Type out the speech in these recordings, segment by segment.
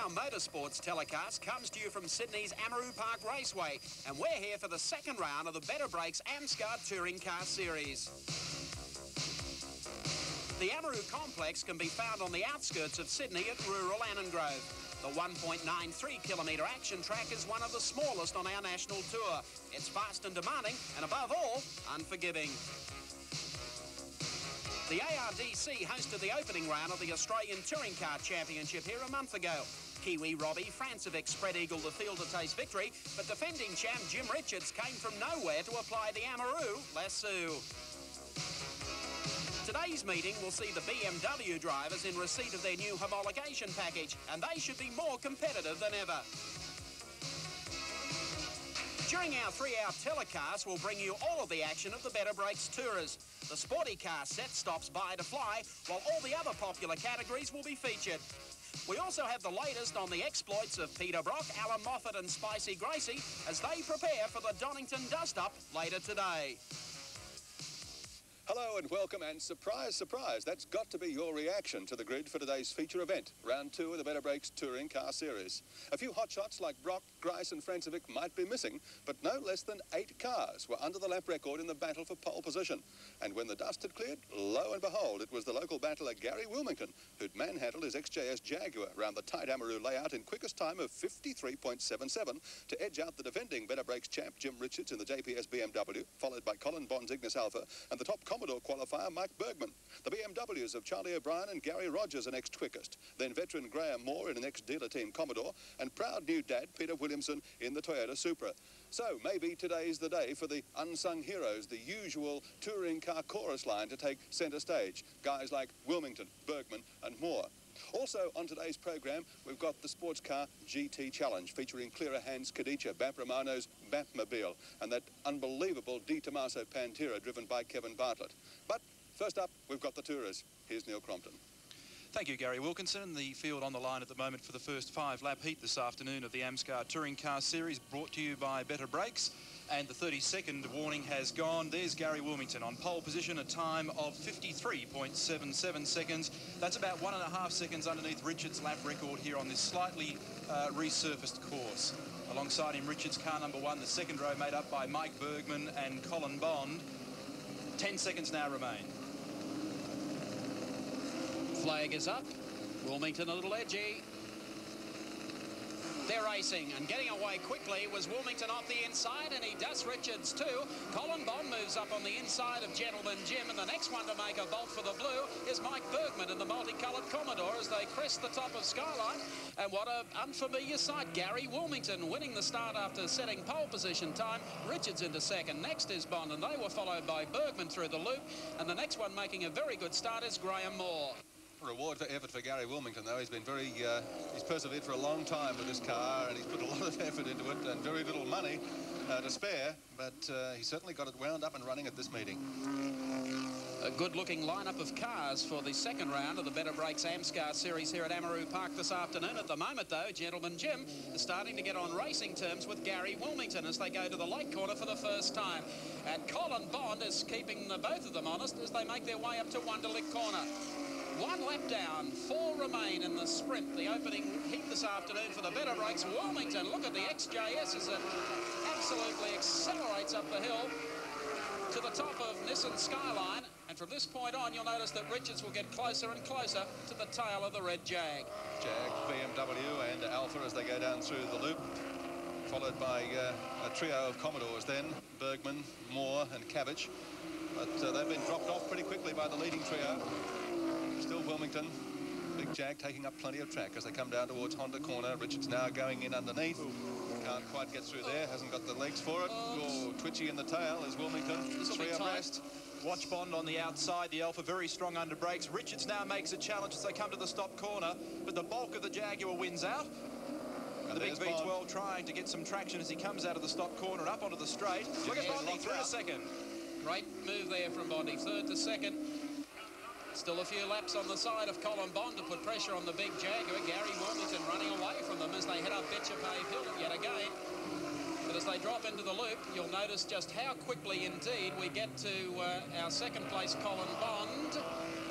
Our motorsports telecast comes to you from Sydney's Amaroo Park Raceway, and we're here for the second round of the Better Brakes AMSCAR Touring Car Series. The Amaroo complex can be found on the outskirts of Sydney at rural Annangrove. The 1.93 kilometre action track is one of the smallest on our national tour. It's fast and demanding, and above all, unforgiving. The ARDC hosted the opening round of the Australian Touring Car Championship here a month ago. Kiwi Robbie Francevic spread eagle the field to taste victory, but defending champ Jim Richards came from nowhere to apply the Amaroo lasso. Today's meeting will see the BMW drivers in receipt of their new homologation package, and they should be more competitive than ever. During our 3-hour telecast, we'll bring you all of the action of the Better Brakes Tourers. The sporty car set stops by to fly, while all the other popular categories will be featured. We also have the latest on the exploits of Peter Brock, Alan Moffat and Spicy Gracie as they prepare for the Donington dust-up later today. Hello and welcome, and surprise, surprise, that's got to be your reaction to the grid for today's feature event, round 2 of the Better Brakes Touring Car Series. A few hotshots like Brock, Grice and Francevic might be missing, but no less than 8 cars were under the lap record in the battle for pole position. And when the dust had cleared, lo and behold, it was the local battler Gary Wilmington who'd manhandled his XJS Jaguar around the tight Amaroo layout in quickest time of 53.77 to edge out the defending Better Brakes champ Jim Richards in the JPS BMW, followed by Colin Bond's Ignis Alpha and the top Commodore qualifier Mike Bergman. The BMWs of Charlie O'Brien and Gary Rogers are next quickest, then veteran Graham Moore in an ex-dealer team Commodore, and proud new dad Peter Williamson in the Toyota Supra. So maybe today's the day for the unsung heroes, the usual touring car chorus line to take centre stage. Guys like Wilmington, Bergman and Moore. Also on today's program, we've got the Sports Car GT Challenge featuring Clearer Hands Cadicia, Bamp Romano's Bampmobile, and that unbelievable Di Tommaso Pantera driven by Kevin Bartlett. But first up, we've got the Tourers. Here's Neil Crompton. Thank you, Gary Wilkinson. The field on the line at the moment for the first 5-lap heat this afternoon of the AMSCAR Touring Car Series, brought to you by Better Brakes. And the 30-second warning has gone. There's Gary Wilmington on pole position, a time of 53.77 seconds. That's about 1.5 seconds underneath Richards' lap record here on this slightly resurfaced course. Alongside him, Richards' car number 1, the second row made up by Mike Bergman and Colin Bond. 10 seconds now remain. Flag is up. Wilmington a little edgy. They're racing, and getting away quickly was Wilmington off the inside, and he does Richards too. Colin Bond moves up on the inside of Gentleman Jim, and the next one to make a bolt for the blue is Mike Bergman in the multicoloured Commodore as they crest the top of Skyline. And what an unfamiliar sight, Gary Wilmington winning the start after setting pole position time. Richards into second. Next is Bond, and they were followed by Bergman through the loop, and the next one making a very good start is Graham Moore. Reward for effort for Gary Wilmington, though. He's been he's persevered for a long time with this car, and he's put a lot of effort into it and very little money to spare, but he certainly got it wound up and running at this meeting. A good-looking lineup of cars for the second round of the Better Brakes AMSCAR Series here at Amaroo Park this afternoon. At the moment, though, Gentleman Jim is starting to get on racing terms with Gary Wilmington as they go to the late corner for the first time. And Colin Bond is keeping both of them honest as they make their way up to Wunderlich Corner. 1 lap down, 4 remain in the sprint, the opening heat this afternoon for the Better Brakes. Wilmington, look at the XJS as it absolutely accelerates up the hill to the top of Nissan Skyline. And from this point on, you'll notice that Richards will get closer and closer to the tail of the red Jag. Jag, BMW and Alpha as they go down through the loop, followed by a trio of Commodores then, Bergman, Moore and Cabbage. But they've been dropped off pretty quickly by the leading trio. Still Wilmington, big Jag taking up plenty of track as they come down towards Honda Corner. Richards now going in underneath. Can't quite get through there, hasn't got the legs for it. Oh, twitchy in the tail is Wilmington. 3 abreast. Watch Bond on the outside, the Alpha very strong under brakes. Richards now makes a challenge as they come to the stop corner, but the bulk of the Jaguar wins out. And the big V12 Bond trying to get some traction as he comes out of the stop corner and up onto the straight. Look at Bondi through a second. Great move there from Bondi, third to second. Still a few laps on the side of Colin Bond to put pressure on the big Jaguar. Gary Wilmington running away from them as they head up Betcher Pave Hill yet again. But as they drop into the loop, you'll notice just how quickly indeed we get to our second place Colin Bond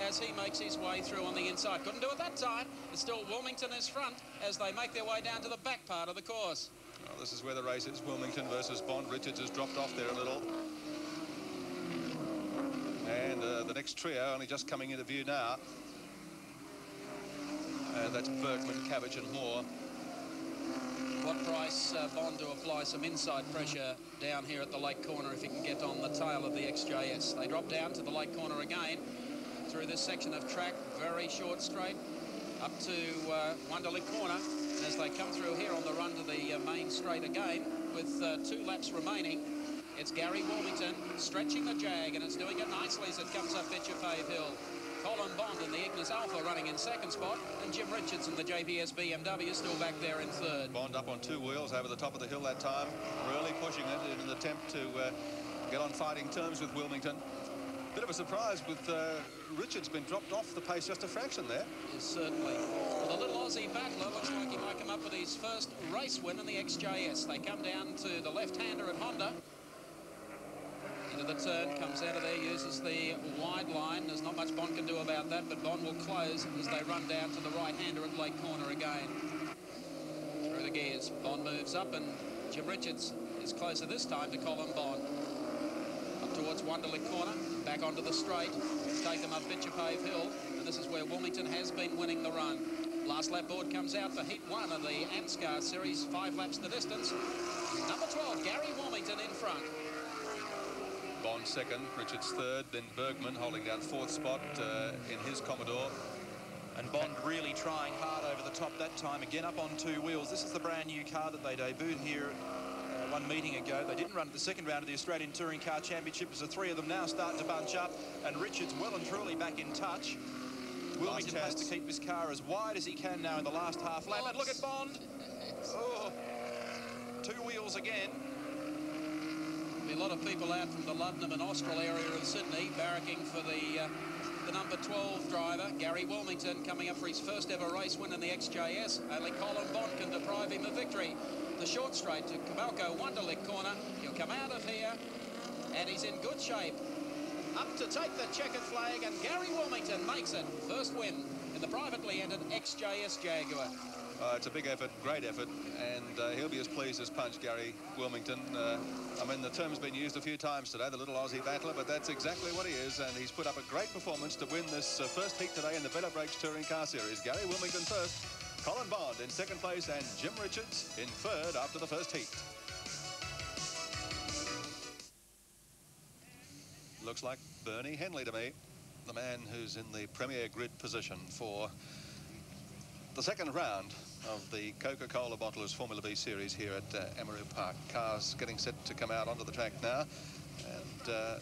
as he makes his way through on the inside. Couldn't do it that time. It's still Wilmington is front as they make their way down to the back part of the course. Well, this is where the race is. Wilmington versus Bond. Richards has dropped off there a little. And the next trio only just coming into view now. And that's Bergman, Cabbage and Moore. What price Bond to apply some inside pressure down here at the lake corner if he can get on the tail of the XJS. They drop down to the lake corner again through this section of track, very short straight, up to Wonderlick Corner. And as they come through here on the run to the main straight again, with 2 laps remaining, it's Gary Wilmington stretching the jag, and it's doing it nicely as it comes up Bitchafave Hill. Colin Bond in the Ignis Alpha running in second spot, and Jim Richards in the JPS BMW still back there in third. Bond up on 2 wheels over the top of the hill that time, really pushing it in an attempt to get on fighting terms with Wilmington. Bit of a surprise with Richards been dropped off the pace just a fraction there. Yes, certainly. Well, the little Aussie battler looks like he might come up with his first race win in the XJS. They come down to the left-hander at Honda. Into the turn, comes out of there, uses the wide line. There's not much Bond can do about that, but Bond will close as they run down to the right-hander at Lake Corner again. Through the gears, Bond moves up, and Jim Richards is closer this time to Colin Bond. Up towards Wonderlick Corner, back onto the straight, take them up Bitchafave Hill, and this is where Wilmington has been winning the run. Last lap board comes out for Heat 1 of the AMSCAR Series, 5 laps the distance. Number 12, Gary Wilmington in front. Bond second, Richards third, then Bergman holding down 4th spot in his Commodore. And Bond really trying hard over the top that time, again up on 2 wheels. This is the brand new car that they debuted here one meeting ago. They didn't run at the second round of the Australian Touring Car Championship, as the 3 of them now starting to bunch up, and Richards well and truly back in touch. Wilmington has to keep this car as wide as he can now in the last half lap. And look at Bond. Oh, 2 wheels again. A lot of people out from the Luddenham and Austral area of Sydney barracking for the number 12 driver, Gary Wilmington, coming up for his first ever race win in the XJS. Only Colin Bond can deprive him of victory. The short straight to Cabalco Wonderlick Corner. He'll come out of here, and he's in good shape. Up to take the checkered flag, and Gary Wilmington makes it. First win in the privately entered XJS Jaguar. It's a big effort, great effort, and he'll be as pleased as punch, Gary Wilmington. I mean, the term's been used a few times today, the little Aussie battler, but that's exactly what he is, and he's put up a great performance to win this first heat today in the Better Breaks Touring Car Series. Gary Wilmington first, Colin Bond in second place, and Jim Richards in third after the first heat. Looks like Bernie Henley to me, the man who's in the premier grid position for the second round of the Coca-Cola Bottlers Formula B Series here at Amaroo Park. Cars getting set to come out onto the track now, and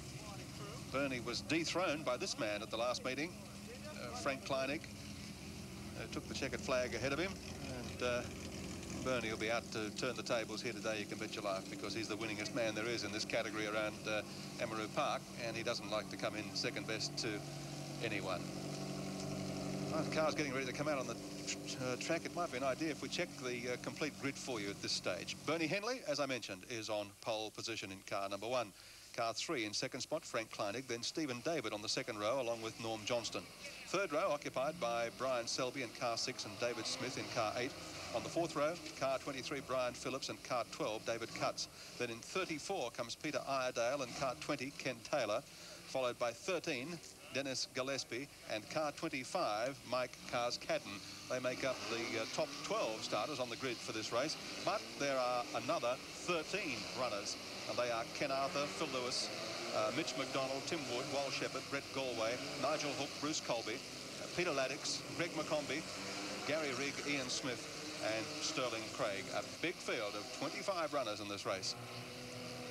Bernie was dethroned by this man at the last meeting, Frank Kleinig, took the checkered flag ahead of him, and Bernie will be out to turn the tables here today, you can bet your life, because he's the winningest man there is in this category around Amaroo Park, and he doesn't like to come in second best to anyone. Well, the car's getting ready to come out on the track. It might be an idea if we check the complete grid for you at this stage. Bernie Henley, as I mentioned, is on pole position in car number 1. Car 3 in second spot, Frank Kleinig, then Stephen David on the second row along with Norm Johnston. Third row occupied by Brian Selby in car 6 and David Smith in car 8. On the fourth row, car 23, Brian Phillips, and car 12, David Cutts. Then in 34 comes Peter Iredale and car 20, Ken Taylor, followed by 13, Dennis Gillespie, and car 25, Mike Cars-Cadden. They make up the top 12 starters on the grid for this race, but there are another 13 runners, and they are Ken Arthur, Phil Lewis, Mitch McDonald, Tim Wood, Wal Shepherd, Brett Galway, Nigel Hook, Bruce Colby, Peter Laddix, Greg McCombie, Gary Rigg, Ian Smith, and Sterling Craig. A big field of 25 runners in this race.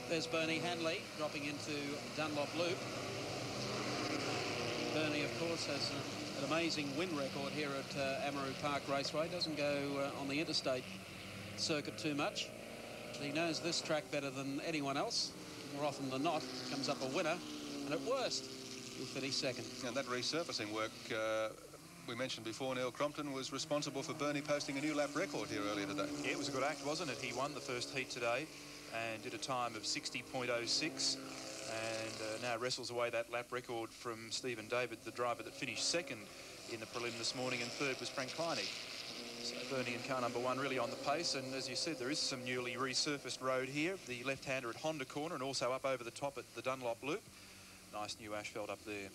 There's Bernie Henley dropping into Dunlop Loop. Bernie, of course, has an amazing win record here at Amaroo Park Raceway. Doesn't go on the interstate circuit too much. He knows this track better than anyone else. More often than not, comes up a winner, and at worst, he'll finish second. And that resurfacing work we mentioned before, Neil Crompton was responsible for Bernie posting a new lap record here earlier today. Yeah, it was a good act, wasn't it? He won the first heat today, and did a time of 60.06, and now wrestles away that lap record from Stephen David, the driver that finished second in the prelim this morning, and third was Frank Kleinig. So Bernie in car number 1 really on the pace, and as you said, there is some newly resurfaced road here. The left-hander at Honda Corner, and also up over the top at the Dunlop Loop. Nice new asphalt up there.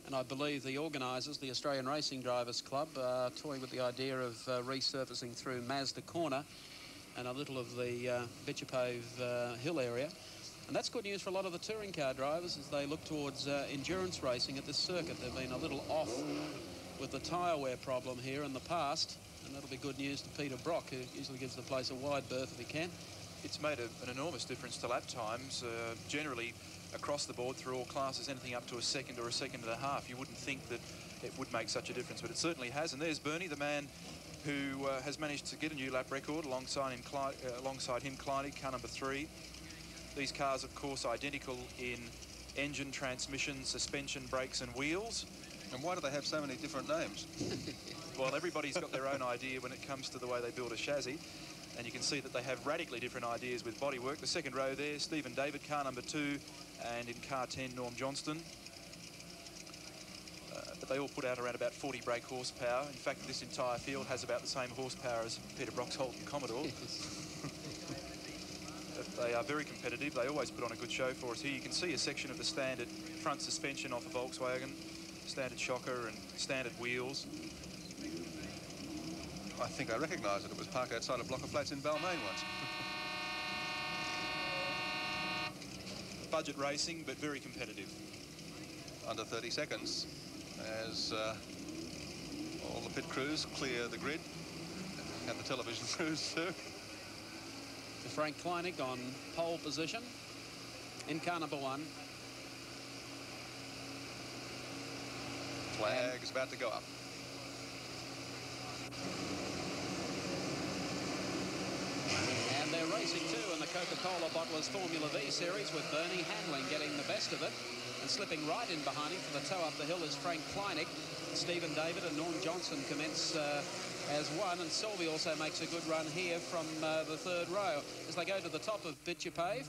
And I believe the organisers, the Australian Racing Drivers Club, are toying with the idea of resurfacing through Mazda Corner and a little of the Bitchapave Hill area. And that's good news for a lot of the touring car drivers as they look towards endurance racing at this circuit. They've been a little off with the tyre wear problem here in the past, and that'll be good news to Peter Brock, who usually gives the place a wide berth if he can. It's made an enormous difference to lap times. Generally, across the board through all classes, anything up to a second or a second and a half. You wouldn't think that it would make such a difference, but it certainly has. And there's Bernie, the man who has managed to get a new lap record alongside him, Kleinig, car number 3. These cars, of course, identical in engine, transmission, suspension, brakes and wheels. And why do they have so many different names? Well, everybody's got their own idea when it comes to the way they build a chassis. And you can see that they have radically different ideas with bodywork. The second row there, Stephen David, car number 2, and in car 10, Norm Johnston. But they all put out around about 40 brake horsepower. In fact, this entire field has about the same horsepower as Peter Brock's Holden Commodore. But they are very competitive. They always put on a good show for us here. You can see a section of the standard front suspension off a Volkswagen, standard shocker and standard wheels. I think I recognise it. It was parked outside a block of flats in Balmain once. Budget racing, but very competitive. Under 30 seconds as all the pit crews clear the grid, and the television crews too. Frank Kleinig on pole position in car number 1. Flag is about to go up. And they're racing too in the Coca-Cola Bottlers Formula V Series, with Bernie Handling getting the best of it. And slipping right in behind him for the tow up the hill is Frank Kleinig. Stephen David and Norm Johnson commence as one, and Selby also makes a good run here from the third row. As they go to the top of Bitchapave,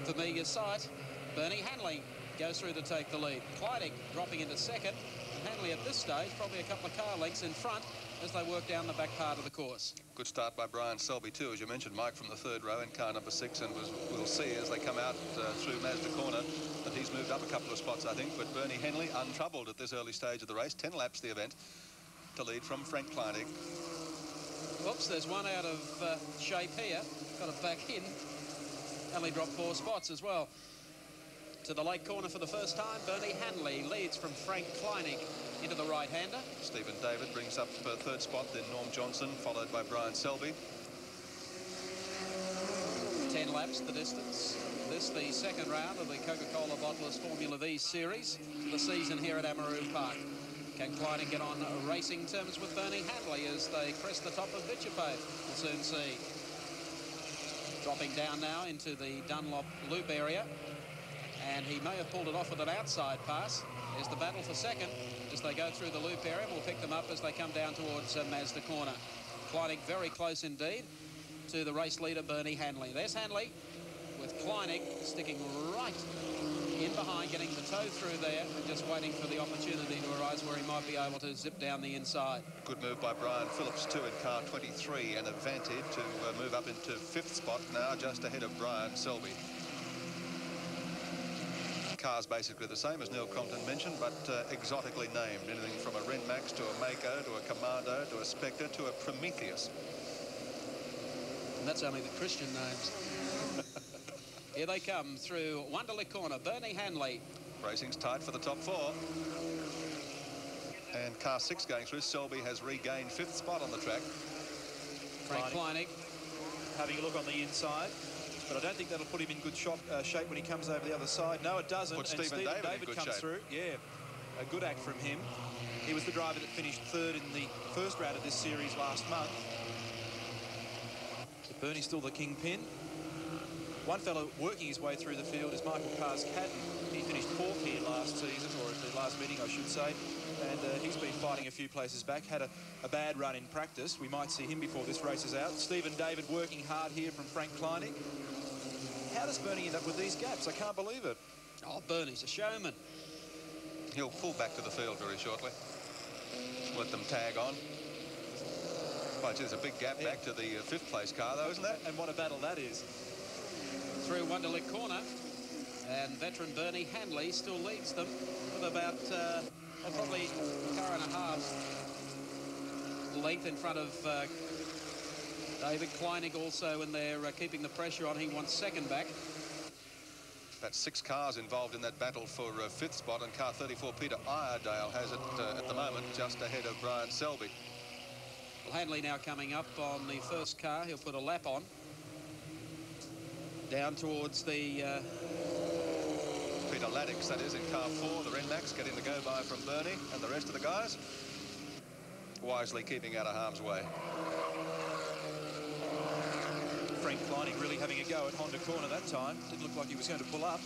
familiar sight, Bernie Handling goes through to take the lead. Kleinig dropping into second, and Handley at this stage probably a couple of car lengths in front as they work down the back part of the course. Good start by Brian Selby too, as you mentioned, Mike, from the third row in car number 6, and we'll see as they come out through Mazda Corner that he's moved up a couple of spots, I think. But Bernie Henley untroubled at this early stage of the race. 10 laps the event to lead from Frank Kleinig. Whoops, there's one out of shape here. Got it back in. Only dropped 4 spots as well. To the late corner for the first time, Bernie Handley leads from Frank Kleinig into the right-hander. Stephen David brings up third spot, then Norm Johnson, followed by Brian Selby. 10 laps the distance. This the second round of the Coca-Cola Bottlers Formula V Series, the season here at Amaroo Park. Can Kleinig get on racing terms with Bernie Handley as they crest the top of Bitchapave? We'll soon see. Dropping down now into the Dunlop Loop area. And he may have pulled it off with an outside pass. There's the battle for second as they go through the loop area. We'll pick them up as they come down towards Mazda Corner. Kleinig very close indeed to the race leader, Bernie Handley. There's Handley with Kleinig sticking right in behind, getting the toe through there and just waiting for the opportunity to arise where he might be able to zip down the inside. Good move by Brian Phillips too in car 23, and advantage to move up into 5th spot now, just ahead of Brian Selby. Cars basically the same as Neil Crompton mentioned, but exotically named. Anything from a Renmax to a Mako to a Commando to a Spectre to a Prometheus. And that's only the Christian names. Here they come through Wonderlick Corner. Bernie Handley. Racing's tight for the top 4. And car 6 going through. Selby has regained 5th spot on the track. Frank Kleinig having a look on the inside. But I don't think that'll put him in good shape when he comes over the other side. No, it doesn't. Put and Stephen David comes through. Yeah, a good act from him. He was the driver that finished 3rd in the first round of this series last month. So Bernie's still the kingpin. One fellow working his way through the field is Michael Cadden. He finished 4th here last season, or at the last meeting, I should say. And he's been fighting a few places back, had a bad run in practice. We might see him before this race is out. Stephen David working hard here from Frank Kleinig. How does Bernie end up with these gaps? I can't believe it. Oh, Bernie's a showman. He'll pull back to the field very shortly. Let them tag on. Well, there's a big gap back to the 5th place car, though, isn't there? And what a battle that is. Through Wonderlick Corner, and veteran Bernie Hanley still leads them with about probably a car and a half length in front of David Kleinig, also in there keeping the pressure on. He wants 2nd back. About 6 cars involved in that battle for 5th spot, and car 34 Peter Iredale has it at the moment just ahead of Brian Selby. Well, Hanley now coming up on the 1st car. He'll put a lap on. Down towards the... Peter Laddix, that is, in car 4. The Renmax getting the go-by from Bernie, and the rest of the guys wisely keeping out of harm's way. Frank Kleinig really having a go at Honda Corner that time. Didn't look like he was going to pull up.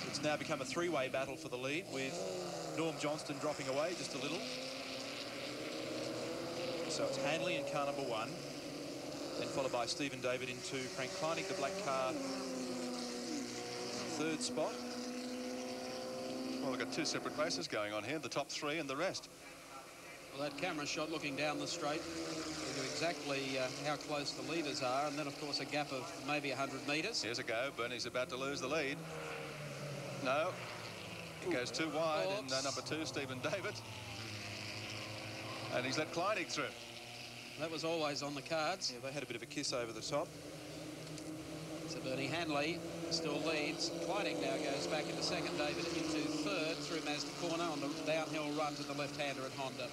It's now become a 3-way battle for the lead, with Norm Johnston dropping away just a little. So it's Hanley in car number 1, then followed by Stephen David into Frank Kleinig, the black car, 3rd spot. Well, we've got 2 separate races going on here, the top 3 and the rest. Well, that camera shot looking down the straight gives you exactly how close the leaders are, and then, of course, a gap of maybe 100 metres. Here's a go. Bernie's about to lose the lead. No. He goes too wide in number 2, Stephen David. And he's let Kleinig through. That was always on the cards. Yeah, they had a bit of a kiss over the top. So Bernie Hanley still leads. Kleinig now goes back into 2nd, David into 3rd through Mazda Corner on the downhill run to the left-hander at Honda.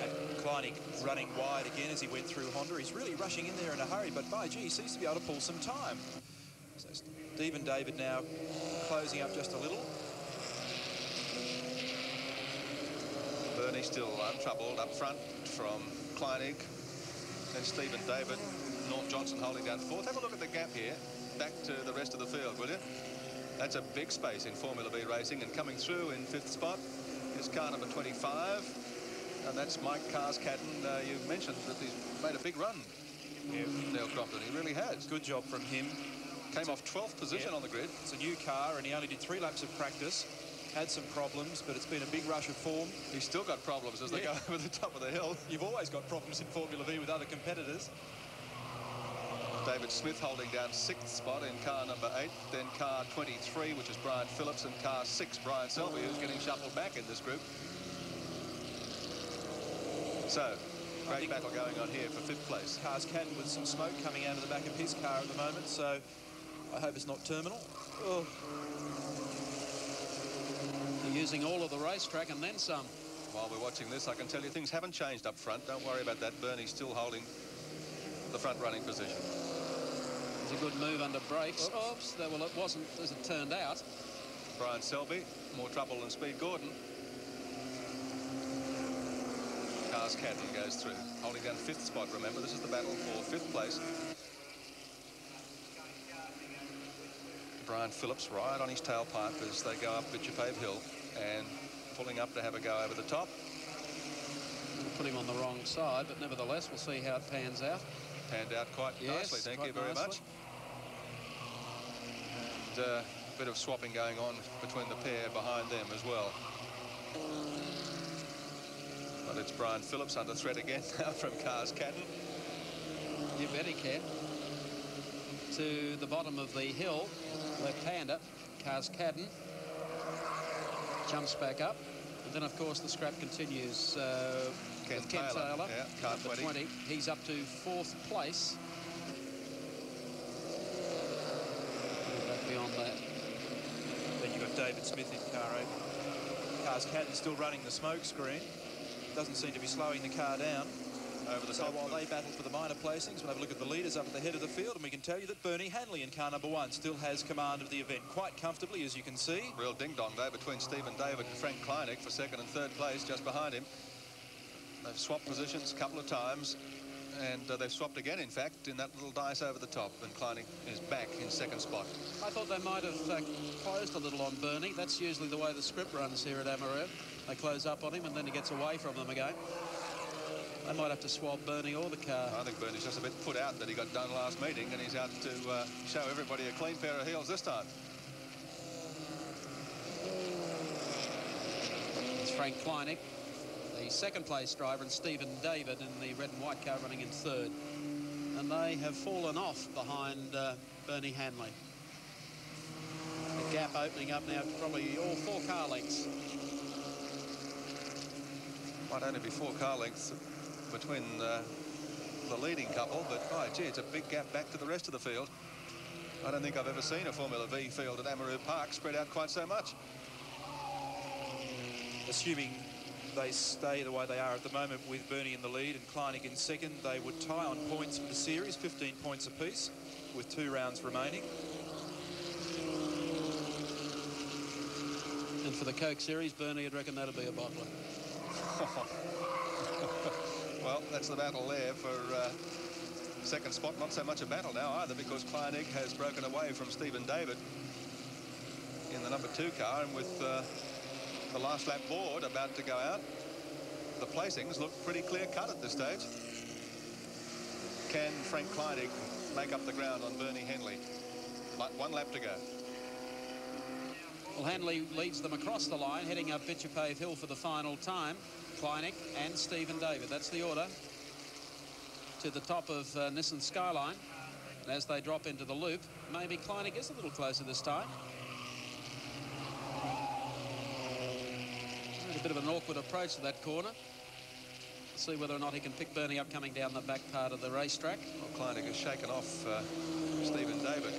And Kleinig running wide again as he went through Honda. He's really rushing in there in a hurry, but by gee, he seems to be able to pull some time. So Stephen David now closing up just a little. Bernie still untroubled up front from Kleinig. And Stephen David, Norm Johnson holding down 4th. Have a look at the gap here, back to the rest of the field, will you? That's a big space in Formula B racing, and coming through in 5th spot is car number 25, and that's Mike Cadden. You mentioned that he's made a big run, Neil Crompton. He really has. Good job from him. Came off 12th position on the grid. It's a new car, and he only did 3 laps of practice. Had some problems, but it's been a big rush of form. He's still got problems as they go over the top of the hill. You've always got problems in Formula V with other competitors. David Smith holding down 6th spot in car number 8, then car 23, which is Brian Phillips, and car 6, Brian Selby, who's getting shuffled back in this group. So, great battle going on here for 5th place. Cadden with some smoke coming out of the back of his car at the moment, so I hope it's not terminal. Oh. Using all of the racetrack and then some. While we're watching this, I can tell you things haven't changed up front. Don't worry about that. Bernie's still holding the front running position. It's a good move under brakes. Oops. Well, it wasn't as it turned out. Brian Selby, more trouble than Speed Gordon. Cadden goes through, holding down 5th spot. Remember, this is the battle for 5th place. Brian Phillips right on his tailpipe as they go up Bitchafave Hill and pulling up to have a go over the top. We'll put him on the wrong side, but nevertheless, we'll see how it pans out. Panned out quite nicely, thank you very much. And a bit of swapping going on between the pair behind them as well. But it's Brian Phillips under threat again now from Cadden. You bet he can. To the bottom of the hill, left-hander, Cadden jumps back up, and then of course the scrap continues. Ken Taylor, car number 20. He's up to 4th place. Back beyond that. Then you've got David Smith in car 8. Cadden still running the smoke screen. Doesn't seem to be slowing the car down. Over the so top. While they battle for the minor placings, we'll have a look at the leaders up at the head of the field, and we can tell you that Bernie Hanley in car number 1 still has command of the event quite comfortably, as you can see. Real ding-dong though between Stephen David and Frank Kleinig for 2nd and 3rd place just behind him. They've swapped positions a couple of times. And they've swapped again, in fact, in that little dice over the top. And Kleinig is back in second spot. I thought they might have closed a little on Bernie. That's usually the way the script runs here at Amaroo. They close up on him and then he gets away from them again. They might have to swap Bernie or the car. I think Bernie's just a bit put out that he got done last meeting, and he's out to show everybody a clean pair of heels this time. It's Frank Kleinig, the second place driver, and Stephen David in the red and white car running in third. And they have fallen off behind Bernie Hanley. The gap opening up now to probably all 4 car lengths. Might only be 4 car lengths between the leading couple, but oh gee, it's a big gap back to the rest of the field. I don't think I've ever seen a Formula V field at Amaroo Park spread out quite so much. Assuming they stay the way they are at the moment with Bernie in the lead and Kleinig in second, they would tie on points for the series, 15 points apiece, with 2 rounds remaining. And for the Coke Series, Bernie would reckon that'd be a bottler. Well, that's the battle there for second spot. Not so much a battle now either, because Kleinig has broken away from Stephen David in the number 2 car, and with the last lap board about to go out, the placings look pretty clear-cut at this stage. Can Frank Kleinig make up the ground on Bernie Henley? 1 lap to go. Well, Hanley leads them across the line, heading up Bitchapave Hill for the final time. Kleinig and Stephen David. That's the order. To the top of Nissan Skyline. And as they drop into the loop, maybe Kleinig is a little closer this time. A bit of an awkward approach to that corner. See whether or not he can pick Bernie up coming down the back part of the racetrack. Well, Kleinig has shaken off Stephen David.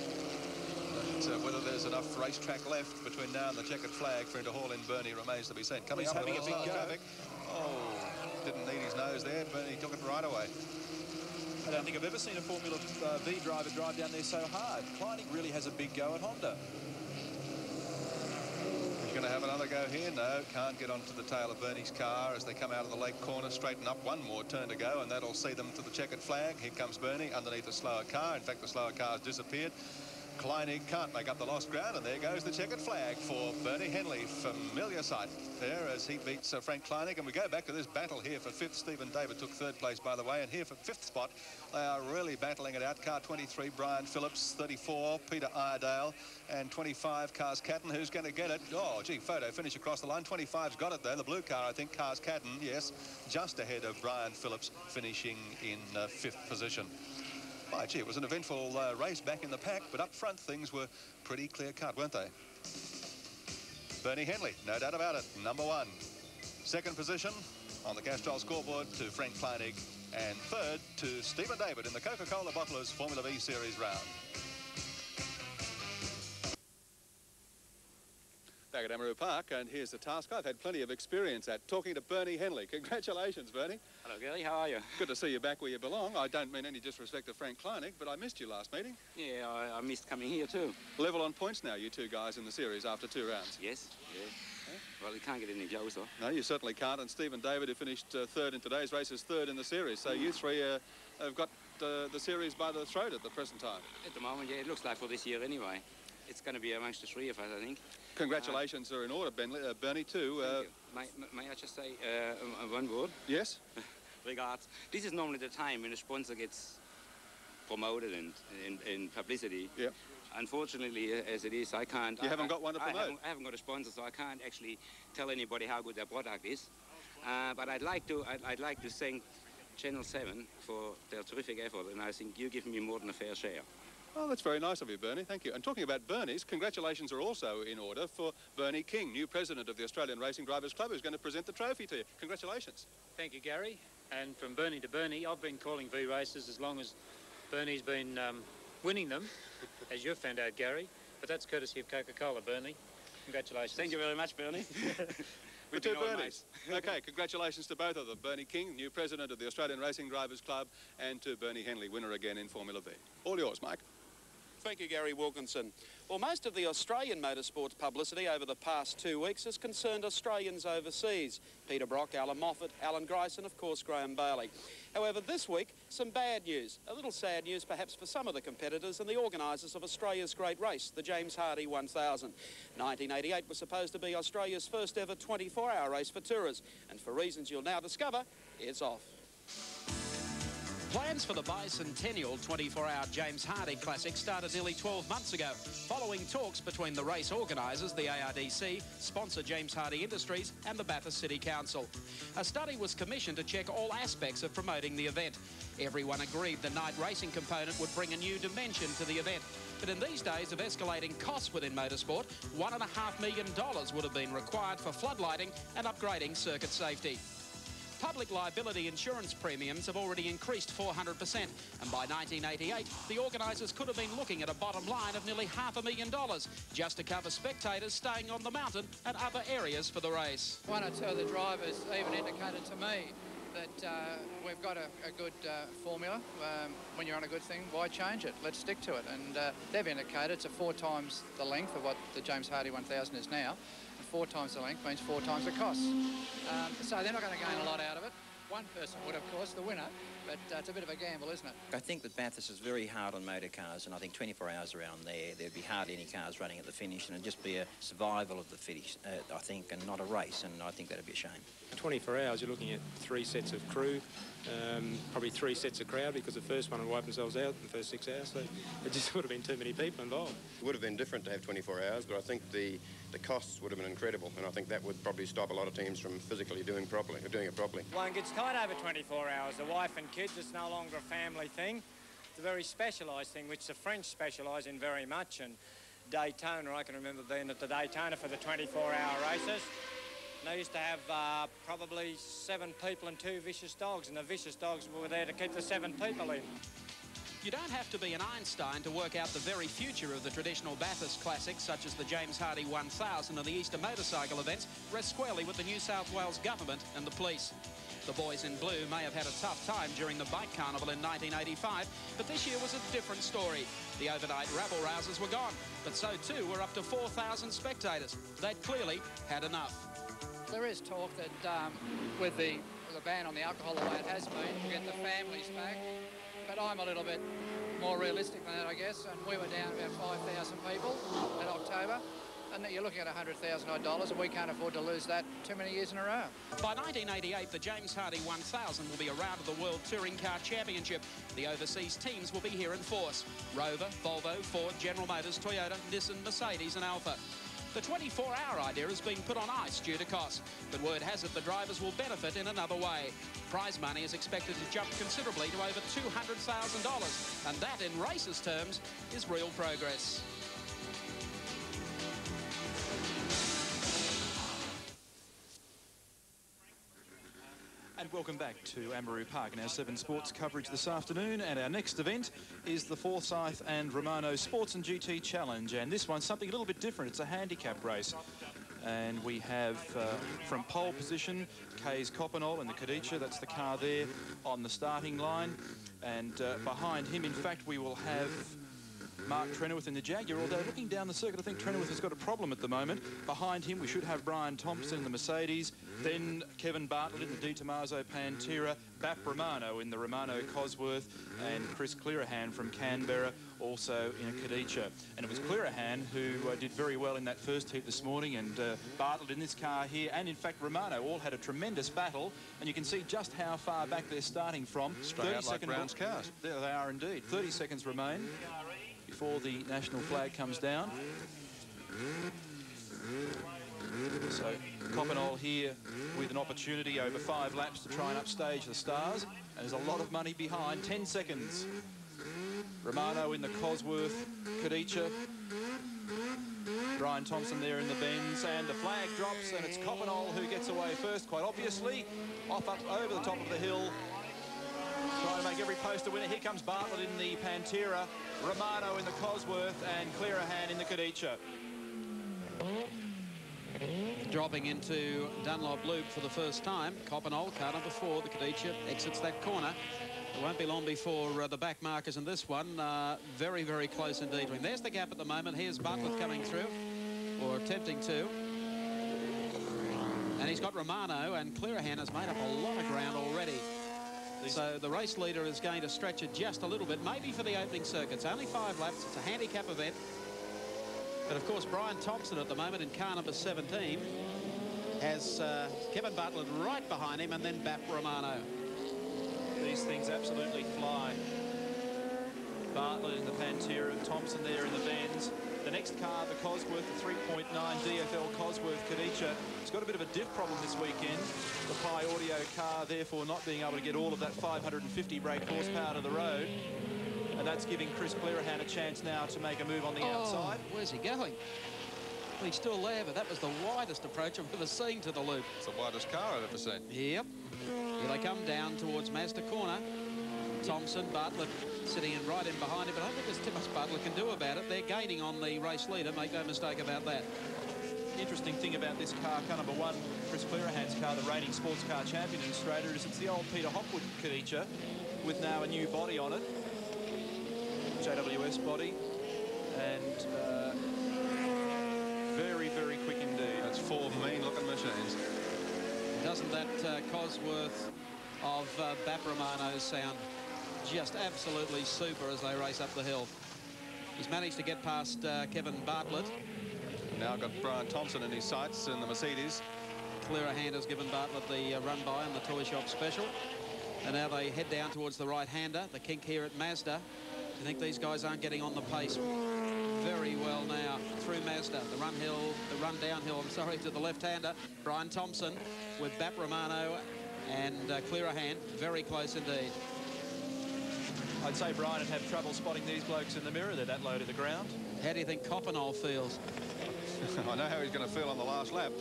But whether there's enough racetrack left between now and the checkered flag for him to haul in Bernie remains to be seen. Coming up having a big go. traffic. Oh, didn't need his nose there. Bernie took it right away. I don't think I've ever seen a Formula V driver drive down there so hard. Kleinig really has a big go at Honda. He's going to have another go here. No, can't get onto the tail of Bernie's car as they come out of the lake corner, straighten up. 1 more turn to go, and that'll see them to the checkered flag. Here comes Bernie underneath the slower car. In fact, the slower car has disappeared. Kleinig can't make up the lost ground, and there goes the checkered flag for Bernie Henley. Familiar sight there as he beats Frank Kleinig. And we go back to this battle here for 5th. Stephen David took 3rd place, by the way, and here for 5th spot they are really battling it out. Car 23, Brian Phillips. 34, Peter Iredale. And 25, Cars Catton. Who's going to get it? Oh, gee, photo finish across the line. 25's got it, though. The blue car, I think, Cars Catton, yes, just ahead of Brian Phillips, finishing in 5th position. Oh, gee, it was an eventful race back in the pack, but up front things were pretty clear-cut, weren't they? Bernie Henley, no doubt about it, number 1. 2nd position on the Castrol scoreboard to Frank Kleinig, and 3rd to Stephen David in the Coca-Cola Bottlers Formula V Series round. Back at Amaroo Park, and here's the task I've had plenty of experience at, talking to Bernie Henley. Congratulations, Bernie. Hello, Gary. How are you? Good to see you back where you belong. I don't mean any disrespect to Frank Kleinig, but I missed you last meeting. Yeah, I missed coming here too. Level on points now, you 2 guys in the series after 2 rounds. Yes, yeah. Well, you can't get any closer. No, you certainly can't. And Stephen David, who finished 3rd in today's race, is 3rd in the series. So you 3 have got the series by the throat at the present time. At the moment, yeah, it looks like for this year anyway. It's going to be amongst the 3 of us, I think. Congratulations are in order, Bernie, too. May I just say one word? Yes? Regards. This is normally the time when a sponsor gets promoted and in publicity. Yeah. Unfortunately, as it is, I can't. You haven't got one to promote? I haven't got a sponsor, so I can't actually tell anybody how good their product is. But I'd like to thank Channel 7 for their terrific effort, and I think you give me more than a fair share. Oh, that's very nice of you, Bernie. Thank you. And talking about Bernie's, congratulations are also in order for Bernie King, new president of the Australian Racing Drivers Club, who's going to present the trophy to you. Congratulations. Thank you, Gary. And from Bernie to Bernie, I've been calling V races as long as Bernie's been winning them, as you've found out, Gary. But that's courtesy of Coca-Cola, Bernie. Congratulations. Thank you very much, Bernie. The 2 Bernies. OK, congratulations to both of them. Bernie King, new president of the Australian Racing Drivers Club, and to Bernie Henley, winner again in Formula V. All yours, Mike. Thank you, Gary Wilkinson. Well, most of the Australian motorsports publicity over the past 2 weeks has concerned Australians overseas. Peter Brock, Alan Moffat, Alan Grice and, of course, Graham Bailey. However, this week, some bad news. A little sad news, perhaps, for some of the competitors and the organisers of Australia's great race, the James Hardie 1000. 1988 was supposed to be Australia's first ever 24-hour race for tourers. And for reasons you'll now discover, it's off. Plans for the bicentennial 24-hour James Hardie Classic started nearly 12 months ago, following talks between the race organisers, the ARDC, sponsor James Hardie Industries and the Bathurst City Council. A study was commissioned to check all aspects of promoting the event. Everyone agreed the night racing component would bring a new dimension to the event. But in these days of escalating costs within motorsport, $1.5 million would have been required for floodlighting and upgrading circuit safety. Public liability insurance premiums have already increased 400%, and by 1988, the organisers could have been looking at a bottom line of nearly $500,000 just to cover spectators staying on the mountain and other areas for the race. One or two of the drivers even indicated to me that we've got a good formula. When you're on a good thing, why change it? Let's stick to it. And they've indicated it's 4 times the length of what the James Hardie 1000 is now. 4 times the length means 4 times the cost. So they're not going to gain a lot out of it. One person would, of course, the winner, but it's a bit of a gamble, isn't it? I think that Bathurst is very hard on motor cars, and I think 24 hours around there'd be hardly any cars running at the finish, and it'd just be a survival of the finish, I think, and not a race, and I think that'd be a shame. 24 hours, you're looking at 3 sets of crew, probably 3 sets of crowd, because the first one would wipe themselves out in the first 6 hours, so it just would have been too many people involved. It would have been different to have 24 hours, but I think the costs would have been incredible, and I think that would probably stop a lot of teams from physically doing it properly. One gets tight over 24 hours. The wife and kids, it's no longer a family thing. It's a very specialised thing, which the French specialise in very much. And Daytona, I can remember being at the Daytona for the 24-hour races. And they used to have probably 7 people and 2 vicious dogs, and the vicious dogs were there to keep the 7 people in. You don't have to be an Einstein to work out the very future of the traditional Bathurst classics, such as the James Hardie 1000 and the Easter motorcycle events, rest squarely with the New South Wales government and the police. The boys in blue may have had a tough time during the bike carnival in 1985, but this year was a different story. The overnight rabble-rousers were gone, but so too were up to 4,000 spectators. They'd clearly had enough. There is talk that with the ban on the alcohol the way it has been, to get the families back. But I'm a little bit more realistic than that, I guess, and we were down about 5,000 people in October, and you're looking at $100,000 odd, and we can't afford to lose that too many years in a row. By 1988, the James Hardie 1000 will be a round of the World Touring Car Championship. The overseas teams will be here in force: Rover, Volvo, Ford, General Motors, Toyota, Nissan, Mercedes and Alfa. The 24-hour idea has been put on ice due to cost, but word has it the drivers will benefit in another way. Prize money is expected to jump considerably to over $200,000, and that, in races terms, is real progress. And welcome back to Amaroo Park and our 7 Sports coverage this afternoon. And our next event is the Forsyth and Romano Sports and GT Challenge. And this one's something a little bit different. It's a handicap race. And we have, from pole position, Kay's Coppenol in the Kadicha. That's the car there on the starting line. And behind him, in fact, we will have Mark Trenoweth in the Jaguar, although looking down the circuit, I think Trenoweth has got a problem at the moment. Behind him, we should have Brian Thompson in the Mercedes, then Kevin Bartlett in the Di Tommaso Pantera, Bap Romano in the Romano Cosworth, and Chris Clearahan from Canberra, also in a Kadicha. And it was Clearahan who did very well in that first heat this morning, and Bartlett in this car here, and in fact Romano all had a tremendous battle, and you can see just how far back they're starting from. Straight out like Brown's cars. There they are indeed. 30 seconds remain before the national flag comes down. So Coppenol here with an opportunity over 5 laps to try and upstage the stars, and there's a lot of money behind. 10 seconds. Romano in the Cosworth Kadicha. Brian Thompson there in the Benz, and the flag drops, and it's Coppenol who gets away first, quite obviously. Off up over the top of the hill, trying to make every post a winner. Here comes Bartlett in the Pantera, Romano in the Cosworth, and Clearahan in the Kadicha. Dropping into Dunlop Loop for the first time, Coppenol, car number 4, the Kadicha, exits that corner. It won't be long before the back markers in this one. Very, very close indeed. I mean, there's the gap at the moment. Here's Bartlett coming through, or attempting to. And he's got Romano, and Clearahan has made up a lot of ground already. So the race leader is going to stretch it just a little bit, maybe for the opening circuits. Only 5 laps. It's a handicap event. But, of course, Brian Thompson at the moment in car number 17 has Kevin Bartlett right behind him, and then Bap Romano. These things absolutely fly. Bartlett in the Pantera, Thompson there in the Benz. The next car, the Cosworth, the 3.9 DFL Cosworth Kadicha. It's got a bit of a diff problem this weekend. The Pi Audio car, therefore, not being able to get all of that 550 brake horsepower to the road. And that's giving Chris Clearahan a chance now to make a move on the outside. Where's he going? Well, he's still there, but that was the widest approach I've ever seen to the loop. It's the widest car I've ever seen. Yep. Here they come down towards Mazda corner. Thompson, Bartlett sitting in right in behind him, but I don't think there's too much Bartlett can do about it. They're gaining on the race leader, make no mistake about that. The interesting thing about this car number 1, Chris Clearahan's car, the reigning sports car champion in Australia, is it's the old Peter Hopwood Kadicha with now a new body on it. JWS body, and very, very quick indeed. That's 4 mean-looking machines. Doesn't that Cosworth of Bap Romano sound just absolutely super as they race up the hill? He's managed to get past Kevin Bartlett. Now got Brian Thompson in his sights in the Mercedes. Clearahan has given Bartlett the run by on the toy shop special. And now they head down towards the right-hander, the kink here at Mazda. Do you think these guys aren't getting on the pace very well now through Mazda? The run downhill, I'm sorry, to the left-hander. Brian Thompson with Bap Romano and Clearahan, very close indeed. I'd say Brian would have trouble spotting these blokes in the mirror. They're that low to the ground. How do you think Coppenol feels? I know how he's going to feel on the last lap.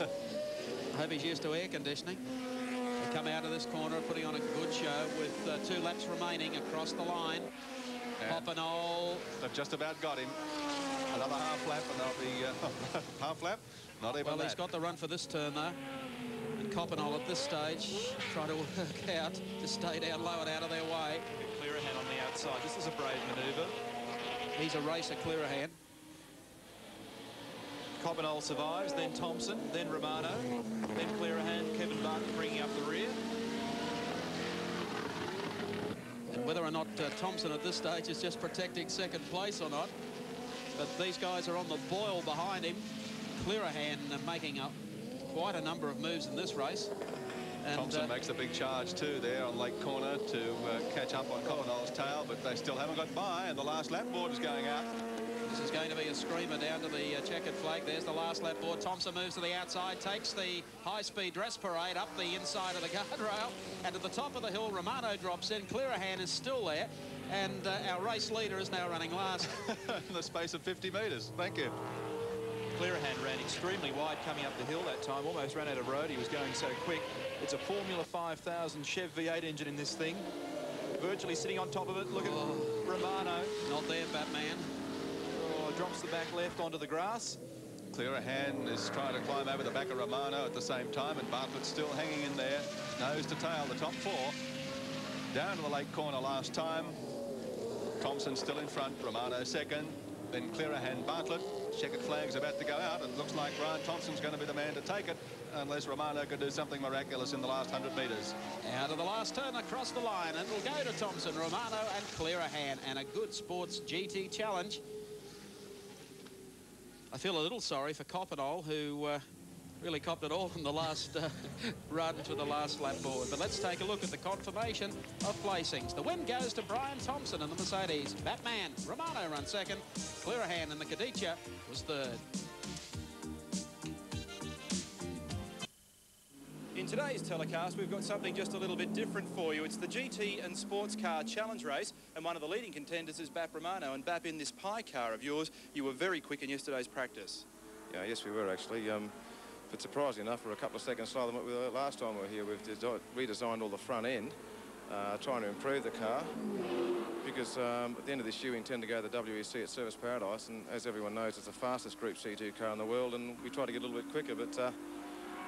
I hope he's used to air conditioning. They come out of this corner putting on a good show with 2 laps remaining across the line. Coppenol. They've just about got him. Another half lap and they'll be half lap. Not even well, that. He's got the run for this turn though. And Coppenol at this stage trying to work out to stay down low and out of their way. Clearahan on the outside. This is a brave manoeuvre. He's a racer, Clearahan. Coppenol survives, then Thompson, then Romano, then Clearahan, Kevin Bartlett bringing up the rear. And whether or not Thompson at this stage is just protecting second place or not, but these guys are on the boil behind him. Clearahan making up quite a number of moves in this race. And Thompson makes a big charge too there on Lake Corner to catch up on Coppenol's tail, but they still haven't got by, and the last lap board is going out. This is going to be a screamer down to the checkered flag. There's the last lap board. Thompson moves to the outside, takes the high-speed dress parade up the inside of the guardrail, and at the top of the hill, Romano drops in. Clearahan is still there, and our race leader is now running last. In the space of 50 metres. Thank you. Clearahan ran extremely wide coming up the hill that time, almost ran out of road. He was going so quick. It's a Formula 5000 Chev V8 engine in this thing. Virtually sitting on top of it. Look at Romano. Not there, Batman. Oh, drops the back left onto the grass. Clearahan is trying to climb over the back of Romano at the same time, and Bartlett's still hanging in there, nose to tail, the top 4. Down to the Lake Corner last time. Thompson still in front, Romano second, then Clearahan, Bartlett. Checkered flag's about to go out, and it looks like Brian Thompson's going to be the man to take it, unless Romano can do something miraculous in the last 100 metres. Out of the last turn across the line, and it'll go to Thompson, Romano and Clearahan, and a good sports GT challenge. I feel a little sorry for Coppenol, who really copped it all in the last run to the last lap board. But let's take a look at the confirmation of placings. The win goes to Brian Thompson in the Mercedes. Batman, Romano runs second. Clearahan in the Kadicha was third. In today's telecast, we've got something just a little bit different for you. It's the GT and Sports Car Challenge Race, and one of the leading contenders is Bap Romano. And Bap, in this Pi car of yours, you were very quick in yesterday's practice. Yeah, yes, we were actually. But surprisingly enough, we're a couple of seconds slower than what we were last time we were here. We've redesigned all the front end, trying to improve the car, because at the end of this year we intend to go to the WEC at Service Paradise, and as everyone knows, it's the fastest Group C2 car in the world, and we try to get a little bit quicker, but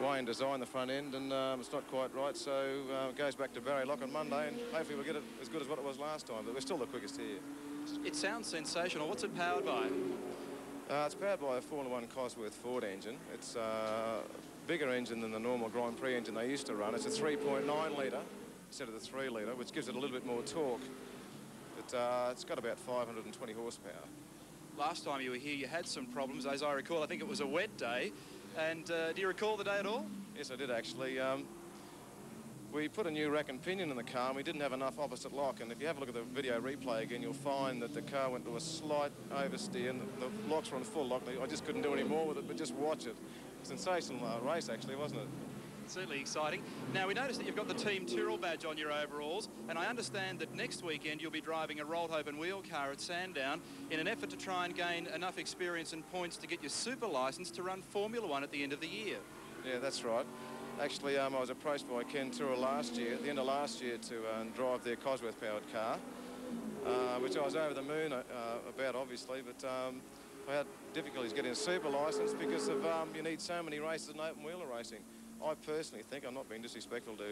Wayne designed the front end, and it's not quite right, so it goes back to Barry Lock on Monday, and hopefully we'll get it as good as what it was last time, but we're still the quickest here. It sounds sensational. What's it powered by? It's powered by a Formula 1 Cosworth Ford engine. It's a bigger engine than the normal Grand Prix engine they used to run. It's a 3.9 litre instead of the 3 litre, which gives it a little bit more torque. But it's got about 520 horsepower. Last time you were here, you had some problems, as I recall. I think it was a wet day. And do you recall the day at all? Yes, I did, actually. We put a new rack and pinion in the car, and we didn't have enough opposite lock. And if you have a look at the video replay again, you'll find that the car went to a slight oversteer, and the locks were on full lock. I just couldn't do any more with it, but just watch it. Sensational race, actually, wasn't it? Certainly exciting. Now, we noticed that you've got the Team Tyrrell badge on your overalls, and I understand that next weekend you'll be driving a rolled open wheel car at Sandown in an effort to try and gain enough experience and points to get your super licence to run Formula 1 at the end of the year. Yeah, that's right. Actually, I was approached by Ken Tyrrell last year, at the end of last year, to drive their Cosworth-powered car, which I was over the moon about, obviously, but I had difficulties getting a super licence because of you need so many races in open-wheeler racing. I personally think, I'm not being disrespectful to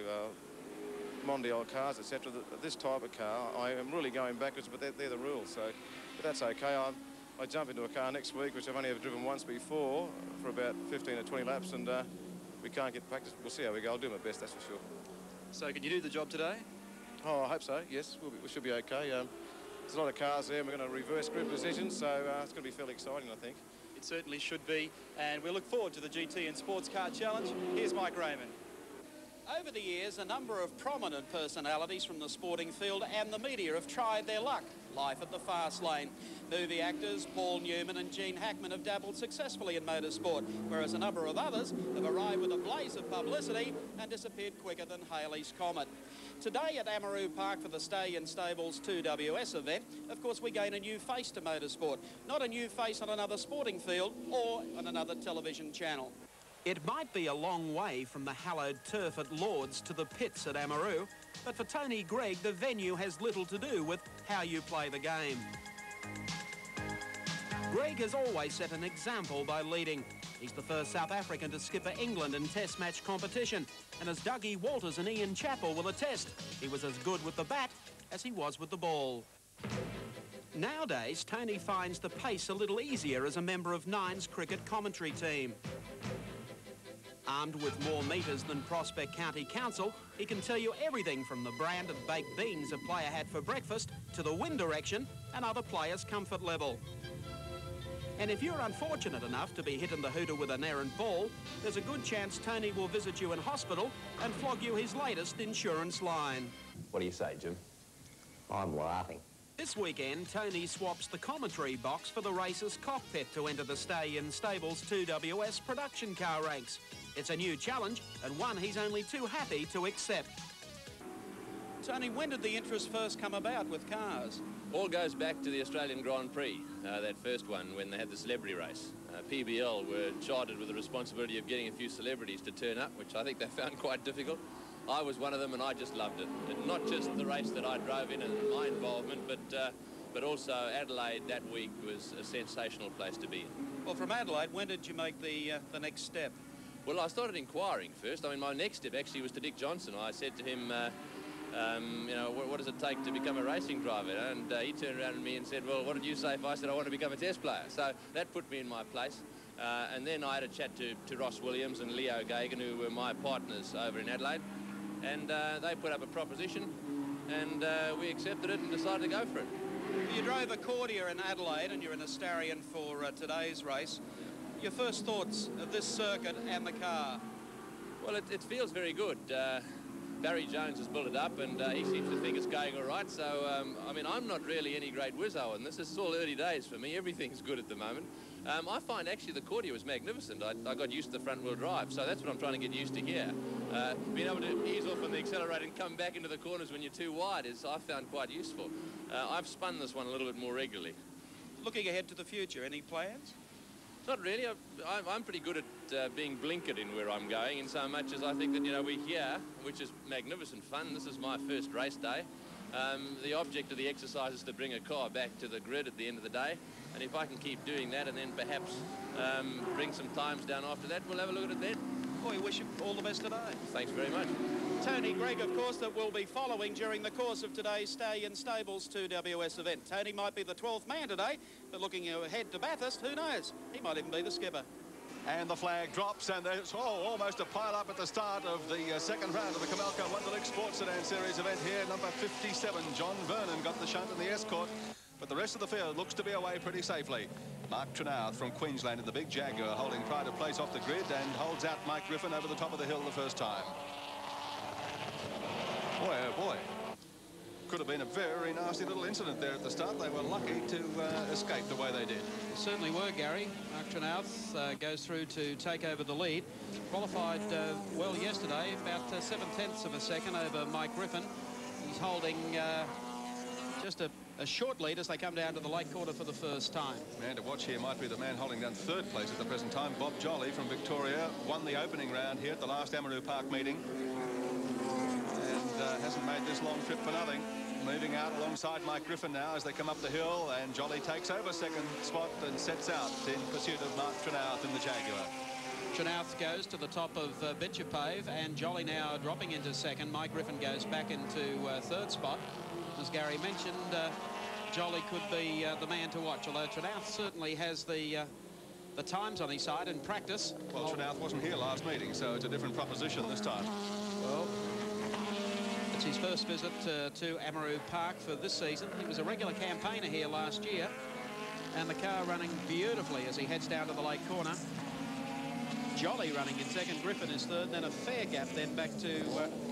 Mondial cars, etc., that this type of car, I am really going backwards, but they're the rules, so but that's okay. I jump into a car next week, which I've only ever driven once before, for about 15 or 20 laps, and we can't get practice. We'll see how we go. I'll do my best, that's for sure. So can you do the job today? Oh, I hope so, yes. We should be okay. There's a lot of cars there, and we're going to reverse grid positions, so it's going to be fairly exciting, I think. It certainly should be, and we look forward to the GT and Sports Car Challenge. Here's Mike Raymond. Over the years, a number of prominent personalities from the sporting field and the media have tried their luck. Life at the fast lane. Movie actors Paul Newman and Gene Hackman have dabbled successfully in motorsport, whereas a number of others have arrived with a blaze of publicity and disappeared quicker than Halley's Comet. Today at Amaroo Park for the Stay in Stables 2WS event, of course, we gain a new face to motorsport, not a new face on another sporting field or on another television channel. It might be a long way from the hallowed turf at Lord's to the pits at Amaroo, but for Tony Greig, the venue has little to do with how you play the game. Greig has always set an example by leading. He's the first South African to skipper England in test match competition, and as Dougie Walters and Ian Chappell will attest, he was as good with the bat as he was with the ball. Nowadays, Tony finds the pace a little easier as a member of Nine's cricket commentary team. Armed with more metres than Prospect County Council, he can tell you everything from the brand of baked beans a player had for breakfast to the wind direction and other players' comfort level. And if you're unfortunate enough to be hit in the hooter with an errant ball, there's a good chance Tony will visit you in hospital and flog you his latest insurance line. What do you say, Jim? I'm laughing. This weekend, Tony swaps the commentary box for the race's cockpit to enter the Stay in Stables 2WS production car ranks. It's a new challenge and one he's only too happy to accept. Tony, when did the interest first come about with cars? All goes back to the Australian Grand Prix, that first one when they had the celebrity race. PBL were chartered with the responsibility of getting a few celebrities to turn up, which I think they found quite difficult. I was one of them and I just loved it. And not just the race that I drove in and my involvement, but also Adelaide that week was a sensational place to be in. Well, from Adelaide, when did you make the next step? Well, I started inquiring first. I mean, my next step actually was to Dick Johnson. I said to him, you know, what does it take to become a racing driver? And he turned around to me and said, well, what did you say if I said I want to become a test player? So that put me in my place. And then I had a chat to Ross Williams and Leo Gagan, who were my partners over in Adelaide. And they put up a proposition, and we accepted it and decided to go for it. You drove a Cordia in Adelaide, and you're in a Starion for today's race. Your first thoughts of this circuit and the car? Well, it feels very good. Barry Jones has built it up, and he seems to think it's going all right. So, I mean, I'm not really any great wizzo on this. This is all early days for me. Everything's good at the moment. I find actually the Cordia was magnificent. I got used to the front-wheel drive, so that's what I'm trying to get used to here. Being able to ease off on the accelerator and come back into the corners when you're too wide is, I found, quite useful. I've spun this one a little bit more regularly. Looking ahead to the future, any plans? Not really. I'm pretty good at being blinkered in where I'm going, in so much as I think that, you know, we're here, which is magnificent fun. This is my first race day. The object of the exercise is to bring a car back to the grid at the end of the day. And if I can keep doing that and then perhaps bring some times down after that, we'll have a look at it then. We wish you all the best today. Thanks very much. Tony Gregg, of course, that will be following during the course of today's Stallion Stables 2WS event. Tony might be the 12th man today, but looking ahead to Bathurst, who knows? He might even be the skipper. And the flag drops, and there's almost a pile-up at the start of the second round of the Camelco Wonderlic Sports Sedan Series event here. Number 57, John Vernon, got the shunt and the escort, but the rest of the field looks to be away pretty safely. Mark Trenouth from Queensland in the big Jaguar holding pride of place off the grid and holds out Mike Griffin over the top of the hill the first time. Boy, oh boy. Could have been a very nasty little incident there at the start. They were lucky to escape the way they did. They certainly were, Gary. Mark Trenouth goes through to take over the lead. Qualified well yesterday, about 7/10 of a second over Mike Griffin. He's holding just a short lead as they come down to the lake quarter for the first time. Man to watch here might be the man holding down third place at the present time. Bob Jolly from Victoria won the opening round here at the last Amaroo Park meeting. And hasn't made this long trip for nothing. Moving out alongside Mike Griffin now as they come up the hill, and Jolly takes over second spot and sets out in pursuit of Mark Trenouth in the Jaguar. Trenouth goes to the top of Bitchapave, and Jolly now dropping into second. Mike Griffin goes back into third spot. As Gary mentioned, Jolly could be the man to watch, although Trenouth certainly has the times on his side in practice. Well, Trenouth wasn't here last meeting, so it's a different proposition this time. Well, it's his first visit to Amaroo Park for this season. He was a regular campaigner here last year, and the car running beautifully as he heads down to the lake corner. Jolly running in second, Griffin is third, then a fair gap then back to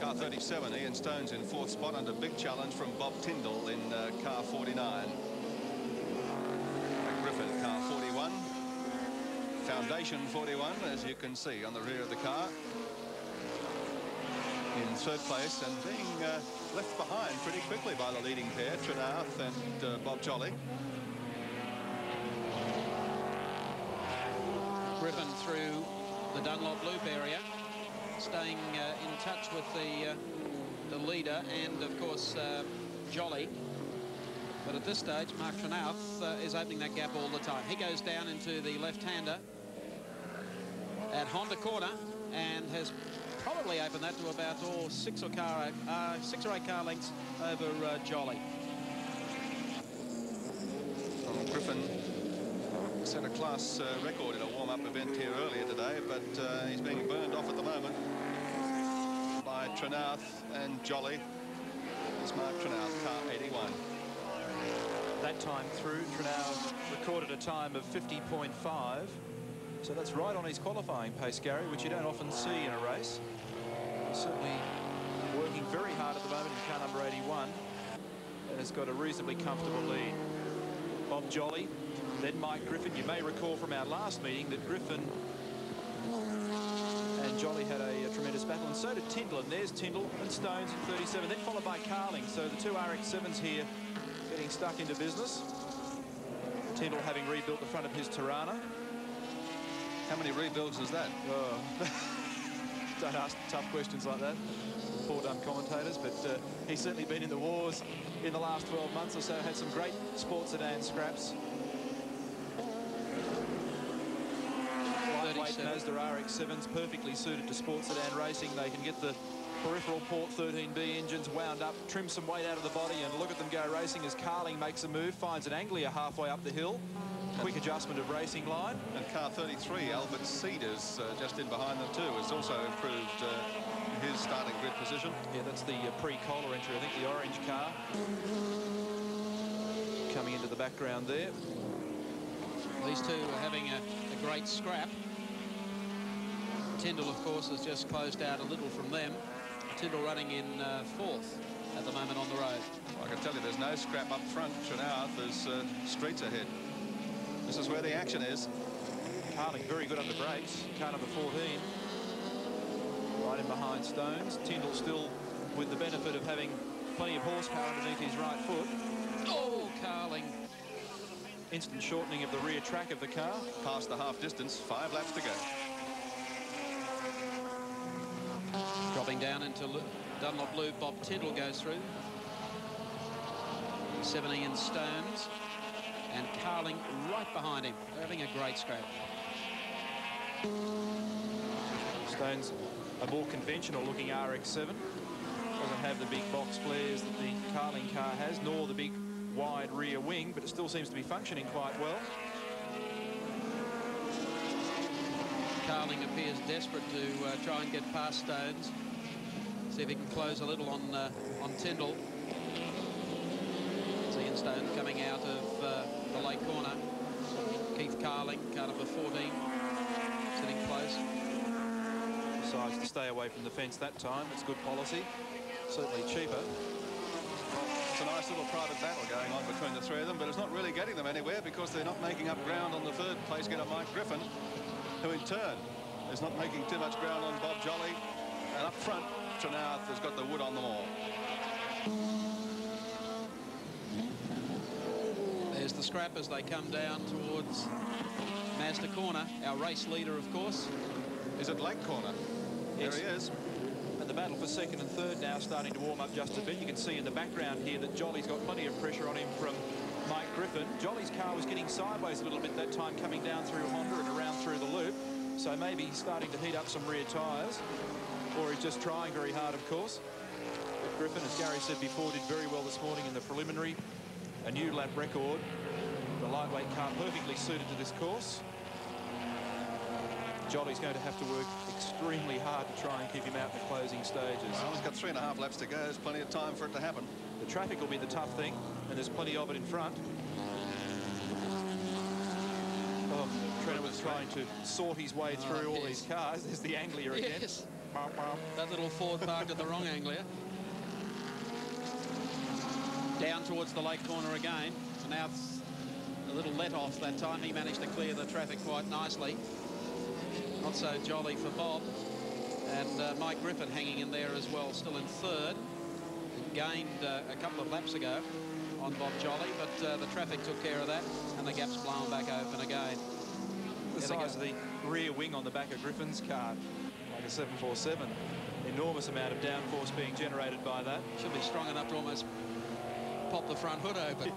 car 37. Ian Stones in fourth spot under big challenge from Bob Tyndall in car 49. Griffin, car 41. Foundation 41, as you can see on the rear of the car. In third place and being left behind pretty quickly by the leading pair, Trenouth and Bob Jolly. Griffin through the Dunlop Loop area, staying in touch with the leader and, of course, Jolly. But at this stage, Mark Trenouth is opening that gap all the time. He goes down into the left-hander at Honda Corner and has probably opened that to about 6 or 8 car lengths over Jolly. Griffin set a class record in a warm-up event here earlier today, but he's being burned off at the moment by Trenouth and Jolly. It's Mark Trenouth, car 81. That time through, Trenouth recorded a time of 50.5. So that's right on his qualifying pace, Gary, which you don't often see in a race. He's certainly working very hard at the moment in car number 81 and has got a reasonably comfortable lead. Bob Jolly, then Mike Griffin. You may recall from our last meeting that Griffin and Jolly had a tremendous battle, and so did Tyndall. And there's Tyndall and Stones in 37, then followed by Carling. So the two RX-7s here getting stuck into business. Tyndall having rebuilt the front of his Tirana. How many rebuilds is that? Oh. Don't ask tough questions like that. Poor dumb commentators, but he's certainly been in the wars in the last 12 months or so. Had some great sports sedan scraps. Lightweight Mazda RX-7s, perfectly suited to sports sedan racing. They can get the peripheral port 13B engines wound up, trim some weight out of the body, and look at them go racing as Carling makes a move, finds an Anglia halfway up the hill. Quick adjustment of racing line. And car 33, Albert Cedars, just in behind them too, has also improved his starting grid position. Yeah, that's the pre-Kohler entry, I think, the orange car. Coming into the background there. These two are having a great scrap. Tyndall, of course, has just closed out a little from them. Tyndall running in fourth at the moment on the road. I can tell you there's no scrap up front. Trenouth is streets ahead. This is where the action is. Carling very good under brakes. Car number 14. Right in behind Stones. Tyndall still with the benefit of having plenty of horsepower underneath his right foot. Oh, Carling. Instant shortening of the rear track of the car. Past the half distance, 5 laps to go. Dropping down into Dunlop Loop, Bob Tyndall goes through. 7 Ian Stones. And Carling right behind him. They're having a great scrap. Stone's a more conventional looking RX-7. Doesn't have the big box flares that the Carling car has, nor the big wide rear wing, but it still seems to be functioning quite well. Carling appears desperate to try and get past Stones. See if he can close a little on Tyndall. Seeing Stones coming out of the late corner. Keith Carling, car number 14, sitting close. Decides to stay away from the fence that time. It's good policy. Certainly cheaper. It's a nice little private battle going on between the three of them, but it's not really getting them anywhere because they're not making up ground on the third place getter Mike Griffin, who in turn is not making too much ground on Bob Jolly. And up front, Trenouth has got the wood on them all. There's the scrap as they come down towards Mazda Corner. Our race leader, of course, is at Lake Corner. Yes. There he is. And the battle for second and third now starting to warm up just a bit. You can see in the background here that Jolly's got plenty of pressure on him from Mike Griffin. Jolly's car was getting sideways a little bit that time, coming down through Honda and around through the loop. So maybe he's starting to heat up some rear tyres, or he's just trying very hard, of course. But Griffin, as Gary said before, did very well this morning in the preliminary. A new lap record. The lightweight car perfectly suited to this course. Jolly's going to have to work extremely hard to try and keep him out in the closing stages. Well, he's got 3.5 laps to go. There's plenty of time for it to happen. The traffic will be the tough thing, and there's plenty of it in front. Oh, Trent was trying to sort his way through all these cars. There's the Anglia again. Yes. That little Ford parked at the wrong Anglia. Down towards the lake corner again. So now it's a little let off that time. He managed to clear the traffic quite nicely. Not so jolly for Bob. And Mike Griffin hanging in there as well, still in third. Gained a couple of laps ago on Bob Jolly, but the traffic took care of that, and the gap's blown back open again. The size of the rear wing on the back of Griffin's car, like a 747. Enormous amount of downforce being generated by that. Should be strong enough to almost pop the front hood open.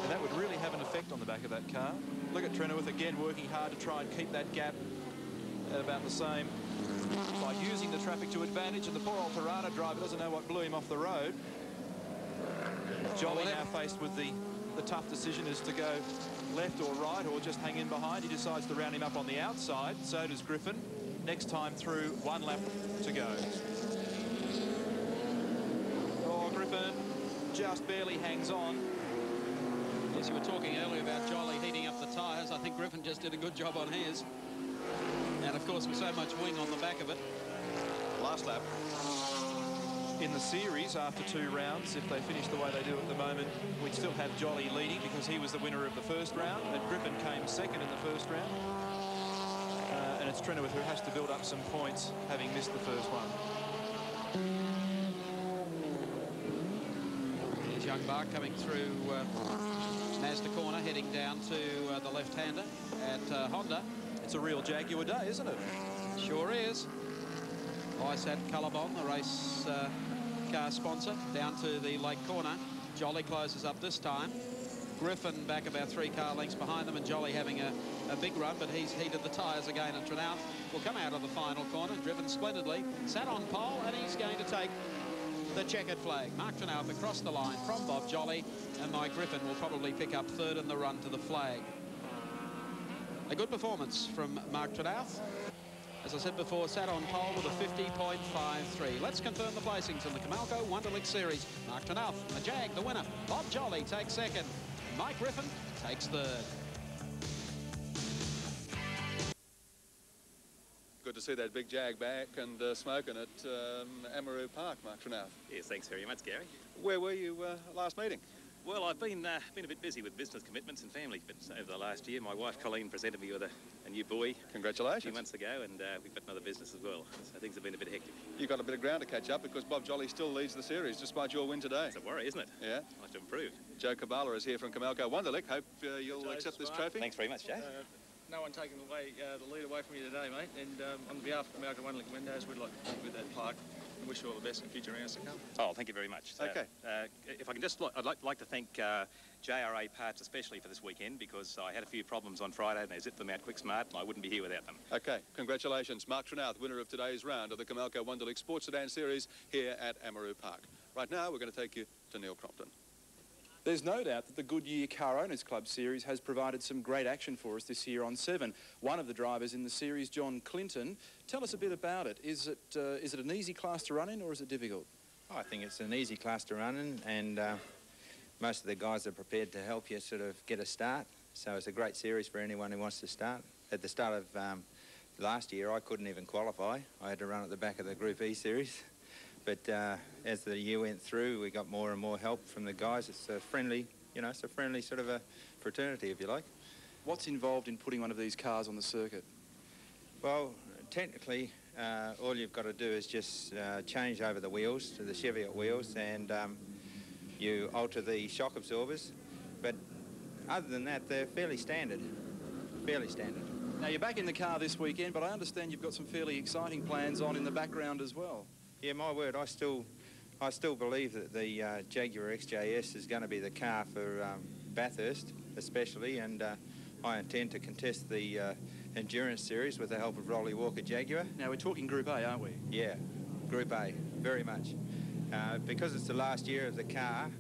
And that would really have an effect on the back of that car. Look at Trenouth again working hard to try and keep that gap at about the same by using the traffic to advantage, and the poor old Torada driver doesn't know what blew him off the road. Jolly now faced with the tough decision is to go left or right or just hang in behind. He decides to round him up on the outside. So does Griffin. Next time through, 1 lap to go. Oh, Griffin just barely hangs on. Yes, you were talking earlier about Jolly heating up the tyres. I think Griffin just did a good job on his. And of course, with so much wing on the back of it. Last lap. In the series, after 2 rounds, if they finish the way they do at the moment, we'd still have Jolly leading because he was the winner of the first round, and Griffin came second in the first round. And it's Trenouth who has to build up some points, having missed the first one. Here's young Bark coming through Mazda Corner, heading down to the left-hander at Honda. It's a real Jaguar day, isn't it? Sure is. ISAT Colorbond, the race car sponsor, down to the lake corner. Jolly closes up this time. Griffin back about 3 car lengths behind them, and Jolly having a big run, but he's heated the tyres again, and Trenouth will come out of the final corner, driven splendidly, sat on pole, and he's going to take the checkered flag. Mark Trenouth across the line from Bob Jolly, and Mike Griffin will probably pick up third in the run to the flag. A good performance from Mark Trenouth. As I said before, sat on pole with a 50.53. Let's confirm the placings in the Camalco Wonderlic Series. Mark Trenouth, the Jag, the winner. Bob Jolly takes second. Mike Griffin takes third. Good to see that big Jag back and smoking at Amaroo Park, Mark Trenouth. Yes, thanks very much, Gary. Where were you last meeting? Well, I've been a bit busy with business commitments and family commitments over the last year. My wife, Colleen, presented me with a new boy. Congratulations. A few months ago, and we've got another business as well. So things have been a bit hectic. You've got a bit of ground to catch up because Bob Jolly still leads the series despite your win today. It's a worry, isn't it? Yeah. I'd like to improve. Joe Cabala is here from Camalco Wonderlic. Hope you'll accept this trophy. Thanks very much, Joe. No one taking away the lead away from you today, mate. And on behalf of Amaroo Park Windows, we'd like to thank you with that plaque. and wish you all the best in future rounds to come. Oh, thank you very much. Okay. If I can just, I'd like to thank JRA Parts especially for this weekend, because I had a few problems on Friday and they zipped them out quick smart and I wouldn't be here without them. Okay, congratulations. Mark Trenouth, winner of today's round of the Camalco Wonder League Sports Sedan Series here at Amaroo Park. Right now, we're going to take you to Neil Crompton. There's no doubt that the Goodyear Car Owners Club Series has provided some great action for us this year on 7. One of the drivers in the series, John Clinton. Tell us a bit about it. Is it an easy class to run in, or is it difficult? I think it's an easy class to run in, and most of the guys are prepared to help you sort of get a start. So it's a great series for anyone who wants to start. At the start of last year, I couldn't even qualify. I had to run at the back of the Group E series. But as the year went through, we got more and more help from the guys. It's a friendly, you know, it's a friendly sort of a fraternity, if you like. What's involved in putting one of these cars on the circuit? Well, technically, all you've got to do is just change over the wheels to the Cheviot wheels, and you alter the shock absorbers. But other than that, they're fairly standard. Fairly standard. Now, you're back in the car this weekend, but I understand you've got some fairly exciting plans on in the background as well. Yeah, my word, I still believe that the Jaguar XJS is going to be the car for Bathurst, especially, and I intend to contest the Endurance Series with the help of Rolly Walker Jaguar. Now, we're talking Group A, aren't we? Yeah, Group A, very much. Because it's the last year of the car,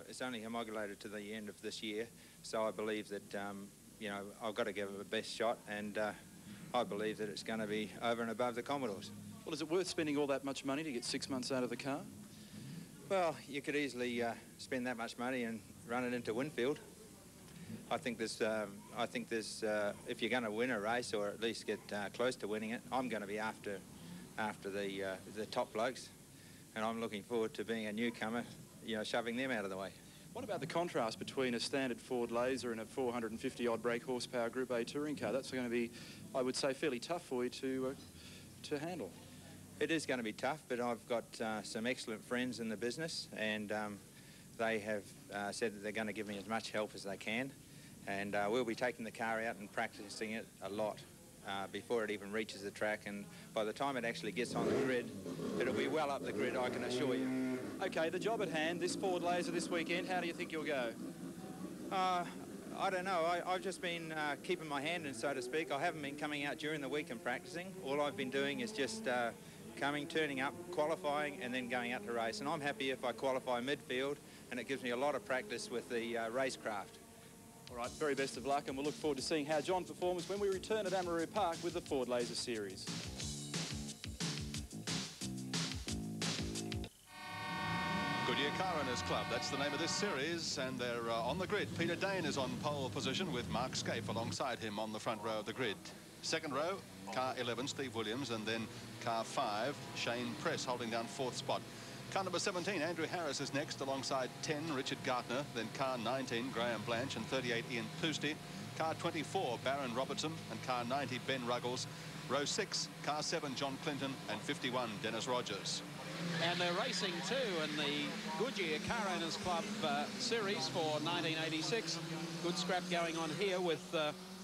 it's only homologated to the end of this year, so I believe that, you know, I've got to give it the best shot, and I believe that it's going to be over and above the Commodores. Well, is it worth spending all that much money to get 6 months out of the car? Well, you could easily spend that much money and run it into Winfield. I think there's, if you're going to win a race, or at least get close to winning it, I'm going to be after the top blokes, and I'm looking forward to being a newcomer, you know, shoving them out of the way. What about the contrast between a standard Ford Laser and a 450-odd brake horsepower Group A touring car? That's going to be, I would say, fairly tough for you to handle. It is going to be tough, but I've got some excellent friends in the business, and they have said that they're going to give me as much help as they can, and we'll be taking the car out and practicing it a lot before it even reaches the track, and by the time it actually gets on the grid, it'll be well up the grid, I can assure you. Okay, the job at hand, this Ford Laser this weekend, how do you think you'll go? I don't know. I've just been keeping my hand in, so to speak. I haven't been coming out during the week and practicing. All I've been doing is just coming, turning up, qualifying, and then going out to race. And I'm happy if I qualify midfield, and it gives me a lot of practice with the racecraft. All right, very best of luck, and we'll look forward to seeing how John performs when we return at Amaroo Park with the Ford Laser Series. Goodyear Car Owners Club, that's the name of this series, and they're on the grid. Peter Dane is on pole position with Mark Scaife alongside him on the front row of the grid. Second row, car 11, Steve Williams, and then car 5, Shane Press holding down 4th spot. Car number 17, Andrew Harris is next alongside 10, Richard Gartner, then car 19, Graham Blanche, and 38, Ian Poosty. Car 24, Baron Robertson, and car 90, Ben Ruggles. Row 6, car 7, John Clinton, and 51, Dennis Rogers. And they're racing too in the Goodyear Car Owners Club Series for 1986. Good scrap going on here with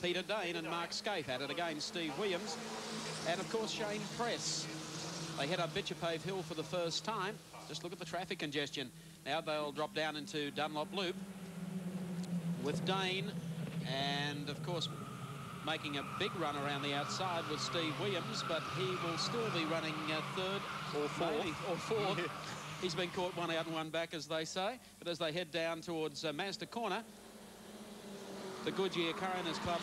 Peter Dane and Mark Scaife at it again, Steve Williams. And of course Shane Press. They head up Bitchapave Hill for the first time. Just look at the traffic congestion. Now they'll drop down into Dunlop Loop with Dane, and of course making a big run around the outside with Steve Williams, but he will still be running third or fourth. He's been caught one out and one back, as they say. But as they head down towards Mazda Corner, the Goodyear Car Owners Club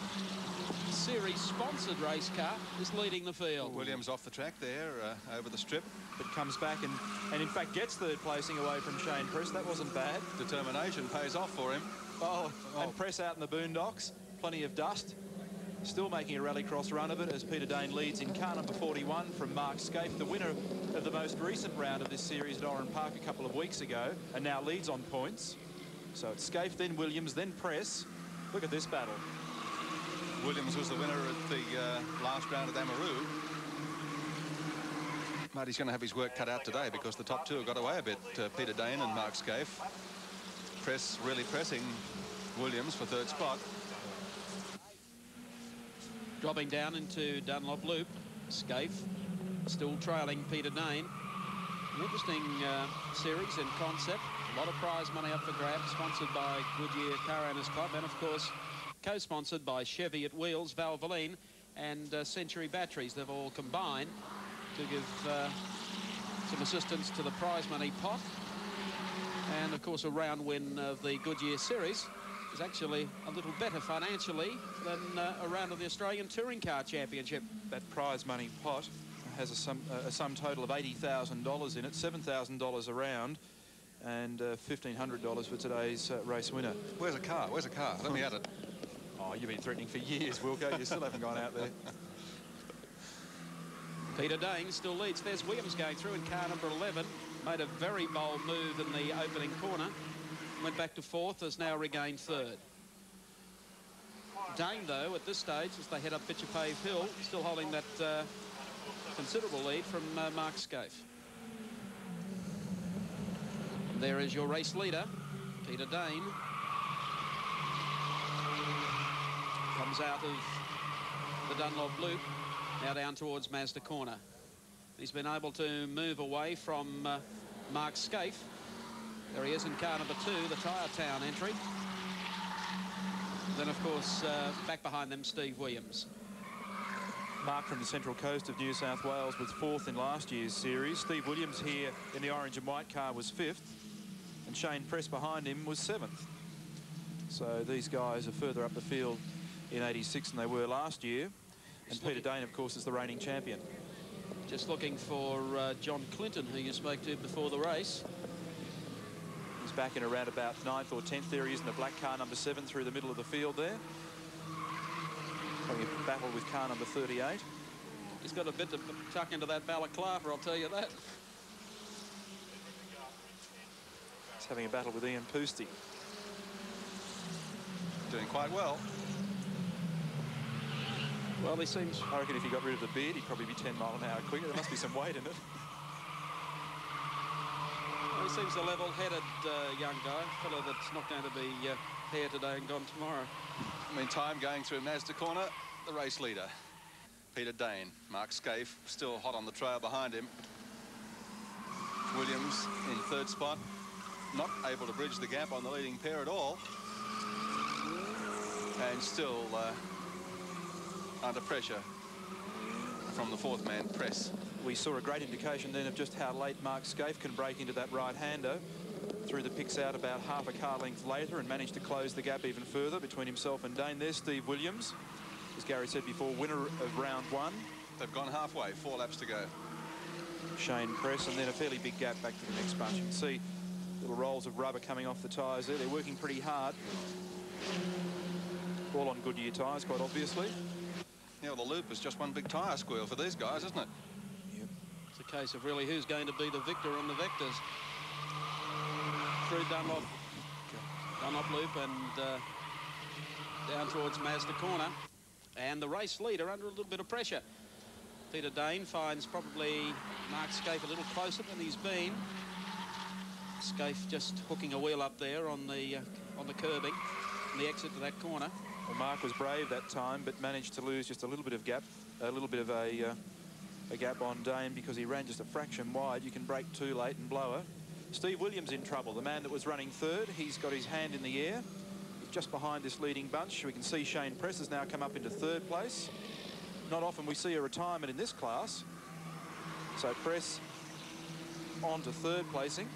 Series sponsored race car is leading the field. Williams off the track there, over the strip. But comes back and in fact gets third placing away from Shane Press. That wasn't bad. Determination pays off for him. And Press out in the boondocks. Plenty of dust. Still making a rallycross run of it as Peter Dane leads in car number 41 from Mark Scaife, the winner of the most recent round of this series at Oran Park a couple of weeks ago, and now leads on points. So it's Scaife, then Williams, then Press. Look at this battle. Williams was the winner at the last round at Amaroo. But he's going to have his work cut out today because the top two have got away a bit, Peter Dane and Mark Scaife. Press really pressing Williams for third spot. Dropping down into Dunlop Loop, Scaife still trailing Peter Dane. An interesting series in concept. A lot of prize money up for grabs, sponsored by Goodyear Car Owners Club, and of course co-sponsored by Chevy at Wheels, Valvoline and Century Batteries. They've all combined to give some assistance to the prize money pot. And of course a round win of the Goodyear Series is actually a little better financially than a round of the Australian Touring Car Championship. That prize money pot has a sum total of $80,000 in it, $7,000 a round, and $1,500 for today's race winner. Where's a car? Where's a car? Let me at it. Oh, you've been threatening for years, Wilco. You still haven't gone out there. Peter Dane still leads. There's Williams going through in car number 11. Made a very bold move in the opening corner. Went back to fourth, has now regained third. Dane, though, at this stage, as they head up Pitcher Pave Hill, still holding that considerable lead from Mark Scaife. And there is your race leader, Peter Dane. Comes out of the Dunlop loop, now down towards Mazda Corner. He's been able to move away from Mark Scaife. There he is in car number 2, the Tyre Town entry. Then, of course, back behind them, Steve Williams. Mark from the Central Coast of New South Wales was 4th in last year's series. Steve Williams here in the orange and white car was 5th. And Shane Press behind him was 7th. So these guys are further up the field in 86 than they were last year. And Peter Dane, of course, is the reigning champion. Just looking for John Clinton, who you spoke to before the race. He's back in around about 9th or 10th. There he is in the black car number 7 through the middle of the field there. Having a battle with car number 38. He's got a bit to tuck into that balaclava, I'll tell you that. He's having a battle with Ian Poosty. Doing quite well. Well, he seems... I reckon if he got rid of the beard, he'd probably be 10 mile an hour quicker. There must be some weight in it. Well, he seems a level-headed young guy, fellow that's not going to be here today and gone tomorrow. Meantime, going through Mazda Corner, the race leader, Peter Dane. Mark Scaife still hot on the trail behind him. Williams in 3rd spot, not able to bridge the gap on the leading pair at all. And still under pressure from the 4th man, Press. We saw a great indication then of just how late Mark Scaife can break into that right-hander. Threw the picks out about half a car length later and managed to close the gap even further between himself and Dane. There's Steve Williams, as Gary said before, winner of round 1. They've gone halfway, 4 laps to go. Shane Press, and then a fairly big gap back to the next bunch. You can see little rolls of rubber coming off the tyres there. They're working pretty hard. All on Goodyear tyres, quite obviously. Yeah, well, the loop is just one big tyre squeal for these guys, isn't it? Yep. It's a case of really who's going to be the victor on the vectors. Through Dunlop loop and down towards Mazda Corner. And the race leader under a little bit of pressure. Peter Dane finds probably Mark Scaife a little closer than he's been. Scaife just hooking a wheel up there on the curbing, on the exit to that corner. Well, Mark was brave that time, but managed to lose just a little bit of gap, a little bit of a gap on Dane because he ran just a fraction wide. You can brake too late and blow her. Steve Williams in trouble, the man that was running 3rd. He's got his hand in the air. He's just behind this leading bunch. We can see Shane Press has now come up into 3rd place. Not often we see a retirement in this class. So Press on to 3rd placing.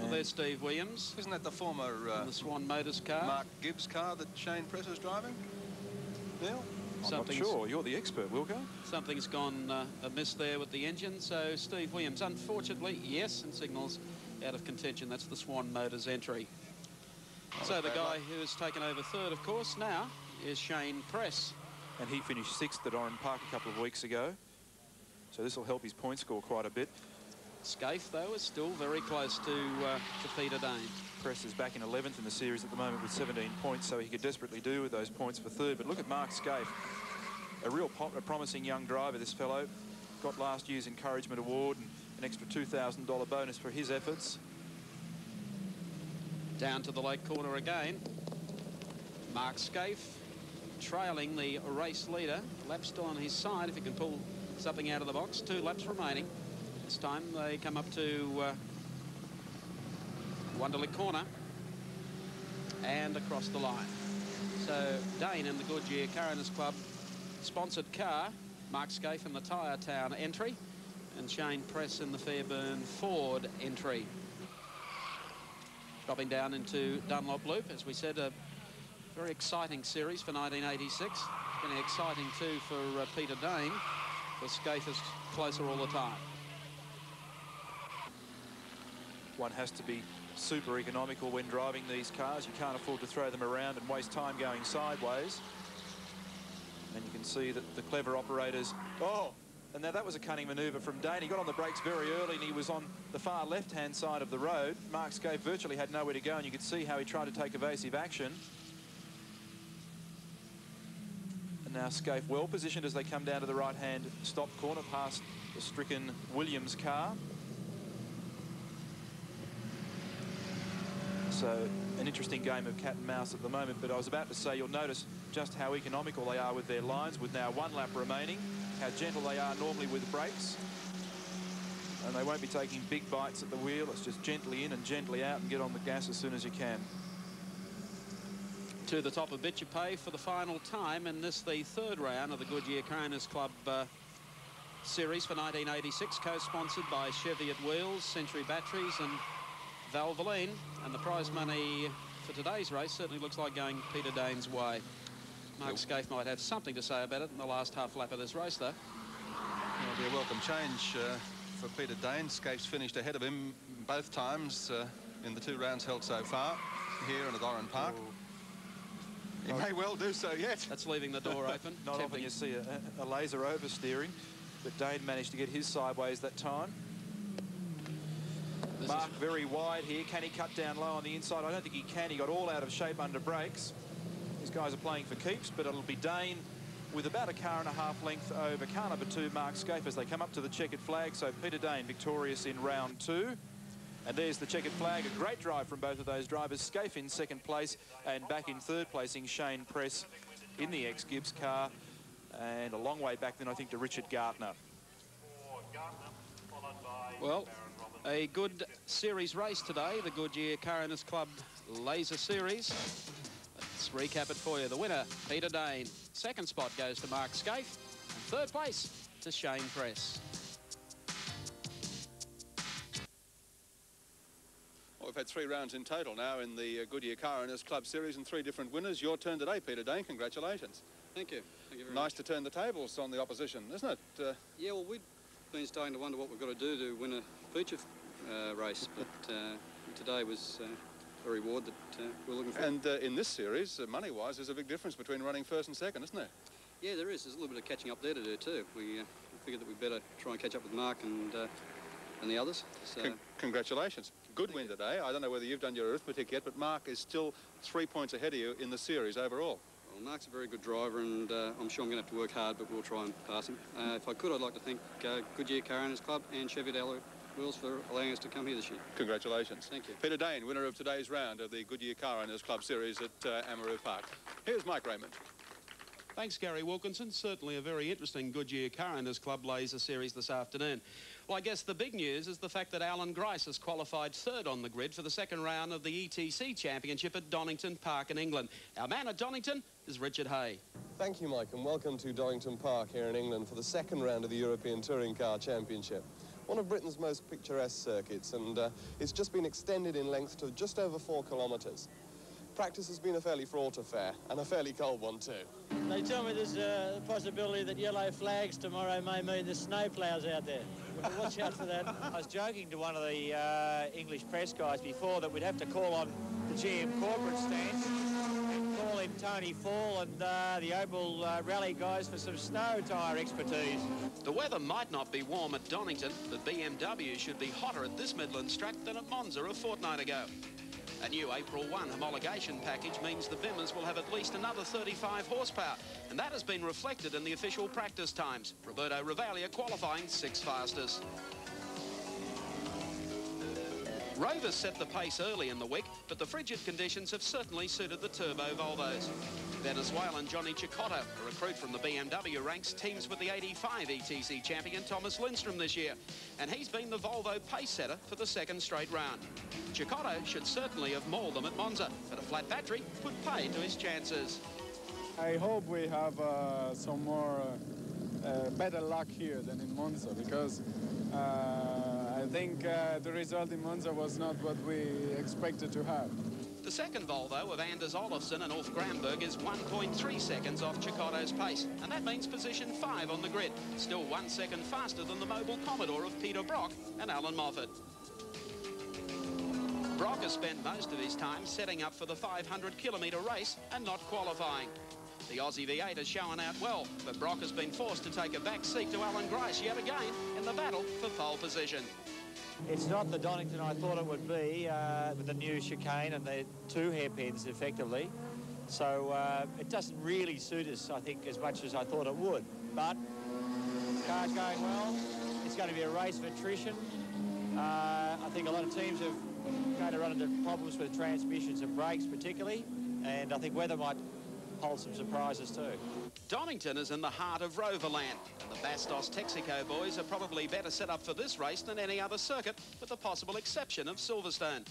Well, there's Steve Williams. Isn't that the former the Swan Motors car? Mark Gibbs car that Shane Press is driving? Neil? I'm not sure. You're the expert, Wilco. Something's gone amiss there with the engine. So Steve Williams, unfortunately, yes, and signals out of contention. That's the Swan Motors entry. So the guy who has taken over 3rd, of course, now is Shane Press. And he finished 6th at Oran Park a couple of weeks ago. So this will help his point score quite a bit. Scaife, though, is still very close to Peter Dane. Press is back in 11th in the series at the moment with 17 points, so he could desperately do with those points for 3rd. But look at Mark Scaife, a promising young driver, this fellow. Got last year's encouragement award and an extra $2,000 bonus for his efforts. Down to the late corner again. Mark Scaife trailing the race leader. Lap still on his side if he can pull something out of the box. 2 laps remaining. This time they come up to Wonderlic Corner and across the line. So Dane in the Goodyear Coroners Club sponsored car, Mark Scaife in the Tyre Town entry, and Shane Press in the Fairburn Ford entry. Dropping down into Dunlop Loop, as we said, a very exciting series for 1986. It's been exciting too for Peter Dane, because Scaife is closer all the time. One has to be super economical when driving these cars. You can't afford to throw them around and waste time going sideways. And you can see that the clever operators... Oh! And now that was a cunning manoeuvre from Dane. He got on the brakes very early and he was on the far left-hand side of the road. Mark Scaife virtually had nowhere to go, and you could see how he tried to take evasive action. And now Scaife well positioned as they come down to the right-hand stop corner past the stricken Williams car. So an interesting game of cat and mouse at the moment, but I was about to say you'll notice just how economical they are with their lines, with now 1 lap remaining, how gentle they are normally with brakes. And they won't be taking big bites at the wheel. It's just gently in and gently out, and get on the gas as soon as you can. To the top of Bitchapay for the final time in this, the 3rd round of the Goodyear Coroners Club series for 1986, co-sponsored by Chevy at Wheels, Century Batteries and Valvoline. And the prize money for today's race certainly looks like going Peter Dane's way. Mark Scaife might have something to say about it in the last half lap of this race, though. It'll be a welcome change for Peter Dane. Scaife's finished ahead of him both times in the 2 rounds held so far, here and at Amaroo Park. He may well do so yet. That's leaving the door open. Not often you see a laser oversteering, but Dane managed to get his sideways that time. Mark very wide here. Can he cut down low on the inside? I don't think he can. He got all out of shape under brakes. These guys are playing for keeps, but it'll be Dane with about a car and a half length over car number 2, Mark Scaife, as they come up to the checkered flag. So Peter Dane victorious in round 2. And there's the checkered flag. A great drive from both of those drivers. Scaife in 2nd place, and back in 3rd placing Shane Press in the ex-Gibbs car. And a long way back then, I think, to Richard Gartner. Well, a good series race today, the Goodyear Coroners Club Laser Series. Let's recap it for you. The winner, Peter Dane. 2nd spot goes to Mark Scaife. And 3rd place to Shane Press. Well, we've had 3 rounds in total now in the Goodyear Coroners Club Series and 3 different winners. Your turn today, Peter Dane. Congratulations. Thank you. Thank you very nice much. to turn the tables on the opposition, isn't it? Yeah, well, we've been starting to wonder what we've got to do to win a feature race, but today was a reward that we're looking for. And in this series, money-wise, there's a big difference between running 1st and 2nd, isn't there? Yeah, there is. There's a little bit of catching up there to do too. We figured that we'd better try and catch up with Mark and the others. So. Congratulations. Good win today. I don't know whether you've done your arithmetic yet, but Mark is still 3 points ahead of you in the series overall. Well, Mark's a very good driver, and I'm sure I'm going to have to work hard, but we'll try and pass him. If I could, I'd like to thank Goodyear Coroners Club and Chevy at Wheels for allowing us to come here this year. Congratulations. Thank you. Peter Dane, winner of today's round of the Goodyear Coroners Club Series at Amaroo Park. Here's Mike Raymond. Thanks, Gary Wilkinson. Certainly a very interesting Goodyear Coroners Club Laser Series this afternoon. Well, I guess the big news is the fact that Alan Grice has qualified 3rd on the grid for the 2nd round of the ETC Championship at Donington Park in England. Our man at Donington is Richard Hay. Thank you, Mike, and welcome to Donington Park here in England for the 2nd round of the European Touring Car Championship. One of Britain's most picturesque circuits, and it's just been extended in length to just over 4 kilometres. Practice has been a fairly fraught affair, and a fairly cold one too. They tell me there's a possibility that yellow flags tomorrow may mean there's snow ploughs out there. We'll watch out for that. I was joking to one of the English press guys before that we'd have to call on the GM corporate stand and call in Tony Fall and the Opel Rally guys for some snow tyre expertise. The weather might not be warm at Donington, but BMW should be hotter at this Midlands track than at Monza a fortnight ago. A new April 1 homologation package means the Bimmers will have at least another 35 horsepower, and that has been reflected in the official practice times. Roberto Ravaglia qualifying 6th fastest. Rovers set the pace early in the week, but the frigid conditions have certainly suited the turbo Volvos. Venezuelan Johnny Cicotto, a recruit from the BMW ranks, teams with the 85 ETC champion Thomas Lindstrom this year, and he's been the Volvo pace setter for the second straight round. Cicotto should certainly have mauled them at Monza, but a flat battery put pay to his chances. I hope we have some more better luck here than in Monza, because I think the result in Monza was not what we expected to have. The second Volvo of Anders Olofsson and Ulf Gramberg is 1.3 seconds off Cicotto's pace, and that means position 5 on the grid, still 1 second faster than the mobile Commodore of Peter Brock and Alan Moffat. Brock has spent most of his time setting up for the 500-kilometre race and not qualifying. The Aussie V8 has shown out well, but Brock has been forced to take a back seat to Alan Grice yet again in the battle for pole position. It's not the Donington I thought it would be with the new chicane and the 2 hairpins effectively. So it doesn't really suit us, I think, as much as I thought it would. But the car's going well. It's going to be a race of attrition. I think a lot of teams are going to run into problems with transmissions and brakes particularly. And I think weather might hold some surprises too. Donington is in the heart of Roverland, and the Bastos Texaco boys are probably better set up for this race than any other circuit, with the possible exception of Silverstone.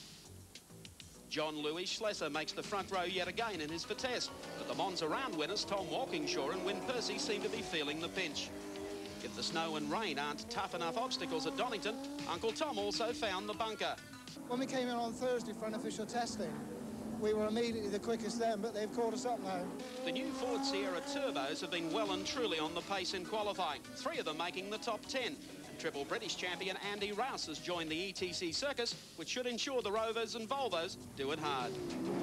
John Louis Schlesser makes the front row yet again in his Vitesse, but the Monza round winners Tom Walkingshaw and Wyn Percy seem to be feeling the pinch. If the snow and rain aren't tough enough obstacles at Donington, Uncle Tom also found the bunker. When we came in on Thursday for unofficial testing, we were immediately the quickest then, but they've caught us up now. The new Ford Sierra Turbos have been well and truly on the pace in qualifying, 3 of them making the top 10. And triple British champion Andy Rouse has joined the ETC circus, which should ensure the Rovers and Volvos do it hard.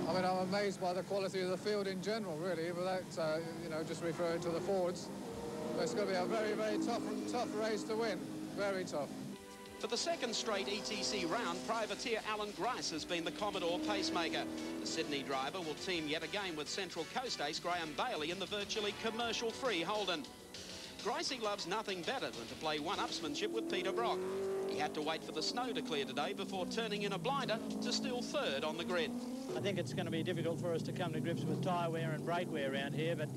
I mean, I'm amazed by the quality of the field in general, really, without, you know, just referring to the Fords. It's going to be a very, very tough race to win. Very tough. For the second straight ETC round, privateer Alan Grice has been the Commodore pacemaker. The Sydney driver will team yet again with Central Coast ace Graham Bailey in the virtually commercial-free Holden. Gricey loves nothing better than to play one-upsmanship with Peter Brock. He had to wait for the snow to clear today before turning in a blinder to still third on the grid. I think it's going to be difficult for us to come to grips with tyre wear and brake wear around here, but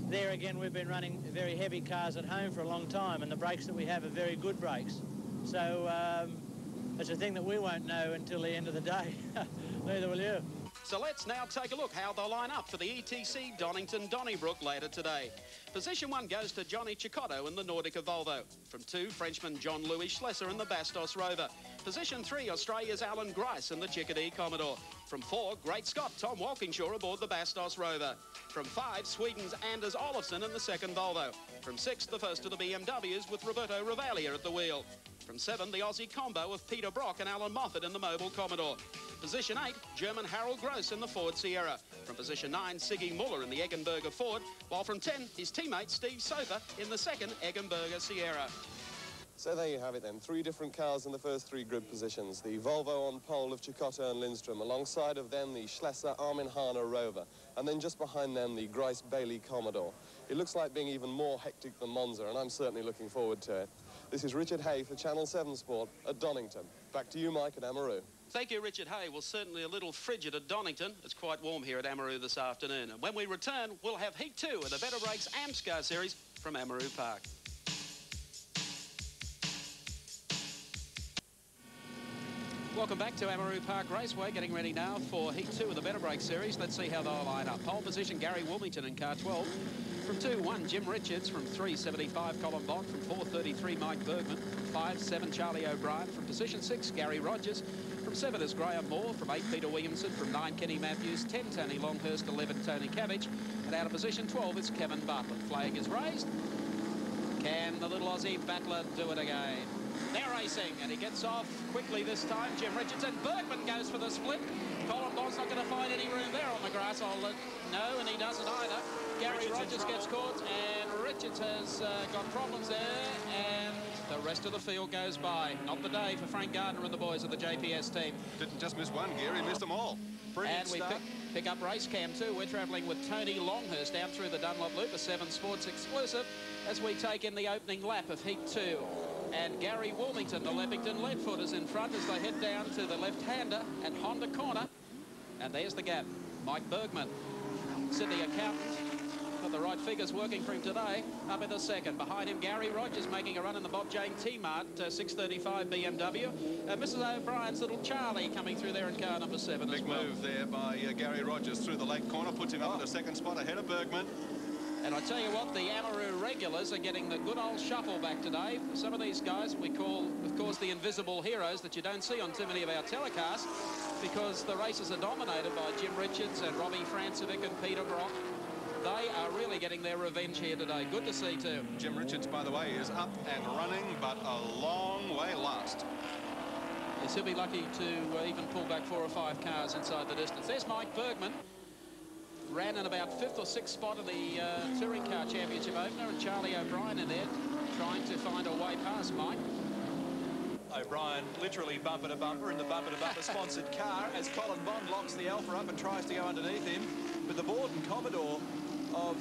there again we've been running very heavy cars at home for a long time, and the brakes that we have are very good brakes. So it's a thing that we won't know until the end of the day. Neither will you. So let's now take a look how they'll line up for the ETC Donington Donnybrook later today. Position 1 goes to Johnny Cicotto in the Nordica Volvo. From 2, Frenchman John Louis Schlesser in the Bastos Rover. Position 3, Australia's Alan Grice in the Chickadee Commodore. From 4, Great Scott Tom Walkingshaw aboard the Bastos Rover. From 5, Sweden's Anders Olofsson in the second Volvo. From 6, the first of the BMWs with Roberto Ravaglia at the wheel. From 7, the Aussie combo of Peter Brock and Alan Moffat in the mobile Commodore. Position 8, German Harold Gross in the Ford Sierra. From position 9, Siggy Muller in the Eggenberger Ford, while from 10, his teammate Steve Soper in the second Eggenberger Sierra. So there you have it then, 3 different cars in the first 3 grid positions. The Volvo on pole of Cicotto and Lindstrom, alongside of them the Schlesser Armin Hahner Rover, and then just behind them the Grice Bailey Commodore. It looks like being even more hectic than Monza, and I'm certainly looking forward to it. This is Richard Hay for Channel 7 Sport at Donington. Back to you, Mike, at Amaroo. Thank you, Richard Hay. Well, certainly a little frigid at Donington. It's quite warm here at Amaroo this afternoon. And when we return, we'll have Heat 2 of the Better Breaks AMSCAR Series from Amaroo Park. Welcome back to Amaroo Park Raceway, getting ready now for Heat 2 of the Better Breaks Series. Let's see how they'll line up. Pole position, Gary Wilmington in car 12. From 2-1, Jim Richards. From 3-75, Colin Bott. From 4-33, Mike Bergman. 5-7, Charlie O'Brien. From position 6, Gary Rogers. From 7 is Graham Moore. From 8, Peter Williamson. From 9, Kenny Matthews. 10, Tony Longhurst. 11, Tony Cabbage. And out of position 12 is Kevin Bartlett. Flag is raised. Can the little Aussie battler do it again? They're racing, and he gets off quickly this time. Jim Richards, and Bergman goes for the split. Colin Bott's not going to find any room there on the grass. No, and he doesn't either. Gary Rogers gets caught, and Richards has got problems there, and the rest of the field goes by. Not the day for Frank Gardner and the boys of the JPS team. Didn't just miss one, Gary, missed them all. Brilliant and we start. pick up race cam too. We're travelling with Tony Longhurst down through the Dunlop Loop, a 7 Sports exclusive, as we take in the opening lap of Heat 2. And Gary Wilmington, the Leppington leadfooters, in front as they head down to the left-hander at Honda Corner. And there's the gap. Mike Bergman, Sydney accountant. Got the right figures working for him today. Up in the second. Behind him, Gary Rogers making a run in the Bob Jane T-Mart 635 BMW. Mrs. O'Brien's little Charlie coming through there in car number 7 as well. Big move there by Gary Rogers through the late corner. Puts him up in the second spot ahead of Bergman. And I tell you what, the Amaroo regulars are getting the good old shuffle back today. Some of these guys we call, of course, the invisible heroes that you don't see on too many of our telecasts, because the races are dominated by Jim Richards and Robbie Francevic and Peter Brock. They are really getting their revenge here today. Good to see, too. Jim Richards, by the way, is up and running, but a long way last. Yes, he'll be lucky to even pull back 4 or 5 cars inside the distance. There's Mike Bergman. Ran in about 5th or 6th spot in the Touring Car Championship opener, and Charlie O'Brien in there trying to find a way past Mike. O'Brien literally bumper to bumper in the bumper-to-bumper sponsored car as Colin Bond locks the Alpha up and tries to go underneath him. But the Borden Commodore of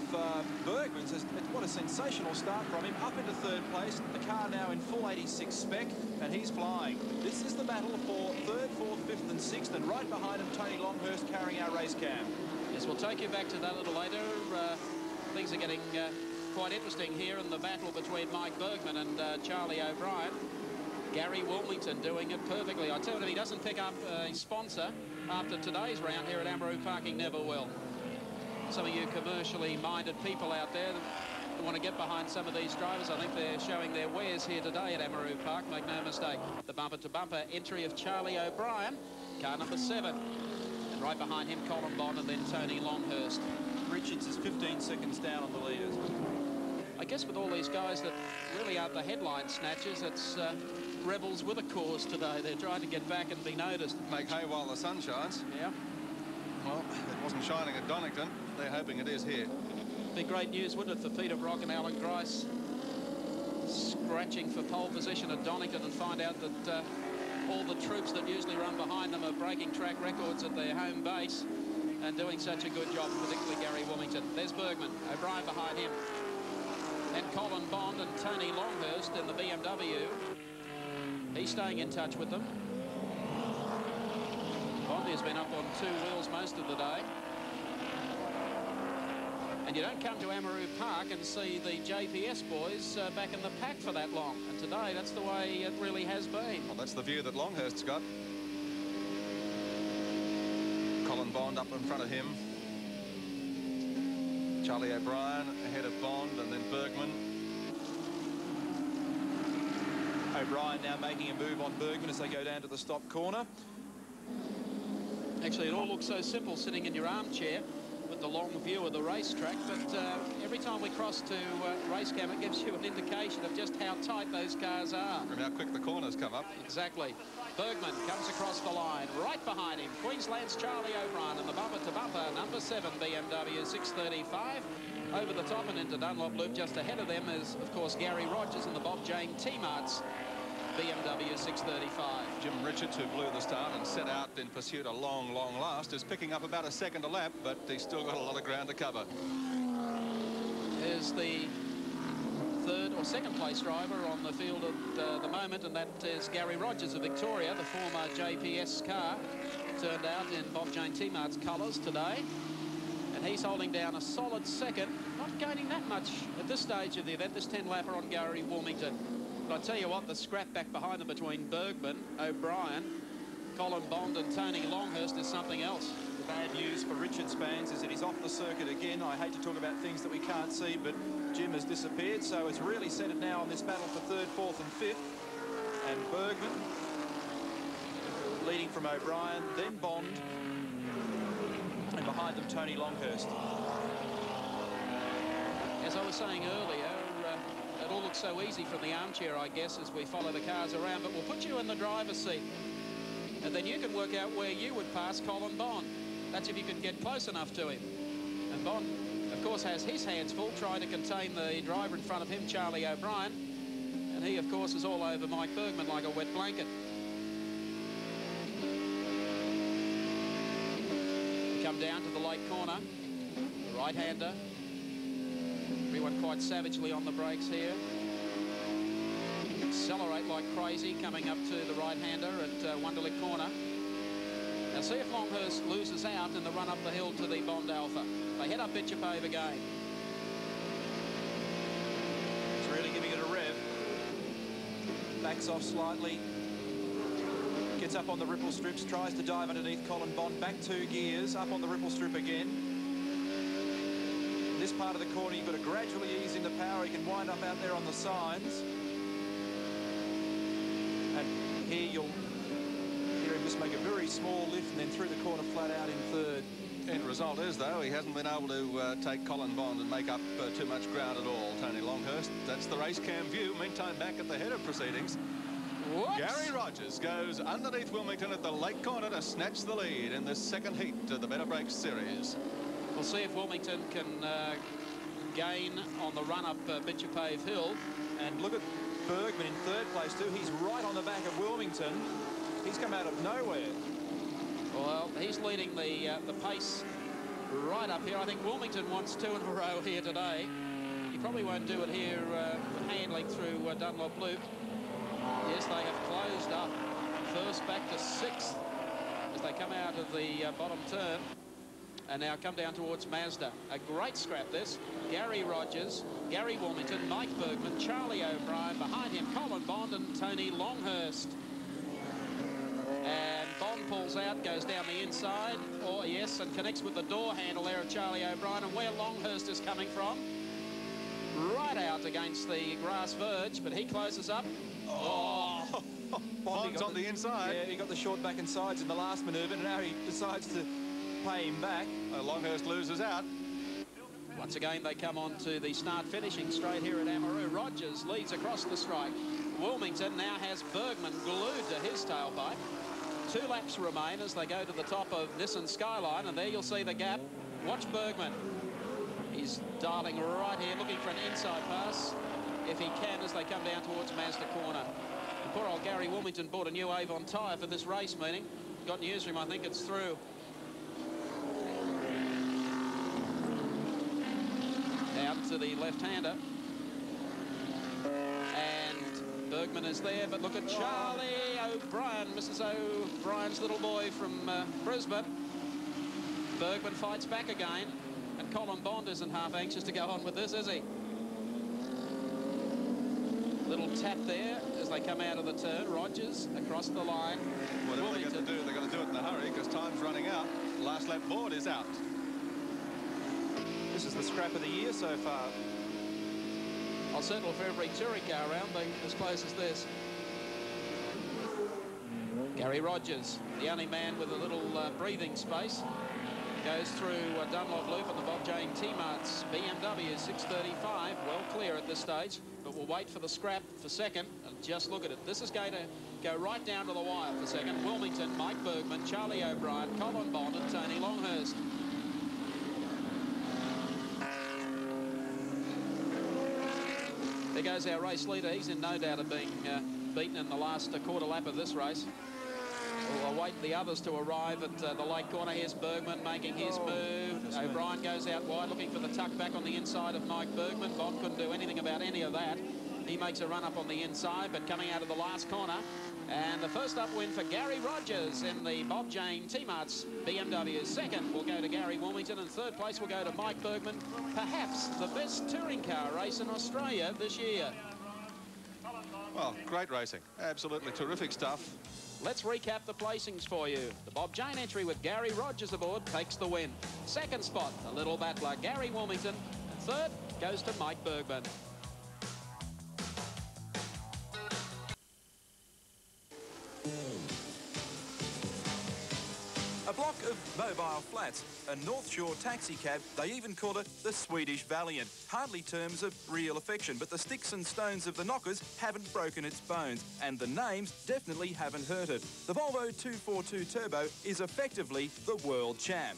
Bergman says, what a sensational start from him, up into 3rd place. The car now in full 86 spec, and he's flying. This is the battle for 3rd, 4th, 5th and 6th, and right behind him, Tony Longhurst carrying our race cam. Yes, we'll take you back to that a little later. Things are getting quite interesting here in the battle between Mike Bergman and Charlie O'Brien. Gary Wilmington doing it perfectly. I tell you, if he doesn't pick up a sponsor after today's round here at Amaroo Park, he never will. Some of you commercially minded people out there that want to get behind some of these drivers, I think they're showing their wares here today at Amaroo Park, make no mistake. The bumper-to-bumper entry of Charlie O'Brien, car number 7. And right behind him, Colin Bond, and then Tony Longhurst. Richards is 15 seconds down on the leaders. I guess with all these guys that really aren't the headline snatchers, it's rebels with a cause today. They're trying to get back and be noticed. Make hay while the sun shines. Yeah. Well, it wasn't shining at Donington. They're hoping it is here. Be great news, wouldn't it, for Peter Brock and Alan Grice scratching for pole position at Donington, and find out that all the troops that usually run behind them are breaking track records at their home base and doing such a good job, particularly Gary Wilmington. There's Bergman, O'Brien behind him. And Colin Bond and Tony Longhurst in the BMW. He's staying in touch with them. Bondi has been up on 2 wheels most of the day. And you don't come to Amaroo Park and see the JPS boys back in the pack for that long. And today, that's the way it really has been. Well, that's the view that Longhurst's got. Colin Bond up in front of him. Charlie O'Brien ahead of Bond, and then Bergman. O'Brien now making a move on Bergman as they go down to the stop corner. Actually, it all looks so simple sitting in your armchair with the long view of the racetrack, but every time we cross to race cam, it gives you an indication of just how tight those cars are. And how quick the corners come up. Exactly. Bergman comes across the line. Right behind him, Queensland's Charlie O'Brien in the bumper-to-bumper, number 7 BMW 635. Over the top and into Dunlop Loop. Just ahead of them is, of course, Gary Rogers in the Bob Jane T-Marts BMW 635. Jim Richards, who blew the start and set out in pursuit a long, long last, is picking up about a second a lap, but he's still got a lot of ground to cover. There's the 3rd or 2nd place driver on the field at the moment, and that is Gary Rogers of Victoria, the former JPS car, turned out in Bob Jane T-Mart's colours today. And he's holding down a solid 2nd, not gaining that much at this stage of the event, this 10-lapper on Gary Wilmington. But I tell you what, the scrap back behind them between Bergman, O'Brien, Colin Bond and Tony Longhurst is something else. The bad news for Richards fans is that he's off the circuit again. I hate to talk about things that we can't see, but Jim has disappeared, so it's really centred now on this battle for 3rd, 4th and 5th. And Bergman leading from O'Brien, then Bond, and behind them Tony Longhurst. As I was saying earlier, it all looks so easy from the armchair, I guess, as we follow the cars around, but we'll put you in the driver's seat, and then you can work out where you would pass Colin Bond. That's if you can get close enough to him. And Bond, of course, has his hands full trying to contain the driver in front of him, Charlie O'Brien, and he, of course, is all over Mike Bergman like a wet blanket. We come down to the late corner, the right-hander. Everyone quite savagely on the brakes here. accelerate like crazy coming up to the right-hander at Wonderlick Corner. Now see if Longhurst loses out in the run up the hill to the Bond Alpha. They head up Bitcher Pave again. He's really giving it a rev. Backs off slightly. Gets up on the ripple strips, tries to dive underneath Colin Bond. Back 2 gears, up on the ripple strip again. This part of the corner, you've got to gradually ease into power. You can wind up out there on the signs. And here you'll hear him just make a very small lift and then through the corner flat out in third. End result is, though, he hasn't been able to take Colin Bond and make up too much ground at all, Tony Longhurst. That's the race cam view. Meantime, back at the head of proceedings, whoops, Gary Rogers goes underneath Wilmington at the lake corner to snatch the lead in this second heat of the Better Breaks Series. We'll see if Wilmington can gain on the run up Bitcher Pave Hill. And look at Bergman in third place too. He's right on the back of Wilmington. He's come out of nowhere. Well, he's leading the pace right up here. I think Wilmington wants 2 in a row here today. He probably won't do it here handling through Dunlop Loop. Yes, they have closed up first back to 6th as they come out of the bottom turn and now come down towards Mazda. A great scrap this. Gary Rogers, Gary Wilmington, Mike Bergman, Charlie O'Brien, behind him Colin Bond and Tony Longhurst. And Bond pulls out, goes down the inside, oh yes, and connects with the door handle there of Charlie O'Brien. And where Longhurst is coming from, right out against the grass verge, but he closes up. Oh, Bond's on the inside. Yeah, he got the short back and sides in the last manoeuvre, and now he decides to pay him back. Longhurst loses out. Once again, they come on to the start finishing straight here at Amaroo. Rogers leads across the strike. Wilmington now has Bergman glued to his tailpipe. 2 laps remain as they go to the top of Nissan Skyline, and there you'll see the gap. Watch Bergman. He's dialing right here, looking for an inside pass, if he can, as they come down towards Mazda Corner. And poor old Gary Wilmington bought a new Avon tyre for this race meeting. Got news from him, I think it's through. Out to the left-hander. And Bergman is there, but look at Charlie O'Brien, Mrs. O'Brien's little boy from Brisbane. Bergman fights back again, and Colin Bond isn't half anxious to go on with this, is he? Little tap there as they come out of the turn. Rogers across the line. Whatever they're going to do, they're going to do it in a hurry because time's running out. Last lap board is out. This is the scrap of the year so far. I'll settle for every touring car round being as close as this. Gary Rogers, the only man with a little breathing space, goes through Dunlop Loop on the Bob Jane T-Mart's BMW 635, well clear at this stage, but we'll wait for the scrap for second, and just look at it. This is going to go right down to the wire for second. Wilmington, Mike Bergman, Charlie O'Brien, Colin Bond and Tony Longhurst. There goes our race leader. He's in no doubt of being beaten in the last quarter lap of this race. We'll await the others to arrive at the lake corner. Here's Bergman making his move. O'Brien goes out wide, looking for the tuck back on the inside of Mike Bergman. Bond couldn't do anything about any of that. He makes a run up on the inside, but coming out of the last corner. And the first up win for Gary Rogers in the Bob Jane T-Mart's BMW. Second will go to Gary Wilmington, and third place will go to Mike Bergman. Perhaps the best touring car race in Australia this year. Well, great racing. Absolutely terrific stuff. Let's recap the placings for you. The Bob Jane entry with Gary Rogers aboard takes the win. Second spot, the little battler, Gary Wilmington. And third goes to Mike Bergman. A block of mobile flats, a North Shore taxi cab, they even call it the Swedish Valiant. Hardly terms of real affection, but the sticks and stones of the knockers haven't broken its bones, and the names definitely haven't hurt it. The Volvo 242 Turbo is effectively the world champ.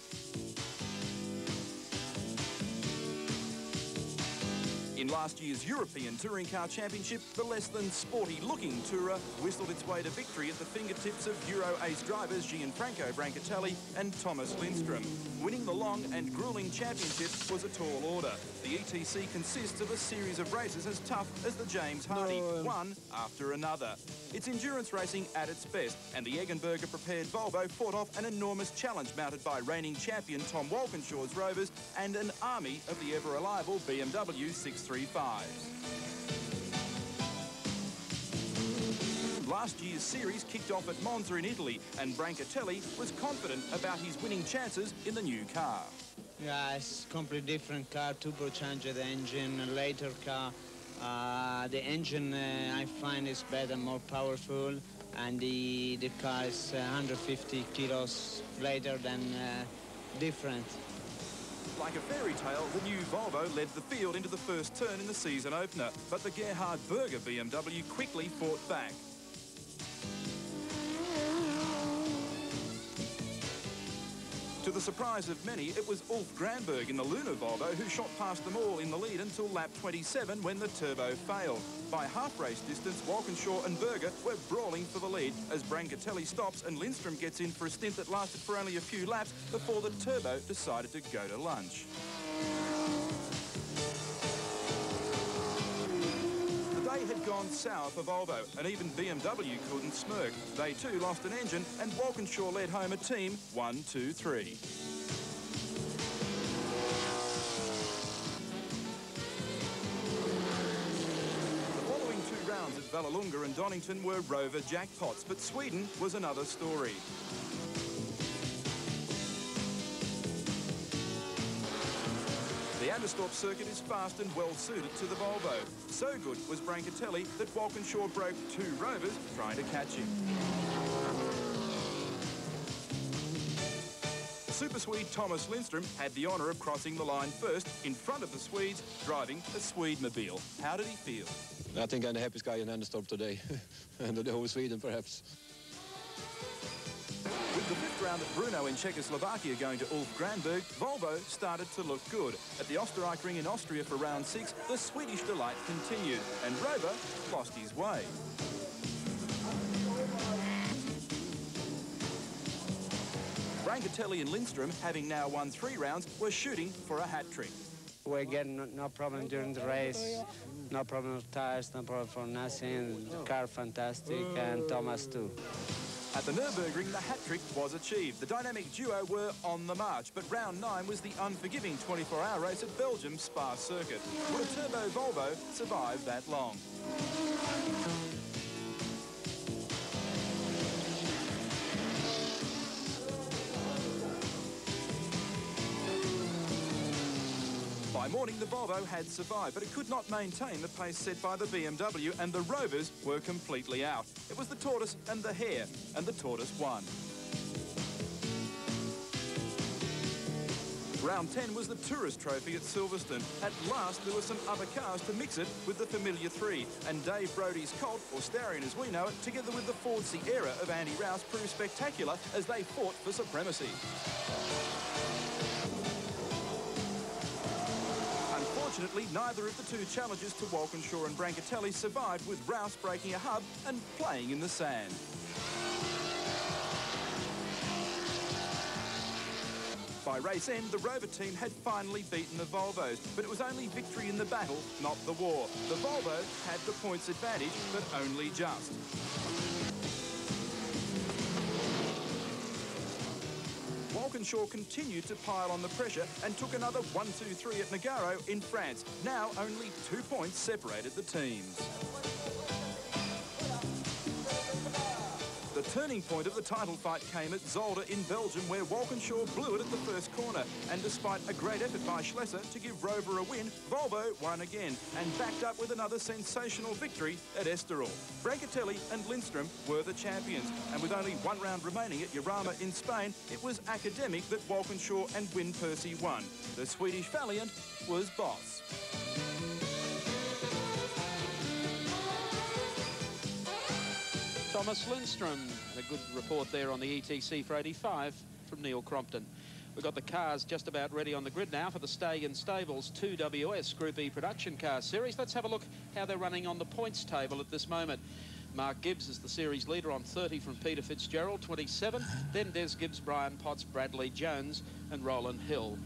In last year's European Touring Car Championship, the less than sporty-looking tourer whistled its way to victory at the fingertips of Euro ace drivers Gianfranco Brancatelli and Thomas Lindstrom. Winning the long and gruelling championship was a tall order. The ETC consists of a series of races as tough as the James Hardy, one after another. It's endurance racing at its best, and the Eggenberger-prepared Volvo fought off an enormous challenge mounted by reigning champion Tom Walkinshaw's Rovers and an army of the ever-reliable BMW 635s. Last year's series kicked off at Monza in Italy, and Brancatelli was confident about his winning chances in the new car. Yeah, it's a completely different car, turbocharged engine, a later car. The engine, I find, is better, more powerful, and the car is 150 kilos lighter than different. Like a fairy tale, the new Volvo led the field into the first turn in the season opener, but the Gerhard Berger BMW quickly fought back. To the surprise of many, it was Ulf Granberg in the Luna Volvo who shot past them all in the lead until lap 27 when the turbo failed. By half-race distance, Walkinshaw and Berger were brawling for the lead as Brancatelli stops and Lindstrom gets in for a stint that lasted for only a few laps before the turbo decided to go to lunch. Had gone sour for Volvo, and even BMW couldn't smirk. They too lost an engine, and Walkinshaw led home a team 1-2-3. The following two rounds at Vallelunga and Donington were Rover jackpots, but Sweden was another story. The Anderstorp circuit is fast and well suited to the Volvo. So good was Brancatelli that Walkinshaw broke two Rovers trying to catch him. Super Swede Thomas Lindstrom had the honour of crossing the line first in front of the Swedes, driving a Swedemobile. How did he feel? I think I'm the happiest guy in Anderstorp today, and the whole Sweden perhaps. With the fifth round at Brno in Czechoslovakia going to Ulf Granberg, Volvo started to look good. At the Österreich-ring in Austria for round 6, the Swedish delight continued, and Rover lost his way. Brancatelli and Lindstrom, having now won 3 rounds, were shooting for a hat-trick. We're getting no problem during the race, no problem with tires, no problem for nothing. The car fantastic, and Thomas too. At the Nürburgring, the hat-trick was achieved. The dynamic duo were on the march, but round 9 was the unforgiving 24-hour race at Belgium's Spa circuit. Would a turbo Volvo survive that long? By morning, the Volvo had survived, but it could not maintain the pace set by the BMW, and the Rovers were completely out. It was the tortoise and the hare, and the tortoise won. Round 10 was the Tourist Trophy at Silverstone. At last, there were some other cars to mix it with the familiar 3, and Dave Brody's Colt, or Starion as we know it, together with the Ford Sierra of Andy Rouse, proved spectacular as they fought for supremacy. Unfortunately, neither of the two challengers to Walkinshaw and Brancatelli survived, with Rouse breaking a hub and playing in the sand. By race end, the Rover team had finally beaten the Volvos, but it was only victory in the battle, not the war. The Volvo had the points advantage, but only just. Walkinshaw continued to pile on the pressure and took another 1-2-3 at Nogaro in France. Now only 2 points separated the teams. The turning point of the title fight came at Zolder in Belgium, where Walkinshaw blew it at the first corner. And despite a great effort by Schlesser to give Rover a win, Volvo won again and backed up with another sensational victory at Estoril. Brancatelli and Lindstrom were the champions, and with only 1 round remaining at Jarama in Spain, it was academic that Walkinshaw and Wyn Percy won. The Swedish valiant was boss. Thomas Lindstrom, and a good report there on the ETC for 85 from Neil Crompton. We've got the cars just about ready on the grid now for the Stallion Stables 2WS Group E Production Car Series. Let's have a look how they're running on the points table at this moment. Mark Gibbs is the series leader on 30 from Peter Fitzgerald, 27. Then Des Gibbs, Brian Potts, Bradley Jones and Roland Hill.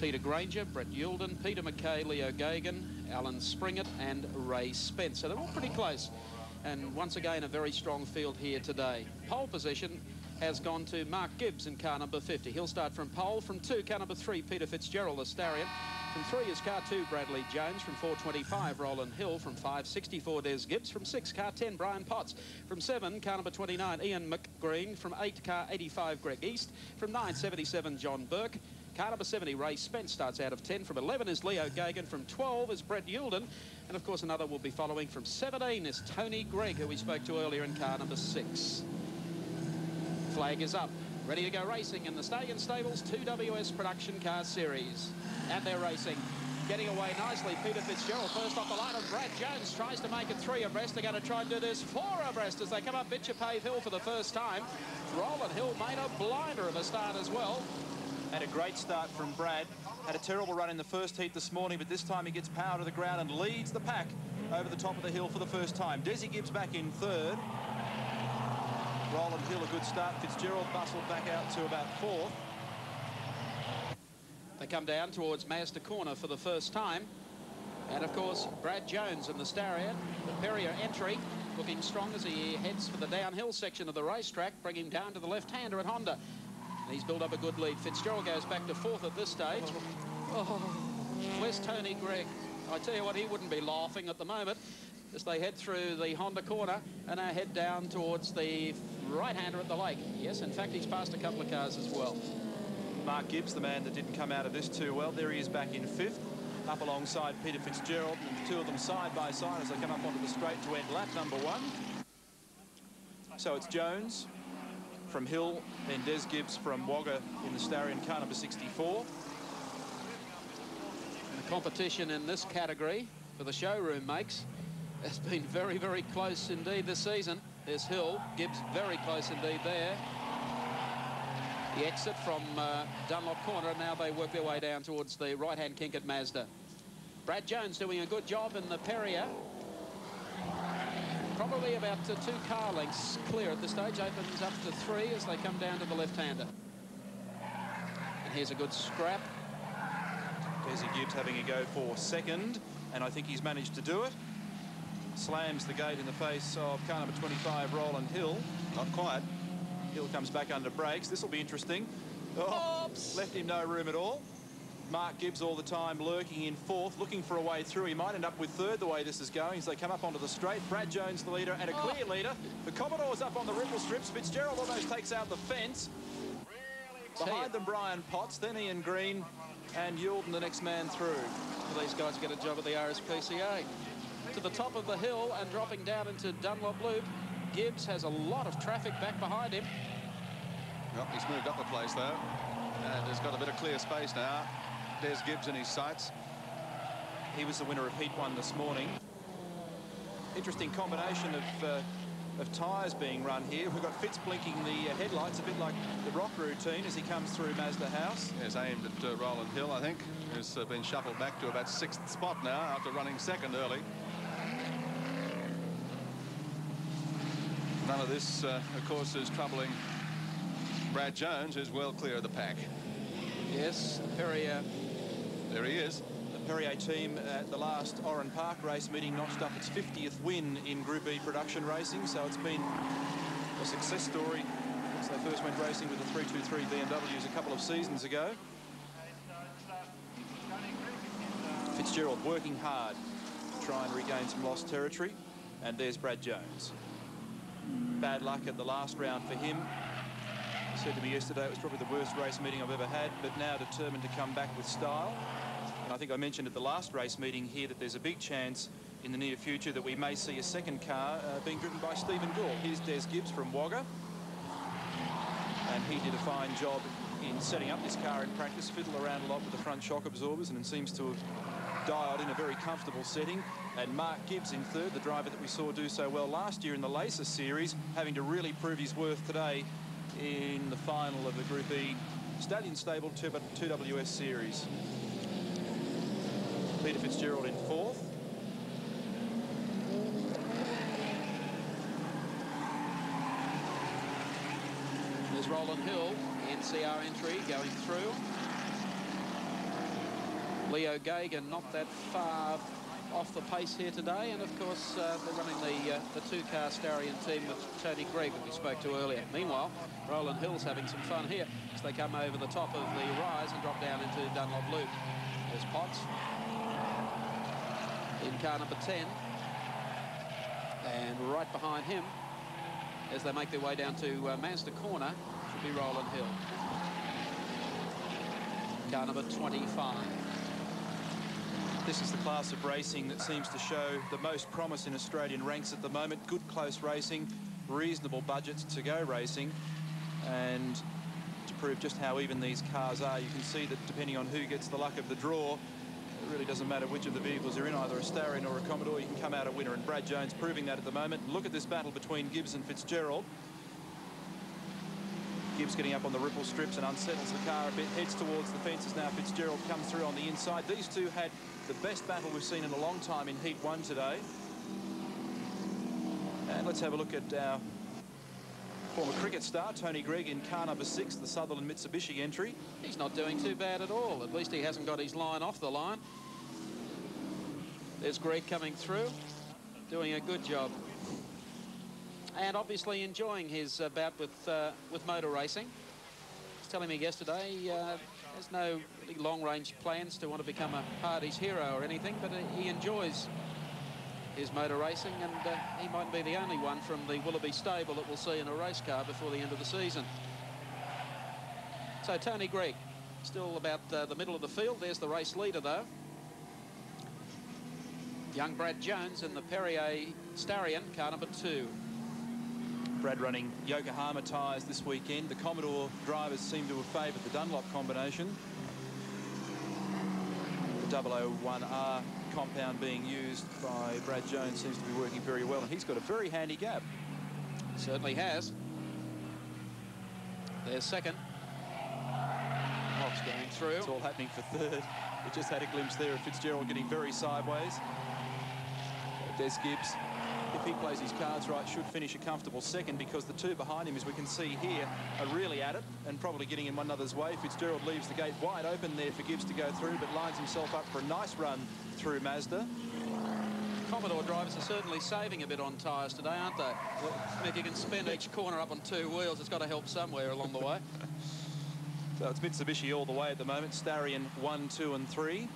Peter Granger, Brett Youlden, Peter McKay, Leo Gagan, Alan Springett and Ray Spence. So they're all pretty close. And once again, a very strong field here today. Pole position has gone to Mark Gibbs in car number 50. He'll start from pole. From 2, car number 3, Peter Fitzgerald, the Starion. From 3 is car 2, Bradley Jones. From 4.25, Roland Hill. From 5.64, Des Gibbs. From 6, car 10, Brian Potts. From 7, car number 29, Ian McGreen. From 8, car 85, Greg East. From 9.77, John Burke. Car number 70, Ray Spence, starts out of 10. From 11 is Leo Gagan. From 12 is Brett Youlden. And, of course, another will be following. From 17 is Tony Gregg, who we spoke to earlier in car number 6. Flag is up. Ready to go racing in the Stallion Stables 2WS Production Car Series. And they're racing. Getting away nicely, Peter Fitzgerald first off the line, and Brad Jones tries to make it 3 abreast. They're going to try and do this 4 abreast as they come up Bitchapave Hill for the first time. Roland Hill made a blinder of a start as well. Had a great start from Brad. Had a terrible run in the first heat this morning, but this time he gets power to the ground and leads the pack over the top of the hill for the first time. Desi Gibbs back in 3rd. Roland Hill, a good start. Fitzgerald bustled back out to about 4th. They come down towards Mazda Corner for the first time. And, of course, Brad Jones in the Starion, the Perrier entry, looking strong as he heads for the downhill section of the racetrack, bringing him down to the left-hander at Honda. And he's built up a good lead. Fitzgerald goes back to 4th at this stage. Oh, where's Tony Gregg? I tell you what, he wouldn't be laughing at the moment as they head through the Honda corner and head down towards the right-hander at the lake. Yes, in fact, he's passed a couple of cars as well. Mark Gibbs, the man that didn't come out of this too well. There he is back in 5th, up alongside Peter Fitzgerald, and the two of them side by side as they come up onto the straight to end lap number 1. So it's Jones from Hill, then Des Gibbs from Wagga in the Starion, car number 64. The competition in this category for the showroom makes has been very, very close indeed this season. There's Hill, Gibbs very close indeed there. The exit from Dunlop Corner, and now they work their way down towards the right-hand kink at Mazda. Brad Jones doing a good job in the Perrier. Probably about 2 car lengths clear at this stage. Opens up to 3 as they come down to the left-hander. And here's a good scrap. Desi Gibbs having a go for 2nd, and I think he's managed to do it. Slams the gate in the face of car number 25, Roland Hill. Not quite. Hill comes back under brakes. This will be interesting. Oh, oops. Left him no room at all. Mark Gibbs all the time lurking in 4th, looking for a way through. He might end up with 3rd the way this is going as they come up onto the straight. Brad Jones the leader and a clear leader. The Commodore's up on the ripple strips. Fitzgerald almost takes out the fence. Behind them, Brian Potts, then Ian Green and Youlden, the next man through. These guys get a job at the RSPCA. To the top of the hill and dropping down into Dunlop Loop. Gibbs has a lot of traffic back behind him. Well, he's moved up a place, though, and has got a bit of clear space now. Des Gibbs in his sights. He was the winner of Heat 1 this morning. Interesting combination of tyres being run here. We've got Fitz blinking the headlights, a bit like the Rock routine as he comes through Mazda House. Yes, aimed at Roland Hill, I think, who's been shuffled back to about 6th spot now after running 2nd early. None of this, of course, is troubling Brad Jones, who's well clear of the pack. Yes, Perrier. There he is. The Perrier team at the last Amaroo Park race meeting notched up its 50th win in Group E production racing, so it's been a success story since they first went racing with the 323 BMWs a couple of seasons ago. Fitzgerald working hard to try and regain some lost territory, and there's Brad Jones. Bad luck at the last round for him. He said to me yesterday it was probably the worst race meeting I've ever had, but now determined to come back with style. And I think I mentioned at the last race meeting here that there's a big chance in the near future that we may see a 2nd car being driven by Stephen Gould. Here's Des Gibbs from Wagga. And he did a fine job in setting up this car in practice, fiddled around a lot with the front shock absorbers, and seems to have dialed in a very comfortable setting. And Mark Gibbs in 3rd, the driver that we saw do so well last year in the Lacer Series, having to really prove his worth today in the final of the Group E Stallion Stable 2WS Series. Peter Fitzgerald in 4th. There's Roland Hill, NCR entry, going through. Leo Gagan not that far off the pace here today, and of course they're running the two-car Starion team with Tony Gregg that we spoke to earlier. Meanwhile, Roland Hill's having some fun here as they come over the top of the rise and drop down into Dunlop Loop. There's Potts in car number 10, and right behind him as they make their way down to Mazda Corner should be Roland Hill. Car number 25. This is the class of racing that seems to show the most promise in Australian ranks at the moment. Good close racing, reasonable budgets to go racing, and to prove just how even these cars are, you can see that depending on who gets the luck of the draw, it really doesn't matter which of the vehicles are in, either a Starion or a Commodore, you can come out a winner, and Brad Jones proving that at the moment. Look at this battle between Gibbs and Fitzgerald. Gibbs getting up on the ripple strips and unsettles the car a bit, heads towards the fences now. Fitzgerald comes through on the inside. These two had the best battle we've seen in a long time in Heat 1 today. And let's have a look at our former cricket star, Tony Gregg, in car number 6, the Sutherland Mitsubishi entry. He's not doing too bad at all. At least he hasn't got his line off the line. There's Gregg coming through, doing a good job. And obviously enjoying his bout with motor racing. He was telling me yesterday there's no really long-range plans to want to become a party's hero or anything, but he enjoys his motor racing, and he might be the only one from the Willoughby stable that we'll see in a race car before the end of the season. So Tony Gregg still about the middle of the field. There's the race leader though. Young Brad Jones in the Perrier Starion, car number 2. Brad running Yokohama tyres this weekend. The Commodore drivers seem to have favoured the Dunlop combination. The 001R compound being used by Brad Jones seems to be working very well, and he's got a very handy gap. Certainly has. There's second. Hobbs going through. It's all happening for third. We just had a glimpse there of Fitzgerald getting very sideways. Des Gibbs, if he plays his cards right, should finish a comfortable second, because the two behind him, as we can see here, are really at it and probably getting in one another's way. Fitzgerald leaves the gate wide open there for Gibbs to go through, but lines himself up for a nice run through Mazda. Commodore drivers are certainly saving a bit on tyres today, aren't they? If you can spin each corner up on 2 wheels, it's got to help somewhere along the way. So it's Mitsubishi all the way at the moment. Starion 1, 2 and 3.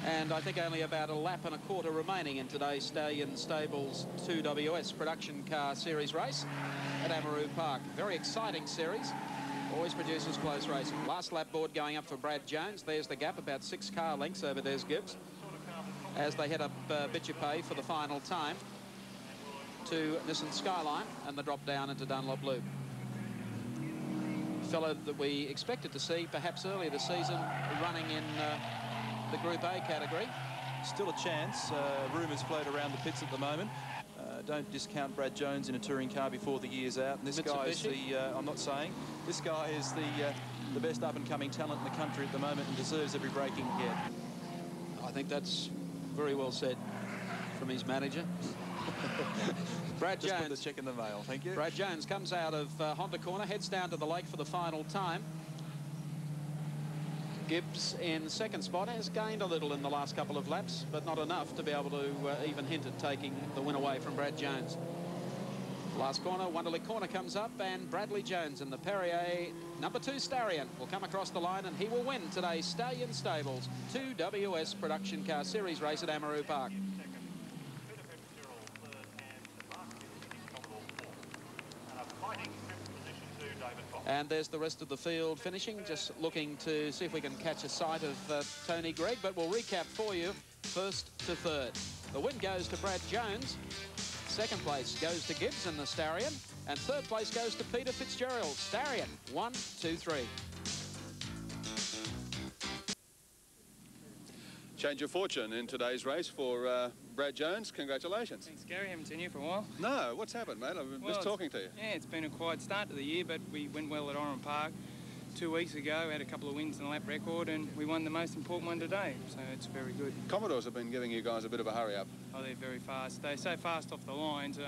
And I think only about a lap and a quarter remaining in today's Stallion Stables 2WS production car series race at Amaroo Park. Very exciting series. Always produces close racing. Last lap board going up for Brad Jones. There's the gap, about 6 car lengths over Des Gibbs, as they head up Bitchapay for the final time to Nissan Skyline and the drop down into Dunlop Loop. Fellow that we expected to see perhaps earlier this season running in the Group A category. Still a chance. Rumours float around the pits at the moment. Don't discount Brad Jones in a touring car before the year's out. And this guy is the, I'm not saying, this guy is the best up-and-coming talent in the country at the moment and deserves every break he can get. I think that's very well said from his manager. Brad Just Jones. put the check in the mail, thank you. Brad Jones comes out of Honda Corner, heads down to the lake for the final time. Gibbs in second spot has gained a little in the last couple of laps, but not enough to be able to even hint at taking the win away from Brad Jones. Last corner, Wonderlic Corner comes up, and Bradley Jones in the Perrier number 2 Starion will come across the line, and he will win today's Stallion Stables 2WS production car series race at Amaroo Park. And there's the rest of the field finishing, just looking to see if we can catch a sight of Tony Gregg, but we'll recap for you first to third. The win goes to Brad Jones, second place goes to Gibbs in the Starion, and third place goes to Peter Fitzgerald. Starion, 1, 2, 3. Change of fortune in today's race for Brad Jones, congratulations. Thanks, Gary. Haven't seen you for a while. No, what's happened, mate? I've been just talking to you. Yeah, it's been a quiet start to the year, but we went well at Amaroo Park 2 weeks ago, had a couple of wins in the lap record, and we won the most important one today, so it's very good. Commodores have been giving you guys a bit of a hurry up. Oh, they're very fast. They're so fast off the lines.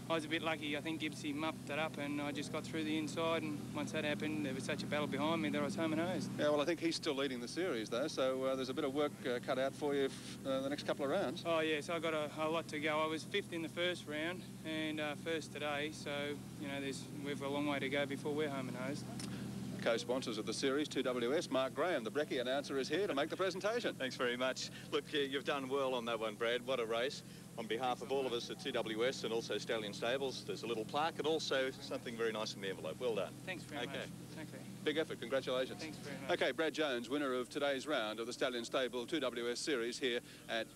I was a bit lucky. I think Gibbsy mupped it up, and I just got through the inside, and once that happened, there was such a battle behind me that I was home and hosed. Yeah, well, I think he's still leading the series, though, so there's a bit of work cut out for you the next couple of rounds. Oh, yeah, so I got a lot to go. I was 5th in the first round and first today, so, you know, we've a long way to go before we're home and hosed. Co-sponsors of the series, 2WS, Mark Graham, the Brekkie announcer, is here to make the presentation. Thanks very much. Look, you've done well on that one, Brad. What a race. On behalf of all of us at 2WS and also Stallion Stables, there's a little plaque and also something very nice in the envelope. Well done. Thanks very much. Okay. Big effort. Congratulations. Thanks very much. Okay, Brad Jones, winner of today's round of the Stallion Stable 2WS Series here at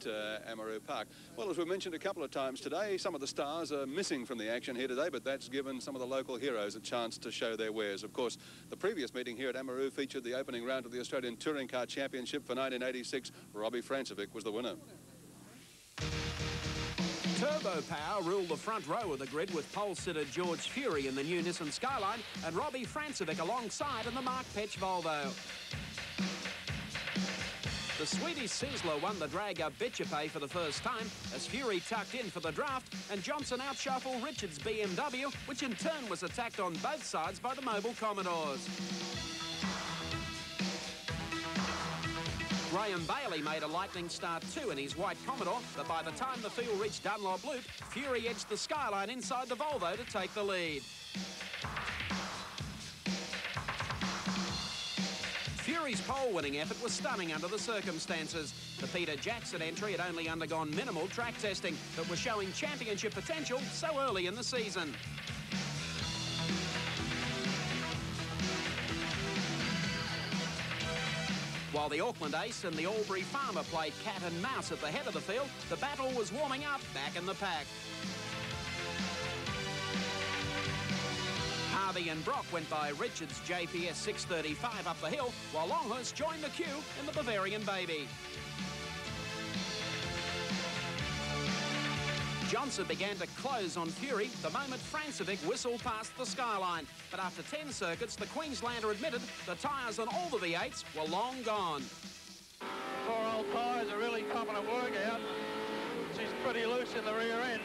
Amaroo Park. Well, as we mentioned a couple of times today, some of the stars are missing from the action here today, but that's given some of the local heroes a chance to show their wares. Of course, the previous meeting here at Amaroo featured the opening round of the Australian Touring Car Championship for 1986. Robbie Francevic was the winner. Turbo Power ruled the front row of the grid with pole sitter George Fury in the new Nissan Skyline and Robbie Francevic alongside in the Mark Petch Volvo. The Swedish Sizzler won the drag-up Bitchapay for the first time as Fury tucked in for the draft and Johnson outshuffled Richards' BMW, which in turn was attacked on both sides by the mobile Commodores. Graham Bailey made a lightning start too in his white Commodore, but by the time the field reached Dunlop Loop, Fury edged the Skyline inside the Volvo to take the lead. Fury's pole-winning effort was stunning under the circumstances. The Peter Jackson entry had only undergone minimal track testing, but was showing championship potential so early in the season. While the Auckland Ace and the Albury Farmer played cat and mouse at the head of the field, the battle was warming up back in the pack. Harvey and Brock went by Richards' JPS 635 up the hill, while Longhurst joined the queue in the Bavarian Baby. Johnson began to close on Fury the moment Francevic whistled past the Skyline. But after 10 circuits, the Queenslander admitted the tyres on all the V8s were long gone. Poor old tyres are really coming to work out. She's pretty loose in the rear end.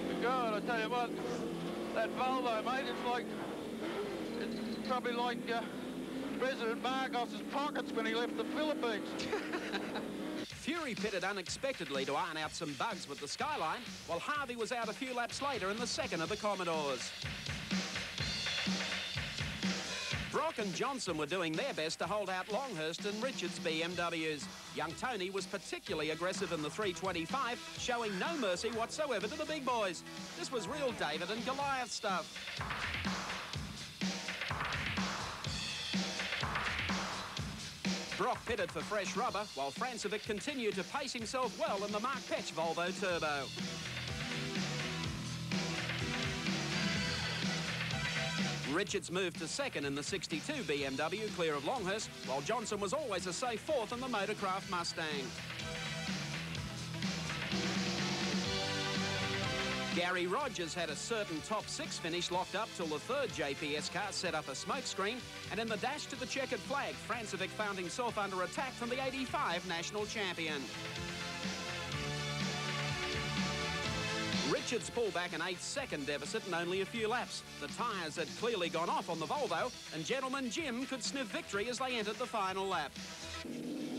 But God, I tell you what, that Volvo, mate, it's probably like President Marcos's pockets when he left the Philippines. Fury pitted unexpectedly to iron out some bugs with the Skyline, while Harvey was out a few laps later in the second of the Commodores. Brock and Johnson were doing their best to hold out Longhurst and Richards' BMWs. Young Tony was particularly aggressive in the 325, showing no mercy whatsoever to the big boys. This was real David and Goliath stuff. Brock pitted for fresh rubber, while Francevic continued to pace himself well in the Mark Petch Volvo Turbo. Richards moved to second in the 62 BMW, clear of Longhurst, while Johnson was always a safe fourth in the Motorcraft Mustang. Gary Rogers had a certain top 6 finish locked up till the third JPS car set up a smokescreen, and in the dash to the checkered flag, Francevic found himself under attack from the 85 national champion. Richards pulled back an 8-second deficit in only a few laps. The tyres had clearly gone off on the Volvo, and Gentleman Jim could sniff victory as they entered the final lap.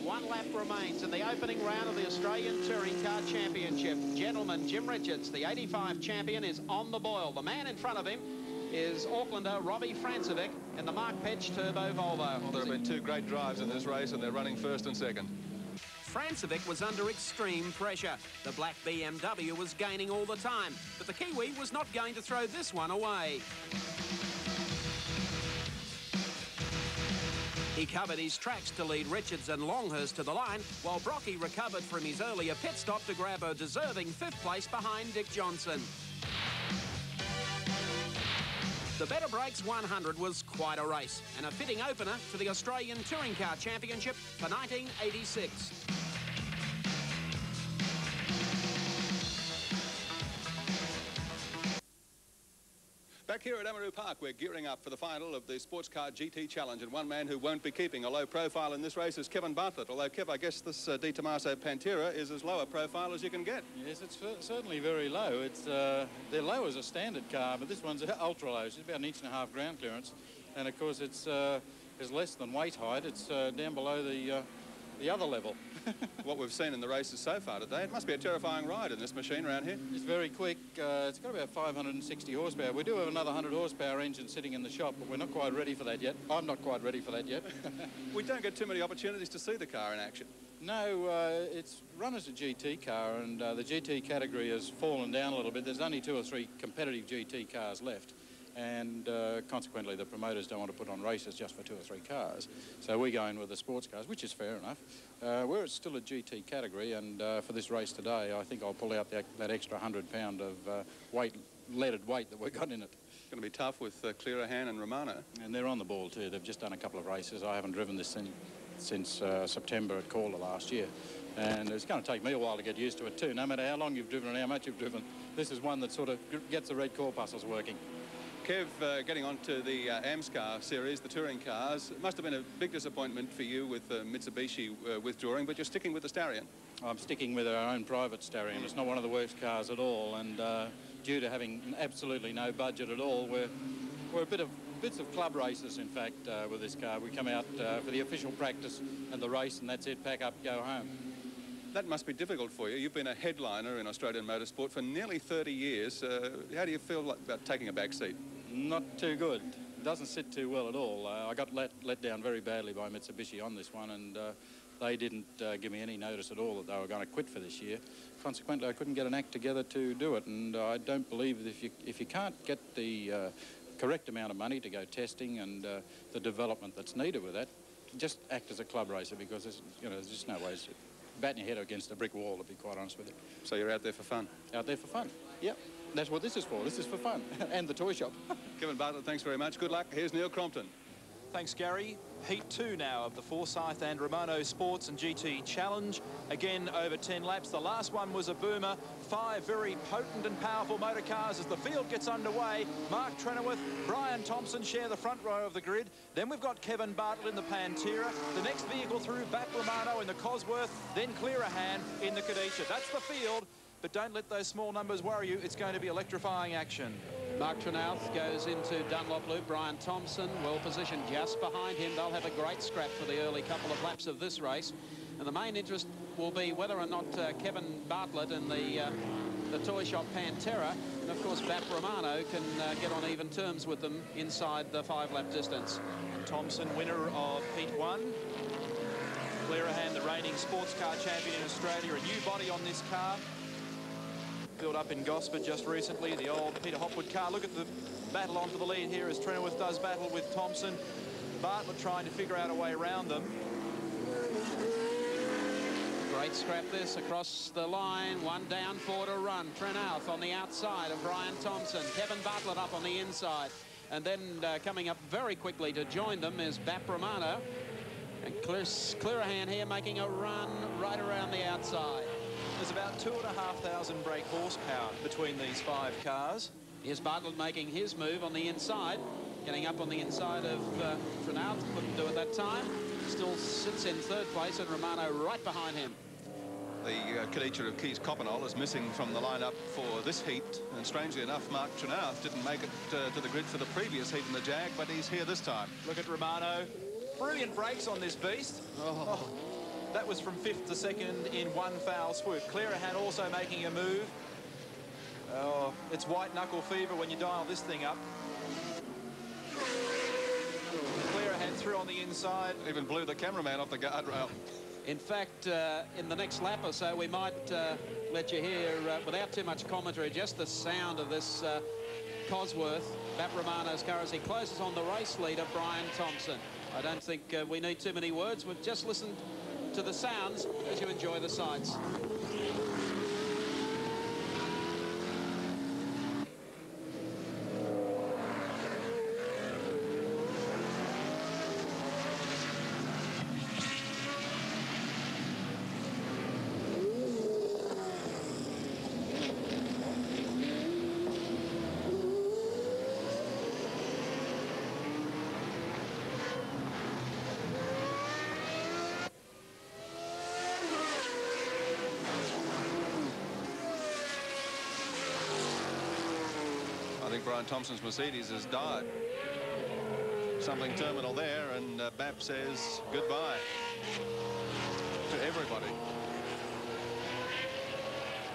1 lap remains in the opening round of the Australian Touring Car Championship. Gentleman Jim Richards, the 85 champion, is on the boil. The man in front of him is Aucklander Robbie Francevic in the Mark Petch Turbo Volvo. Well, there have been 2 great drives in this race, and they're running first and second. Francevic was under extreme pressure. The black BMW was gaining all the time, but the Kiwi was not going to throw this one away. He covered his tracks to lead Richards and Longhurst to the line, while Brocky recovered from his earlier pit stop to grab a deserving 5th place behind Dick Johnson. The Better Breaks 100 was quite a race, and a fitting opener to the Australian Touring Car Championship for 1986. Back here at Amaroo Park, we're gearing up for the final of the Sports Car GT Challenge, and one man who won't be keeping a low profile in this race is Kevin Bartlett. Although, Kev, I guess this Di Tommaso Pantera is as low a profile as you can get. Yes, it's certainly very low. It's they're low as a standard car, but this one's ultra low. It's about 1.5 inches ground clearance, and of course it's less than weight height. It's down below the other level. What we've seen in the races so far today, it must be a terrifying ride in this machine around here. It's very quick. It's got about 560 horsepower. We do have another 100 horsepower engine sitting in the shop, but we're not quite ready for that yet. I'm not quite ready for that yet. We don't get too many opportunities to see the car in action. No, it's run as a GT car, and the GT category has fallen down a little bit. There's only 2 or 3 competitive GT cars left, and consequently the promoters don't want to put on races just for 2 or 3 cars. So we go in with the sports cars, which is fair enough. Where it's still a GT category, and for this race today, I think I'll pull out that extra 100-pound of leaded weight that we've got in it. It's going to be tough with Clearahan and Romano. And they're on the ball too. They've just done a couple of races. I haven't driven this since September at Calder last year. And it's going to take me a while to get used to it too. No matter how long you've driven and how much you've driven, this is one that sort of gets the red corpuscles working. Kev, getting on to the AMSCAR Series, the touring cars, it must have been a big disappointment for you with Mitsubishi withdrawing, but you're sticking with the Starion. I'm sticking with our own private Starion. It's not one of the worst cars at all, and due to having absolutely no budget at all, we're bits of club races, in fact, with this car. We come out for the official practice and the race, and that's it, pack up, go home. That must be difficult for you. You've been a headliner in Australian motorsport for nearly 30 years. How do you feel about taking a back seat? Not too good. It doesn't sit too well at all. I got let down very badly by Mitsubishi on this one, and they didn't give me any notice at all that they were going to quit for this year. Consequently, I couldn't get an act together to do it, and I don't believe that if you can't get the correct amount of money to go testing and the development that's needed with that, just act as a club racer, because there's just no way. Batting your head against a brick wall, to be quite honest with you. So you're out there for fun? Out there for fun, yep. That's what this is for. This is for fun. And the toy shop. Kevin Bartlett, thanks very much. Good luck. Here's Neil Crompton. Thanks, Gary. Heat 2 now of the Forsyth and Romano Sports and GT Challenge. Again, over 10 laps. The last one was a boomer. 5 very potent and powerful motor cars as the field gets underway. Mark Trenoweth, Brian Thompson share the front row of the grid. Then we've got Kevin Bartlett in the Pantera. The next vehicle through, Bap Romano in the Cosworth. Then Clearahan in the Kadisha. That's the field. But don't let those small numbers worry you. It's going to be electrifying action. Mark Trenoweth goes into Dunlop Loop. Brian Thompson well positioned just behind him. They'll have a great scrap for the early couple of laps of this race. And the main interest will be whether or not Kevin Bartlett and the toy shop Pantera, and of course Bap Romano, can get on even terms with them inside the 5-lap distance. Thompson, winner of Heat 1. Clearahan, the reigning sports car champion in Australia. A new body on this car. Built up in Gosford just recently, the old Peter Hopwood car. Look at the battle onto the lead here as Trenoweth does battle with Thompson. Bartlett trying to figure out a way around them. Great scrap this across the line. 1 down, 4 to run. Trenoweth on the outside of Brian Thompson. Kevin Bartlett up on the inside. And then coming up very quickly to join them is Bap Romano. And Clearahan here making a run right around the outside. There's about 2,500 brake horsepower between these 5 cars. Here's Bartlett making his move on the inside, getting up on the inside of Trenoweth. Couldn't do it that time. Still sits in 3rd place, and Romano right behind him. The Kadisha of Keys Coppenol is missing from the lineup for this heat, and strangely enough, Mark Trenoweth didn't make it to the grid for the previous heat in the Jag, but he's here this time. Look at Romano. Brilliant brakes on this beast. Oh. That was from 5th to 2nd in one foul swoop. Clearahan also making a move. Oh, it's white knuckle fever when you dial this thing up. Clearahan through on the inside. Even blew the cameraman off the guardrail. In fact, in the next lap or so, we might let you hear, without too much commentary, just the sound of this Cosworth, Bap Romano's car, as he closes on the race leader, Brian Thompson. I don't think we need too many words. We've just listened to the sounds as you enjoy the sights. think Brian Thompson's Mercedes has died. Something terminal there, and Bap says goodbye to everybody.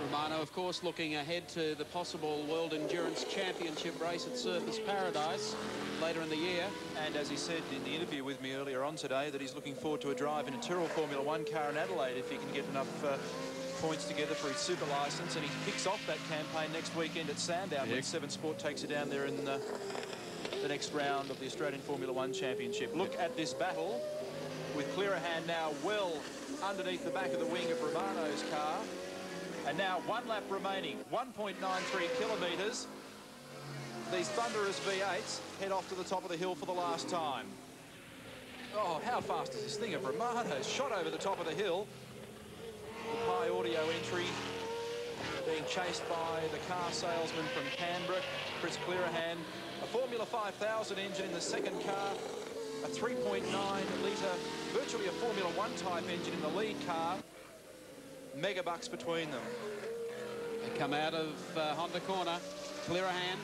Romano, of course, looking ahead to the possible World Endurance Championship race at Surfers Paradise later in the year. And as he said in the interview with me earlier on today, that he's looking forward to a drive in a Tyrrell Formula 1 car in Adelaide if he can get enough points together for his super licence. And he kicks off that campaign next weekend at Sandown when Seven Sport takes it down there in the next round of the Australian Formula 1 Championship. Look at this battle with Clearahan now well underneath the back of the wing of Romano's car. And now 1 lap remaining, 1.93 kilometres. These thunderous V8s head off to the top of the hill for the last time. Oh, how fast is this thing of Romano's? Shot over the top of the hill. The high audio entry being chased by the car salesman from Canberra, Chris Clearahan. A Formula 5000 engine in the second car. A 3.9 litre, virtually a Formula 1 type engine in the lead car. Megabucks between them. They come out of Honda corner. Clearahan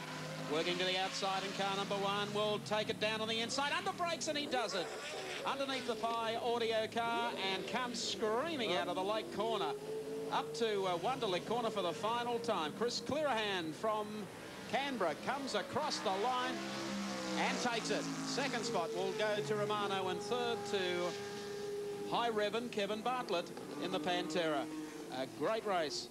working to the outside, and car number 1 will take it down on the inside. Under brakes, and he does it. Underneath the Pi audio car and comes screaming out of the late corner. Up to Wonderlick corner for the final time. Chris Clearahan from Canberra comes across the line and takes it. Second spot will go to Romano, and third to High Revan Kevin Bartlett in the Pantera. A great race.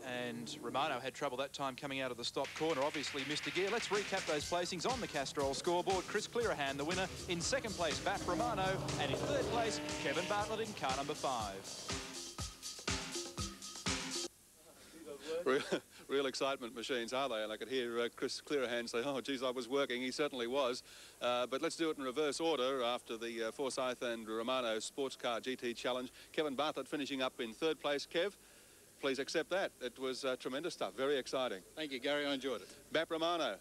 And Romano had trouble that time coming out of the stop corner, obviously missed a gear. Let's recap those placings on the Castrol scoreboard. Chris Clearahan, the winner. In second place, Bap Romano. And in third place, Kevin Bartlett in car number 5. Real excitement machines, are they? And I could hear Chris Clearahan say, oh, geez, I was working. He certainly was. But let's do it in reverse order after the Forsyth and Romano Sports Car GT Challenge. Kevin Bartlett finishing up in third place. Kev, please accept that. It was tremendous stuff. Very exciting. Thank you, Gary. I enjoyed it. Bap Romano,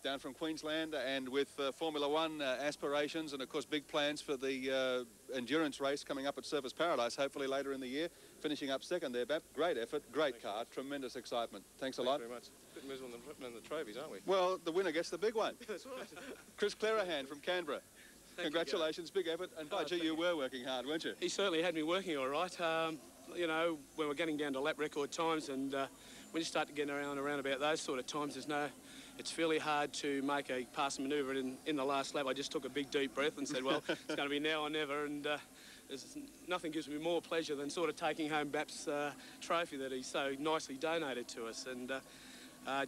down from Queensland, and with Formula 1 aspirations and, of course, big plans for the endurance race coming up at Surfers Paradise, hopefully later in the year. Finishing up second there, Bap. Great effort, great car, tremendous excitement. Thanks a lot. Thanks very much. A bit miserable in the trophies, aren't we? Well, the winner gets the big one. That's right. Chris Clearahan from Canberra. Congratulations, big effort. And by gee, you were working hard, weren't you? He certainly had me working all right. You know, when we're getting down to lap record times, and when you start to get around about those sort of times, it's fairly hard to make a passing manoeuvre in the last lap. I just took a big deep breath and said, well, it's going to be now or never, and nothing gives me more pleasure than sort of taking home Bap's trophy that he so nicely donated to us. And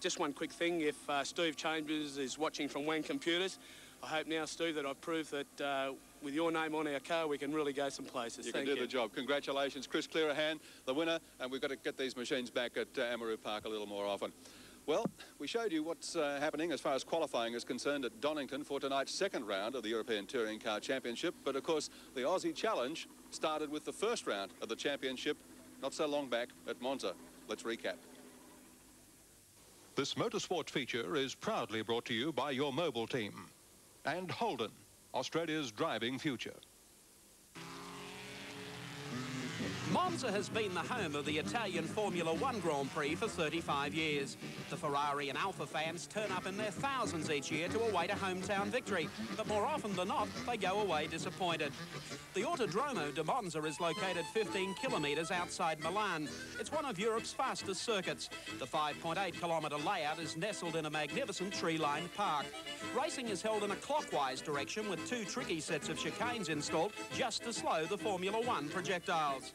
just one quick thing, if Steve Chambers is watching from Wang Computers, I hope now, Steve, that I've proved that with your name on our car, we can really go some places. You can do the job. Congratulations, Chris Clearahan, the winner, and we've got to get these machines back at Amaroo Park a little more often. Well, we showed you what's happening as far as qualifying is concerned at Donington for tonight's second round of the European Touring Car Championship. But, of course, the Aussie Challenge started with the first round of the championship not so long back at Monza. Let's recap. This motorsport feature is proudly brought to you by your mobile team and Holden, Australia's driving future. Monza has been the home of the Italian Formula 1 Grand Prix for 35 years. The Ferrari and Alfa fans turn up in their thousands each year to await a hometown victory, but more often than not, they go away disappointed. The Autodromo di Monza is located 15 kilometres outside Milan. It's one of Europe's fastest circuits. The 5.8-kilometre layout is nestled in a magnificent tree-lined park. Racing is held in a clockwise direction with 2 tricky sets of chicanes installed just to slow the Formula 1 projectiles.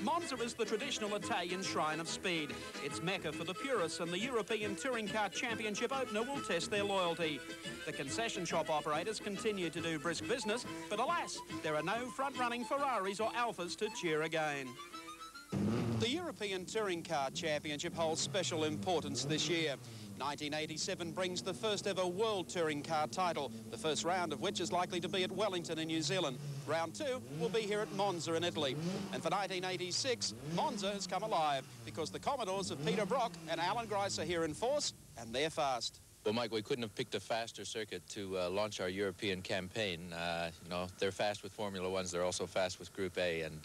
Monza is the traditional Italian shrine of speed. It's Mecca for the purists, and the European Touring Car Championship opener will test their loyalty. The concession shop operators continue to do brisk business, but alas, there are no front-running Ferraris or Alfas to cheer again. The European Touring Car Championship holds special importance this year. 1987 brings the first ever World Touring Car title, the first round of which is likely to be at Wellington in New Zealand. Round 2 will be here at Monza in Italy. And for 1986, Monza has come alive because the Commodores of Peter Brock and Alan Grice are here in force, and they're fast. Well, Mike, we couldn't have picked a faster circuit to launch our European campaign. You know, they're fast with Formula 1s, they're also fast with Group A, and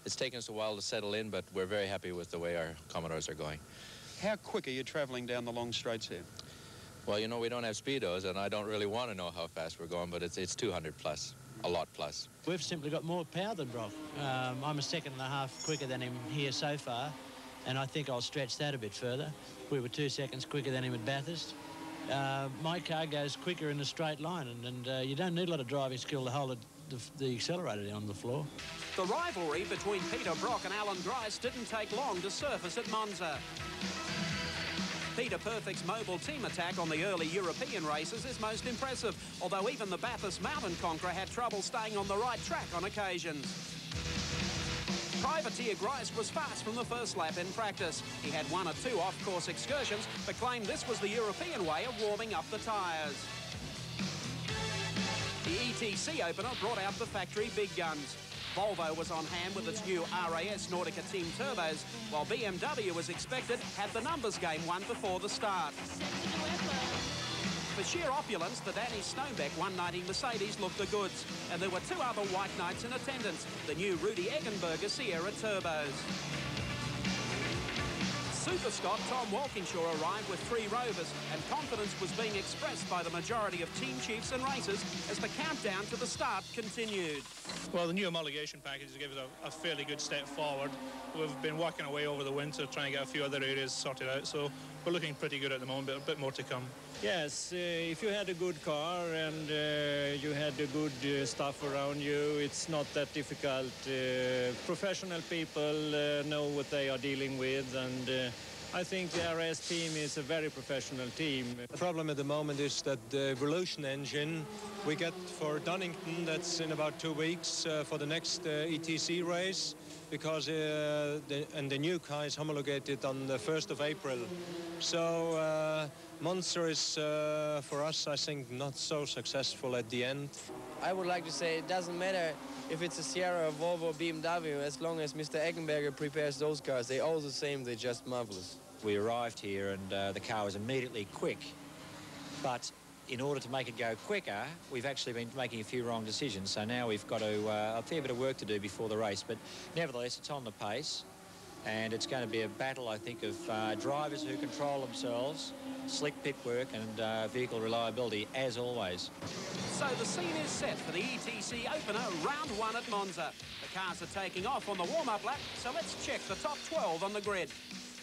it's taken us a while to settle in, but we're very happy with the way our Commodores are going. How quick are you travelling down the long straights here? Well, you know, we don't have speedos, and I don't really want to know how fast we're going, but it's 200 plus, a lot plus. We've simply got more power than Brock. I'm a second and a half quicker than him here so far, and I think I'll stretch that a bit further. We were 2 seconds quicker than him at Bathurst. My car goes quicker in a straight line, and you don't need a lot of driving skill to hold the accelerator down on the floor. The rivalry between Peter Brock and Alan Grice didn't take long to surface at Monza. Peter Perfect's mobile team attack on the early European races is most impressive, although even the Bathurst mountain conqueror had trouble staying on the right track on occasions. Privateer Grice was fast from the first lap in practice. He had 1 or 2 off-course excursions, but claimed this was the European way of warming up the tyres. The ETC opener brought out the factory big guns. Volvo was on hand with its new RAS Nordica Team turbos, while BMW, as expected, had the numbers game won before the start. For sheer opulence, the Danny Snowbeck 190 Mercedes looked the goods, and there were 2 other white knights in attendance, the new Rudy Eggenberger Sierra turbos. Super Scott Tom Walkinshaw arrived with 3 Rovers, and confidence was being expressed by the majority of team chiefs and racers as the countdown to the start continued. Well, the new homologation package has given us a fairly good step forward. We've been working away over the winter trying to get a few other areas sorted out, so we're looking pretty good at the moment, but a bit more to come. Yes, if you had a good car and you had the good stuff around you, it's not that difficult. Professional people know what they are dealing with, and I think the RS team is a very professional team. The problem at the moment is that the Evolution engine we get for Donington, that's in about 2 weeks for the next ETC race, because the new car is homologated on the 1st of April. So Monster is, for us, I think, not so successful at the end. I would like to say it doesn't matter if it's a Sierra, Volvo, or BMW, as long as Mr. Eggenberger prepares those cars. They're all the same, they're just marvelous. We arrived here and the car was immediately quick, but in order to make it go quicker, we've actually been making a few wrong decisions, so now we've got a fair bit of work to do before the race, but nevertheless it's on the pace, and it's going to be a battle, I think, of drivers who control themselves, slick pit work and vehicle reliability, as always. So the scene is set for the ETC opener, round 1 at Monza. The cars are taking off on the warm-up lap, so let's check the top 12 on the grid.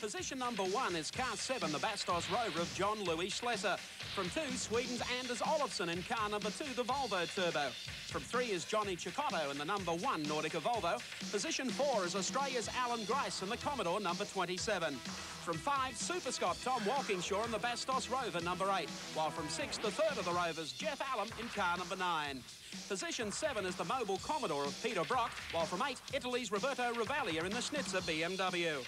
Position number 1 is car 7, the Bastos Rover of John Louis Schlesser. From 2, Sweden's Anders Olofsson in car number 2, the Volvo Turbo. From 3 is Johnny Cicotto in the number 1 Nordica Volvo. Position 4 is Australia's Alan Grice in the Commodore number 27. From 5, Super Scott Tom Walkinshaw in the Bastos Rover number 8. While from 6, the third of the Rovers, Jeff Allen in car number 9. Position 7 is the mobile Commodore of Peter Brock, while from 8, Italy's Roberto Ravaglia in the Schnitzer BMW.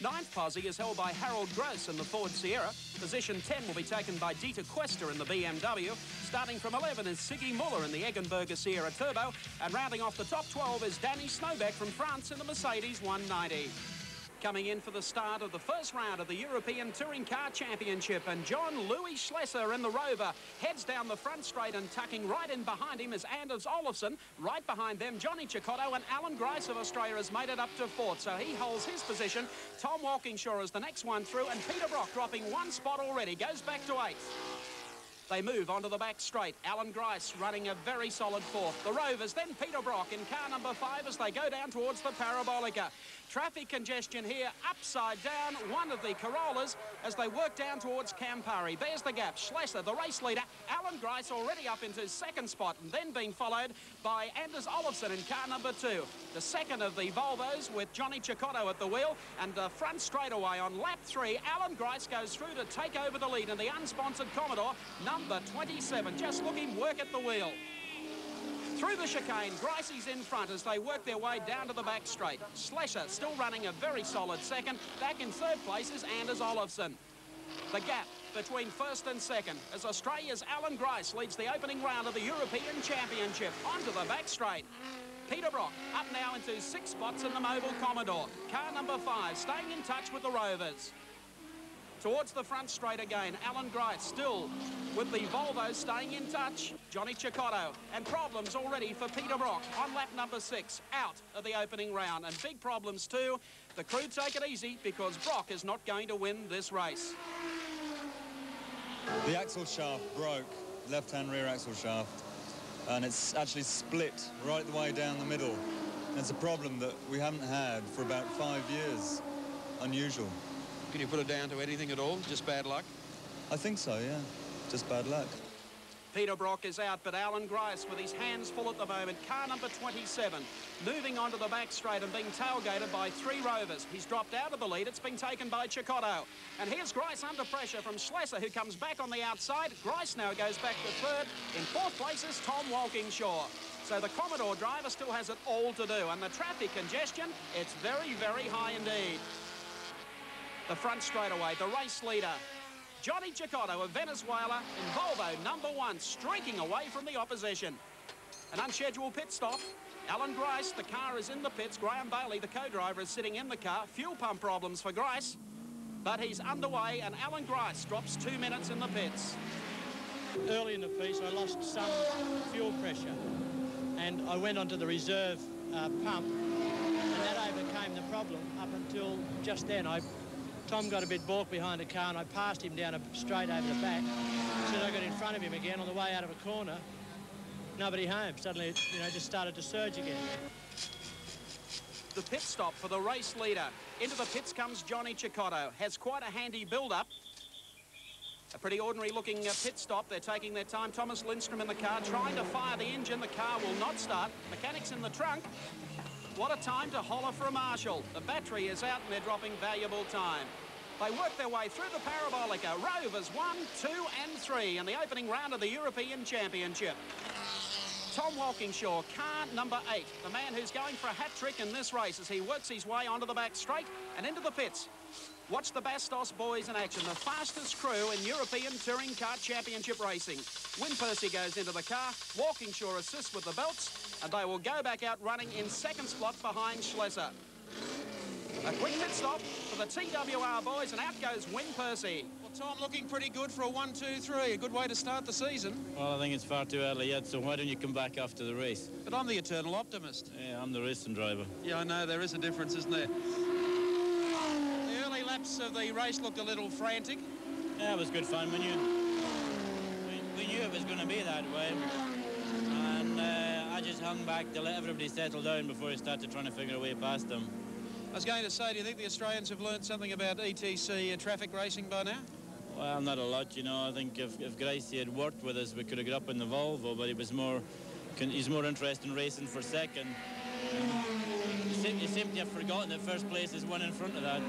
9th posse is held by Harold Gross in the Ford Sierra. Position 10 will be taken by Dieter Quester in the BMW. Starting from 11 is Siggy Muller in the Eggenberger Sierra Turbo. And rounding off the top 12 is Danny Snowbeck from France in the Mercedes 190. Coming in for the start of the first round of the European Touring Car Championship, and John Louis Schlesser in the Rover heads down the front straight, and tucking right in behind him is Anders Olofsson. Right behind them, Johnny Cicotto, and Alan Grice of Australia has made it up to 4th, so he holds his position. Tom Walkinshaw is the next one through, and Peter Brock, dropping 1 spot already, goes back to 8th. They move onto the back straight. Alan Grice running a very solid 4th. The Rovers, then Peter Brock in car number 5 as they go down towards the Parabolica. Traffic congestion here, upside down, one of the Corollas as they work down towards Campari. There's the gap. Schlesser, the race leader. Alan Grice already up into 2nd spot, and then being followed by Anders Olofsson in car number 2. The second of the Volvos with Johnny Cicotto at the wheel, and front straightaway on lap 3, Alan Grice goes through to take over the lead in the unsponsored Commodore, number 27. Just look him work at the wheel. Through the chicane, Gricey's in front as they work their way down to the back straight. Schlesser still running a very solid 2nd. Back in 3rd place is Anders Olofsson. The gap between 1st and 2nd as Australia's Alan Grice leads the opening round of the European Championship. Onto the back straight. Peter Brock up now into 6 spots in the mobile Commodore. Car number 5 staying in touch with the Rovers. Towards the front straight again, Alan Grice still with the Volvo staying in touch. Johnny Cicotto, and problems already for Peter Brock on lap number 6, out of the opening round. And big problems too. The crew take it easy because Brock is not going to win this race. The axle shaft broke, left-hand rear axle shaft, and it's actually split right the way down the middle. And it's a problem that we haven't had for about 5 years. Unusual. Can you put it down to anything at all? Just bad luck? I think so, yeah. Just bad luck. Peter Brock is out, but Alan Grice with his hands full at the moment. Car number 27, moving onto the back straight and being tailgated by 3 Rovers. He's dropped out of the lead. It's been taken by Chicotto. And here's Grice under pressure from Schlesser, who comes back on the outside. Grice now goes back to 3rd. In 4th place is Tom Walkingshaw. So the Commodore driver still has it all to do. And the traffic congestion, it's very, very high indeed. The front straightaway, the race leader, Johnny Chicotto of Venezuela in Volvo number 1, streaking away from the opposition. An unscheduled pit stop. Alan Grice, the car is in the pits. Graham Bailey, the co-driver, is sitting in the car. Fuel pump problems for Grice, but he's underway, and Alan Grice drops 2 minutes in the pits. Early in the piece, I lost some fuel pressure, and I went onto the reserve pump, and that overcame the problem up until just then. Tom got a bit balked behind the car, and I passed him down straight over the back. As soon as I got in front of him again on the way out of a corner, nobody home. Suddenly, it, just started to surge again. The pit stop for the race leader. Into the pits comes Johnny Chicotto. Has quite a handy build-up. A pretty ordinary-looking pit stop. They're taking their time. Thomas Lindstrom in the car, trying to fire the engine. The car will not start. Mechanics in the trunk. What a time to holler for a marshal. The battery is out and they're dropping valuable time. They work their way through the Parabolica. Rovers 1, 2 and 3 in the opening round of the European Championship. Tom Walkingshaw, car number 8, the man who's going for a hat-trick in this race as he works his way onto the back straight and into the pits. Watch the Bastos boys in action, the fastest crew in European Touring Car Championship racing. Win Percy goes into the car, Walkingshaw assists with the belts, and they will go back out running in 2nd spot behind Schlesser. A quick pit stop for the TWR boys, and out goes Win Percy. Well, Tom, looking pretty good for a 1-2-3, a good way to start the season. Well, I think it's far too early yet, so why don't you come back after the race? But I'm the eternal optimist. Yeah, I'm the racing driver. Yeah, I know, there is a difference, isn't there? Laps of the race looked a little frantic. Yeah, it was good fun. We knew it was going to be that way, and I just hung back to let everybody settle down before I started trying to figure a way past them. I was going to say, do you think the Australians have learned something about ETC traffic racing by now? Well, not a lot, I think if Gracie had worked with us, we could have got up in the Volvo, but he's more interested in racing for second. You seem to have forgotten that first place is one in front of that.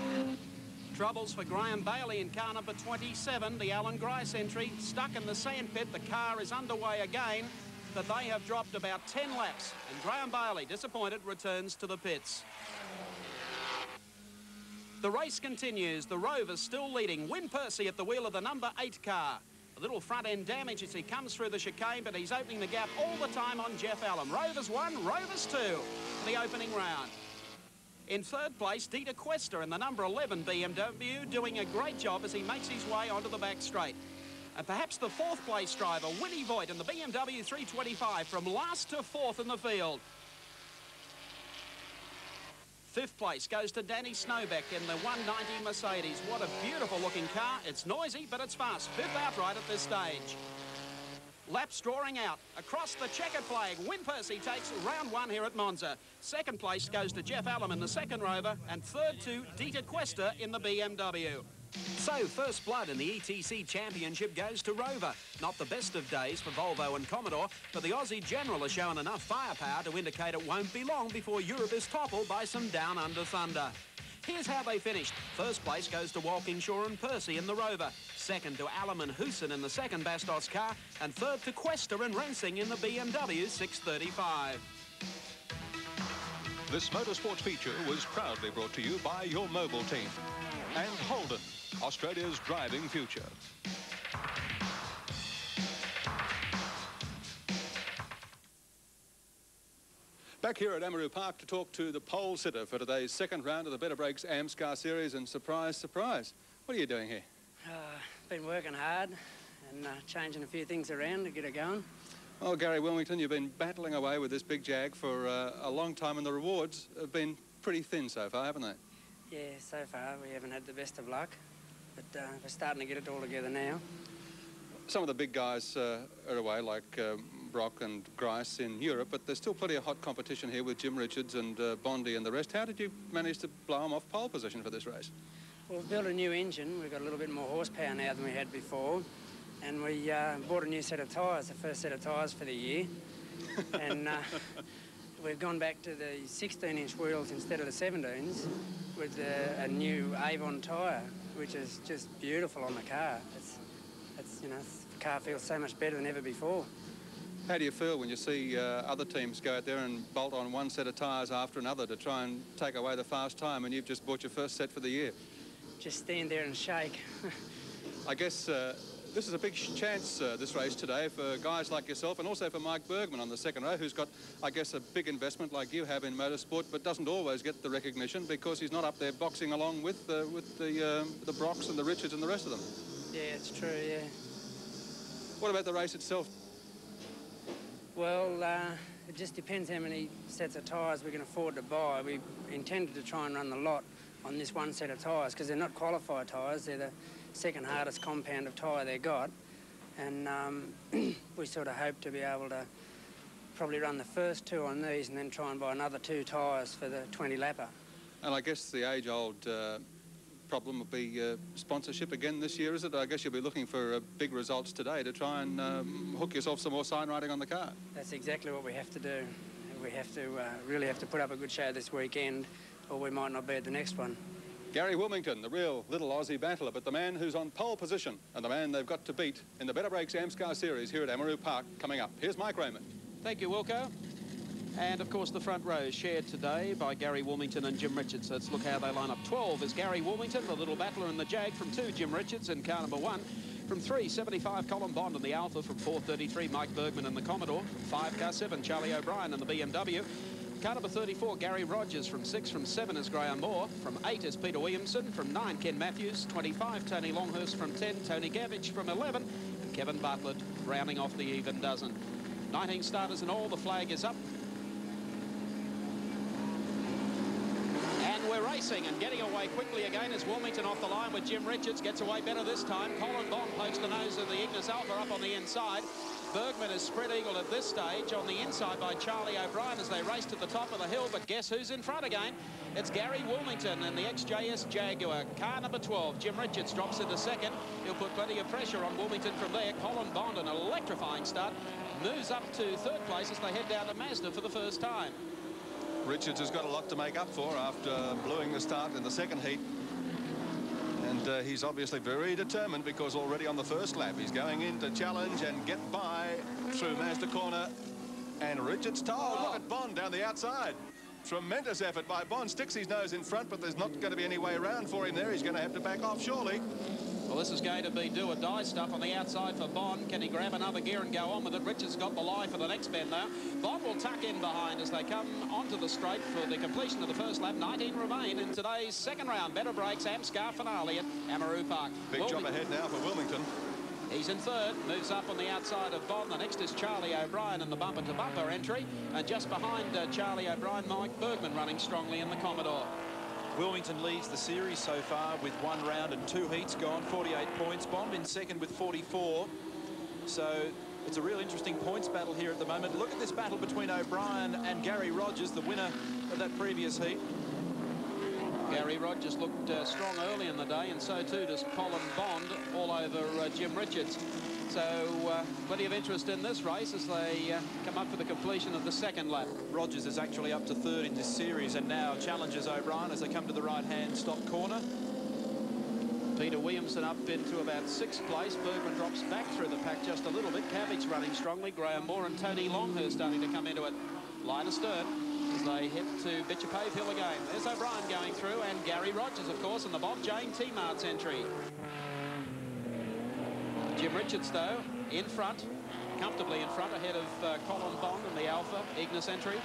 Troubles for Graham Bailey in car number 27, the Alan Grice entry. Stuck in the sand pit, the car is underway again, but they have dropped about 10 laps. And Graham Bailey, disappointed, returns to the pits. The race continues, the Rovers still leading. Win Percy at the wheel of the number 8 car. A little front-end damage as he comes through the chicane, but he's opening the gap all the time on Jeff Allen. Rovers 1, Rovers 2 for the opening round. In 3rd place, Dieter Quester in the number 11 BMW, doing a great job as he makes his way onto the back straight. And perhaps the 4th place driver, Winnie Voigt in the BMW 325, from last to 4th in the field. 5th place goes to Danny Snowbeck in the 190 Mercedes. What a beautiful looking car. It's noisy, but it's fast. 5th outright at this stage. Laps drawing out. Across the checkered flag, Win Percy takes round 1 here at Monza. 2nd place goes to Jeff Allen in the 2nd Rover, and 3rd to Dieter Quester in the BMW. So, first blood in the ETC Championship goes to Rover. Not the best of days for Volvo and Commodore, but the Aussie General has shown enough firepower to indicate it won't be long before Europe is toppled by some down-under thunder. Here's how they finished. 1st place goes to Walkingshaw and Percy in the Rover. 2nd to Allam and Hoosen in the 2nd Bastos car. And 3rd to Quester and Rensing in the BMW 635. This motorsports feature was proudly brought to you by your mobile team and Holden, Australia's driving future. Back here at Amaroo Park to talk to the pole sitter for today's 2nd round of the Better Breaks AMSCAR Series, and surprise, surprise, what are you doing here? Been working hard and changing a few things around to get it going. Well, Gary Wilmington, you've been battling away with this big Jag for a long time, and the rewards have been pretty thin so far, haven't they? Yeah, so far we haven't had the best of luck, but we're starting to get it all together now. Some of the big guys are away, like Brock and Grice in Europe, but there's still plenty of hot competition here with Jim Richards and Bondi and the rest. How did you manage to blow them off pole position for this race? Well, we've built a new engine. We've got a little bit more horsepower now than we had before. And we bought a new set of tyres, the first set of tyres for the year. And we've gone back to the 16-inch wheels instead of the 17s with a new Avon tyre, which is just beautiful on the car. It's you know, the car feels so much better than ever before. How do you feel when you see other teams go out there and bolt on one set of tyres after another to try and take away the fast time, and you've just bought your first set for the year? Just stand there and shake. I guess this is a big chance, this race today, for guys like yourself and also for Mike Bergman on the second row, who's got, I guess, a big investment like you have in motorsport, but doesn't always get the recognition because he's not up there boxing along with the Brocks and the Richards and the rest of them. Yeah, it's true, yeah. What about the race itself? Well, it just depends how many sets of tyres we can afford to buy. We intended to try and run the lot on this one set of tyres because they're not qualified tyres. They're the second hardest compound of tyre they got. And we sort of hope to be able to probably run the first two on these and then try and buy another 2 tyres for the 20-lapper. And I guess the age-old problem will be sponsorship again this year, is it? I guess you'll be looking for big results today to try and hook yourself some more sign writing on the car. That's exactly what we have to do. We have to really have to put up a good show this weekend, or we might not be at the next one. Gary Wilmington, the real little Aussie battler, but the man who's on pole position and the man they've got to beat in the Better Breaks AMSCAR Series here at Amaroo Park coming up. Here's Mike Raymond. Thank you, Wilco. And, of course, the front row is shared today by Gary Wilmington and Jim Richards. Let's look how they line up. 12 is Gary Wilmington, the little battler in the Jag. From 2, Jim Richards in car number 1. From 3, 75, Colin Bond in the Alpha. From 4, 33, Mike Bergman in the Commodore. From 5, car 7, Charlie O'Brien in the BMW. Car number 34, Gary Rogers. From 6, from 7 is Graham Moore. From 8 is Peter Williamson. From 9, Ken Matthews. 25, Tony Longhurst. From 10, Tony Gavage. From 11, and Kevin Bartlett rounding off the even dozen. 19 starters in all. The flag is up. We're racing and getting away quickly again as Wilmington off the line with Jim Richards. Gets away better this time. Colin Bond pokes the nose of the Ignis Alpha up on the inside. Bergman is spread eagle at this stage on the inside by Charlie O'Brien as they race to the top of the hill. But guess who's in front again? It's Gary Wilmington and the XJS Jaguar. Car number 12, Jim Richards drops into second. He'll put plenty of pressure on Wilmington from there. Colin Bond, an electrifying start, moves up to third place as they head down to Mazda for the first time. Richards has got a lot to make up for after blowing the start in the second heat. And he's obviously very determined because already on the first lap he's going in to challenge and get by through Mazda corner. And Richards told, look at Bond down the outside. Tremendous effort by Bond. Sticks his nose in front, but there's not going to be any way around for him there. He's going to have to back off, surely. Well, this is going to be do or die stuff on the outside for Bond. Can he grab another gear and go on with it? Richards got the lie for the next bend now. Bond will tuck in behind as they come onto the straight for the completion of the first lap. 19 remain in today's second round. Better Breaks AMSCAR finale at Amaroo Park. Big job ahead now for Wilmington. He's in third, moves up on the outside of Bond. The next is Charlie O'Brien in the bumper-to-bumper entry. And just behind Charlie O'Brien, Mike Bergman running strongly in the Commodore. Wilmington leads the series so far with 1 round and 2 heats gone, 48 points. Bond in second with 44. So it's a real interesting points battle here at the moment. Look at this battle between O'Brien and Gary Rogers, the winner of that previous heat. Gary Rogers looked strong early in the day, and so too does Colin Bond, all over Jim Richards. So plenty of interest in this race as they come up for the completion of the second lap. Rogers is actually up to third in this series and now challenges O'Brien as they come to the right-hand stop corner. Peter Williamson up into about 6th place. Bergman drops back through the pack just a little bit. Cavic running strongly. Graham Moore and Tony Longhurst starting to come into it. Line astern as they head to Bitcher Pave Hill again. There's O'Brien going through, and Gary Rogers, of course, in the Bob Jane T-Mart's entry. Jim Richards, though, in front, comfortably in front, ahead of Colin Bond in the Alpha Ignis entry.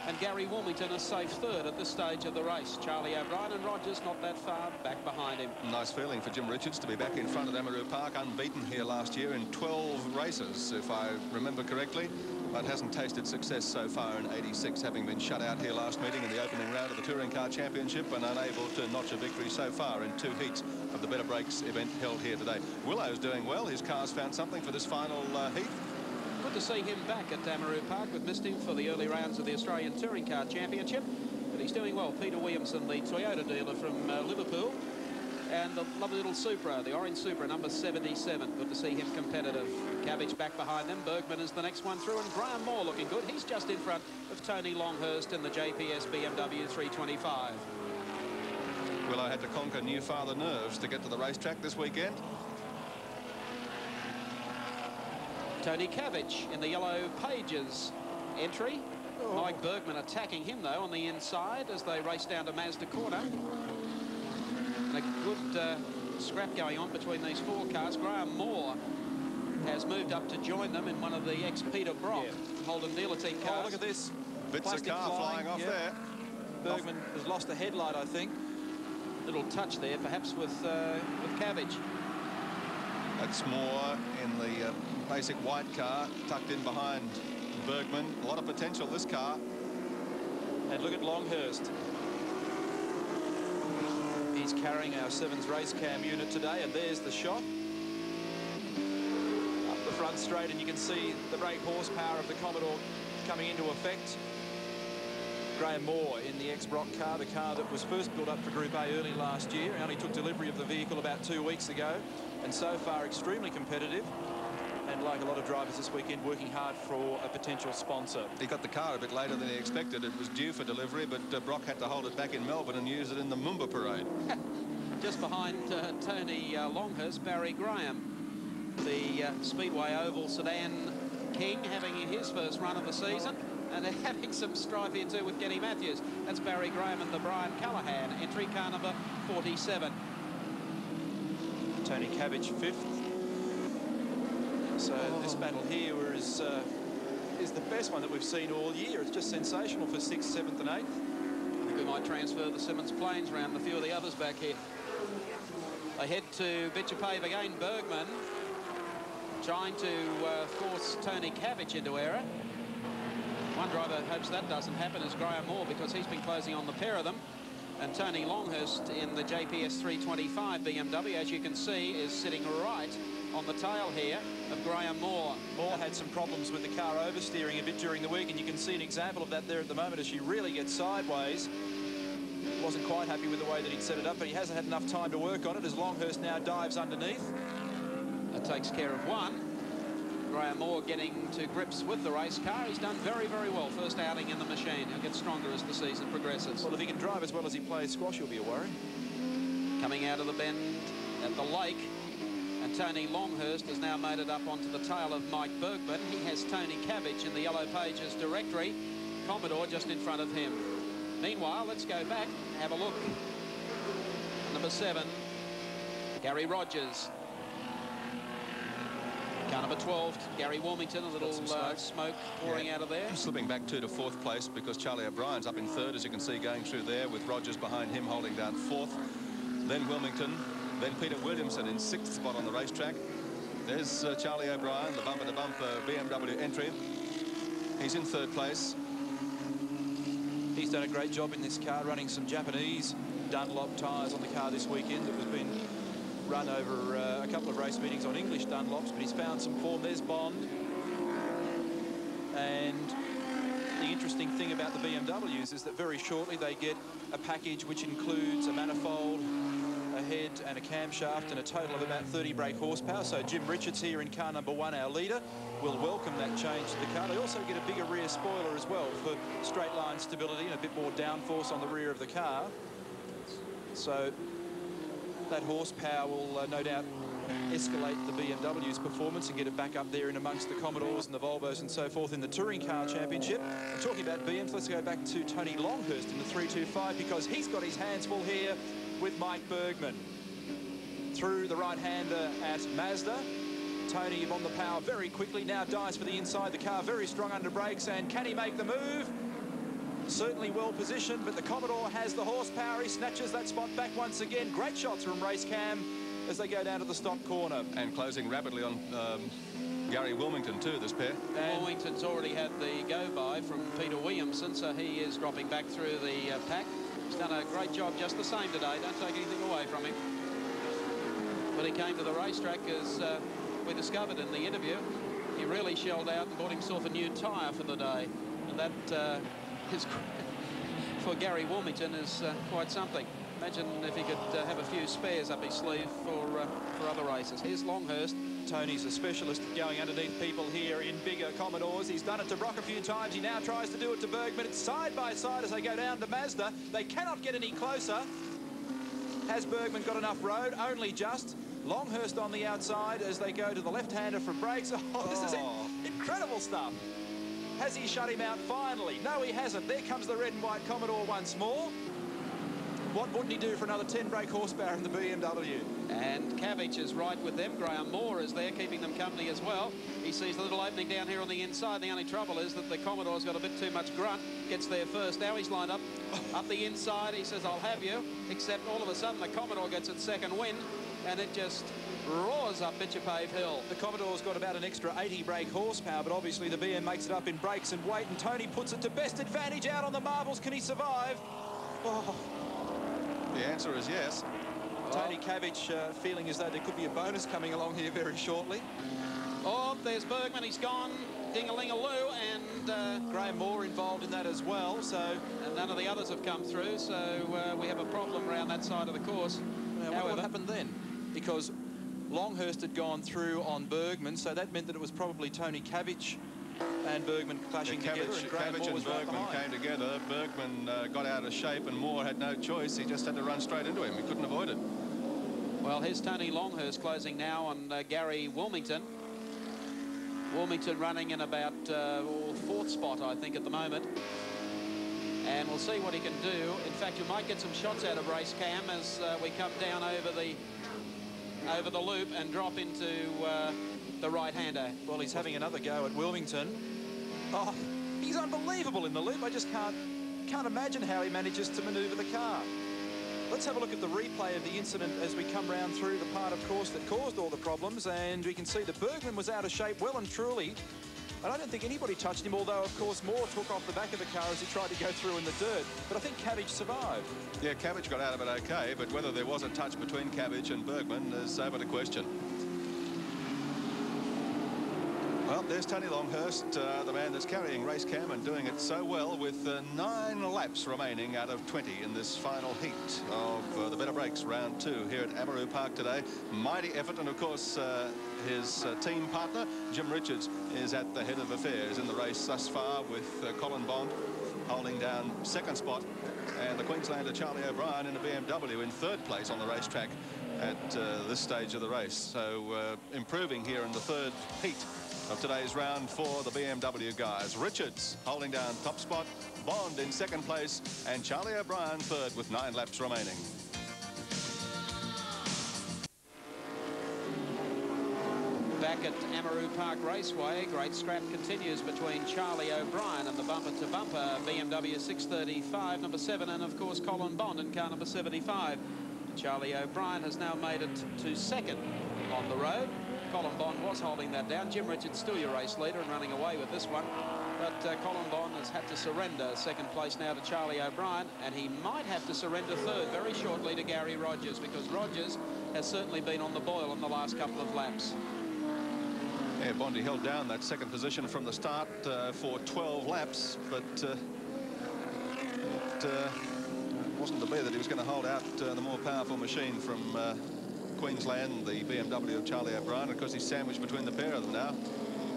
And Gary Wilmington a safe third at this stage of the race. Charlie O'Brien and Rogers not that far back behind him. Nice feeling for Jim Richards to be back in front at Amaroo Park, unbeaten here last year in 12 races, if I remember correctly, but hasn't tasted success so far in 86, having been shut out here last meeting in the opening round of the Touring Car Championship and unable to notch a victory so far in 2 heats of the Better Breaks event held here today. Willow's doing well. His car's found something for this final heat. Good to see him back at Amaroo Park. We've missed him for the early rounds of the Australian Touring Car Championship, but he's doing well. Peter Williamson, the Toyota dealer from Liverpool, and the lovely little Supra, the orange Supra, number 77. Good to see him competitive. Cabbage back behind them. Bergman is the next one through, and Graham Moore looking good. He's just in front of Tony Longhurst in the JPS BMW 325. Willow had to conquer new father nerves to get to the racetrack this weekend. Tony Cabbage in the yellow pages entry. Mike Bergman attacking him, though, on the inside as they race down to Mazda Corner. And a good scrap going on between these 4 cars. Graham Moore has moved up to join them in one of the ex-Peter Brock Holden dealer team cars. Oh, look at this. Bits of car flying off there. Bergman has lost a headlight, I think. Little touch there, perhaps with Cabbage. That's Moore in the basic white car, tucked in behind Bergman. A lot of potential, this car. And look at Longhurst. He's carrying our Sevens race cam unit today, and there's the shot. Up the front straight, and you can see the brake horsepower of the Commodore coming into effect. Graham Moore in the ex-Brock car, the car that was first built up for Group A early last year. He only took delivery of the vehicle about 2 weeks ago, and so far extremely competitive. And like a lot of drivers this weekend, working hard for a potential sponsor. He got the car a bit later than he expected. It was due for delivery, but Brock had to hold it back in Melbourne and use it in the Moomba parade. Just behind Tony Longhurst, Barry Graham, the Speedway Oval Sedan King, having his first run of the season, and they're having some strife here too with Kenny Matthews. That's Barry Graham and the Brian Callahan, entry car number 47. Tony Cabbage 5th. So this battle here is the best one that we've seen all year. It's just sensational for 6th, 7th and 8th. I think we might transfer the Simmons planes around a few of the others back here. They head to Bitcher Pave again. Bergman trying to force Tony Cabbage into error. One driver hopes that doesn't happen is Graham Moore, because he's been closing on the pair of them. And Tony Longhurst in the JPS 325 BMW, as you can see, is sitting right on the tail here of Graham Moore. Moore had some problems with the car oversteering a bit during the week, and you can see an example of that there at the moment as she really gets sideways. Wasn't quite happy with the way that he'd set it up, but he hasn't had enough time to work on it as Longhurst now dives underneath. That takes care of one. Graham Moore getting to grips with the race car. He's done very, very well. First outing in the machine. He'll get stronger as the season progresses. Well, if he can drive as well as he plays squash, he'll be a worry. Coming out of the bend at the lake, and Tony Longhurst has now made it up onto the tail of Mike Bergman. He has Tony Cabbage in the Yellow Pages directory. Commodore just in front of him. Meanwhile, let's go back, have a look. Number 7, Gary Rogers. Car number 12, Gary Wilmington, a little smoke pouring out of there. Slipping back 2 to 4th place because Charlie O'Brien's up in 3rd, as you can see, going through there with Rogers behind him holding down 4th. Then Wilmington, then Peter Williamson in 6th spot on the racetrack. There's Charlie O'Brien, the bumper-to-bumper BMW entry. He's in 3rd place. He's done a great job in this car, running some Japanese Dunlop tyres on the car this weekend. That was been run over a couple of race meetings on English Dunlops, but he's found some form. There's Bond. And the interesting thing about the BMWs is that very shortly they get a package which includes a manifold, a head and a camshaft, and a total of about 30 brake horsepower. So Jim Richards here in car number 1, our leader, will welcome that change to the car. They also get a bigger rear spoiler as well for straight line stability and a bit more downforce on the rear of the car. So that horsepower will no doubt escalate the BMW's performance and get it back up there in amongst the Commodores and the Volvos and so forth in the Touring Car Championship. And talking about BMs, let's go back to Tony Longhurst in the 325, because he's got his hands full here with Mike Bergman. Through the right-hander at Mazda. Tony on the power very quickly, now dives for the inside. The car very strong under brakes, and can he make the move? certainly well positioned, but the Commodore has the horsepower. He snatches that spot back once again. Great shots from race cam as they go down to the stop corner. And closing rapidly on Gary Wilmington too, this pair. And Wilmington's already had the go-by from Peter Williamson, so he is dropping back through the pack. He's done a great job just the same today. Don't take anything away from him. But he came to the racetrack, as we discovered in the interview. He really shelled out and bought himself a new tyre for the day. And that is, for Gary Wilmington, is quite something. Imagine if he could have a few spares up his sleeve for other races. Here's Longhurst. Tony's a specialist at going underneath people here in bigger Commodores. He's done it to Brock a few times. He now tries to do it to Bergman. It's side by side as they go down to Mazda. They cannot get any closer. Has Bergman got enough road? Only just. Longhurst on the outside as they go to the left-hander for brakes. Oh, this is incredible stuff. Has he shut him out finally? No, he hasn't. There comes the red and white Commodore once more. What wouldn't he do for another 10 brake horsepower in the BMW? And Cabbage is right with them. Graham Moore is there, keeping them company as well. He sees the little opening down here on the inside. The only trouble is that the Commodore's got a bit too much grunt. Gets there first. Now he's lined up the inside. He says, I'll have you. Except all of a sudden, the Commodore gets its second wind, and it just roars up Bitchapave Hill. The Commodore's got about an extra 80 brake horsepower, but obviously the BM makes it up in brakes and weight, and Tony puts it to best advantage out on the marbles. Can he survive? Oh. The answer is yes. Tony Cabbage feeling as though there could be a bonus coming along here very shortly. Oh, there's Bergman. He's gone. Ding-a-ling-a-loo, and Graham Moore involved in that as well. So, and none of the others have come through. So we have a problem around that side of the course. Now, what happened then? Because Longhurst had gone through on Bergman, so that meant that it was probably Tony Cabbage and Bergman clashing together. And Cabbage and Bergman came together. Bergman got out of shape, and Moore had no choice. He just had to run straight into him. He couldn't avoid it. Well, here's Tony Longhurst closing now on Gary Wilmington. Wilmington running in about fourth spot, I think, at the moment. And we'll see what he can do. In fact, you might get some shots out of race cam as we come down over the loop and drop into the right-hander. Well, he's having another go at Wilmington. Oh, he's unbelievable in the loop. I just can't imagine how he manages to manoeuvre the car. Let's have a look at the replay of the incident as we come round through the part, of course, that caused all the problems. And we can see that Bergman was out of shape well and truly. And I don't think anybody touched him, although, of course, Moore took off the back of the car as he tried to go through in the dirt. But I think Cabbage survived. Yeah, Cabbage got out of it okay, but whether there was a touch between Cabbage and Bergman is over to question. Well, there's Tony Longhurst, the man that's carrying race cam and doing it so well with 9 laps remaining out of 20 in this final heat of the Better Breaks round 2 here at Amaroo Park today. Mighty effort, and of course his team partner Jim Richards is at the head of affairs in the race thus far, with Colin Bond holding down second spot, and the Queenslander Charlie O'Brien in a BMW in third place on the racetrack at this stage of the race. So improving here in the third heat of today's round for the BMW guys. Richards holding down top spot, Bond in second place, and Charlie O'Brien third with 9 laps remaining. Back at Amaroo Park Raceway, great scrap continues between Charlie O'Brien and the bumper-to-bumper BMW 635, number 7, and of course Colin Bond in car number 75. Charlie O'Brien has now made it to second on the road. Colin Bond was holding that down. Jim Richards still your race leader and running away with this one. But Colin Bond has had to surrender second place now to Charlie O'Brien, and he might have to surrender third very shortly to Gary Rogers, because Rogers has certainly been on the boil in the last couple of laps. Yeah, Bondi held down that second position from the start for 12 laps, but it wasn't to be that he was going to hold out the more powerful machine from Queensland, the BMW of Charlie O'Brien. Of course, he's sandwiched between the pair of them now.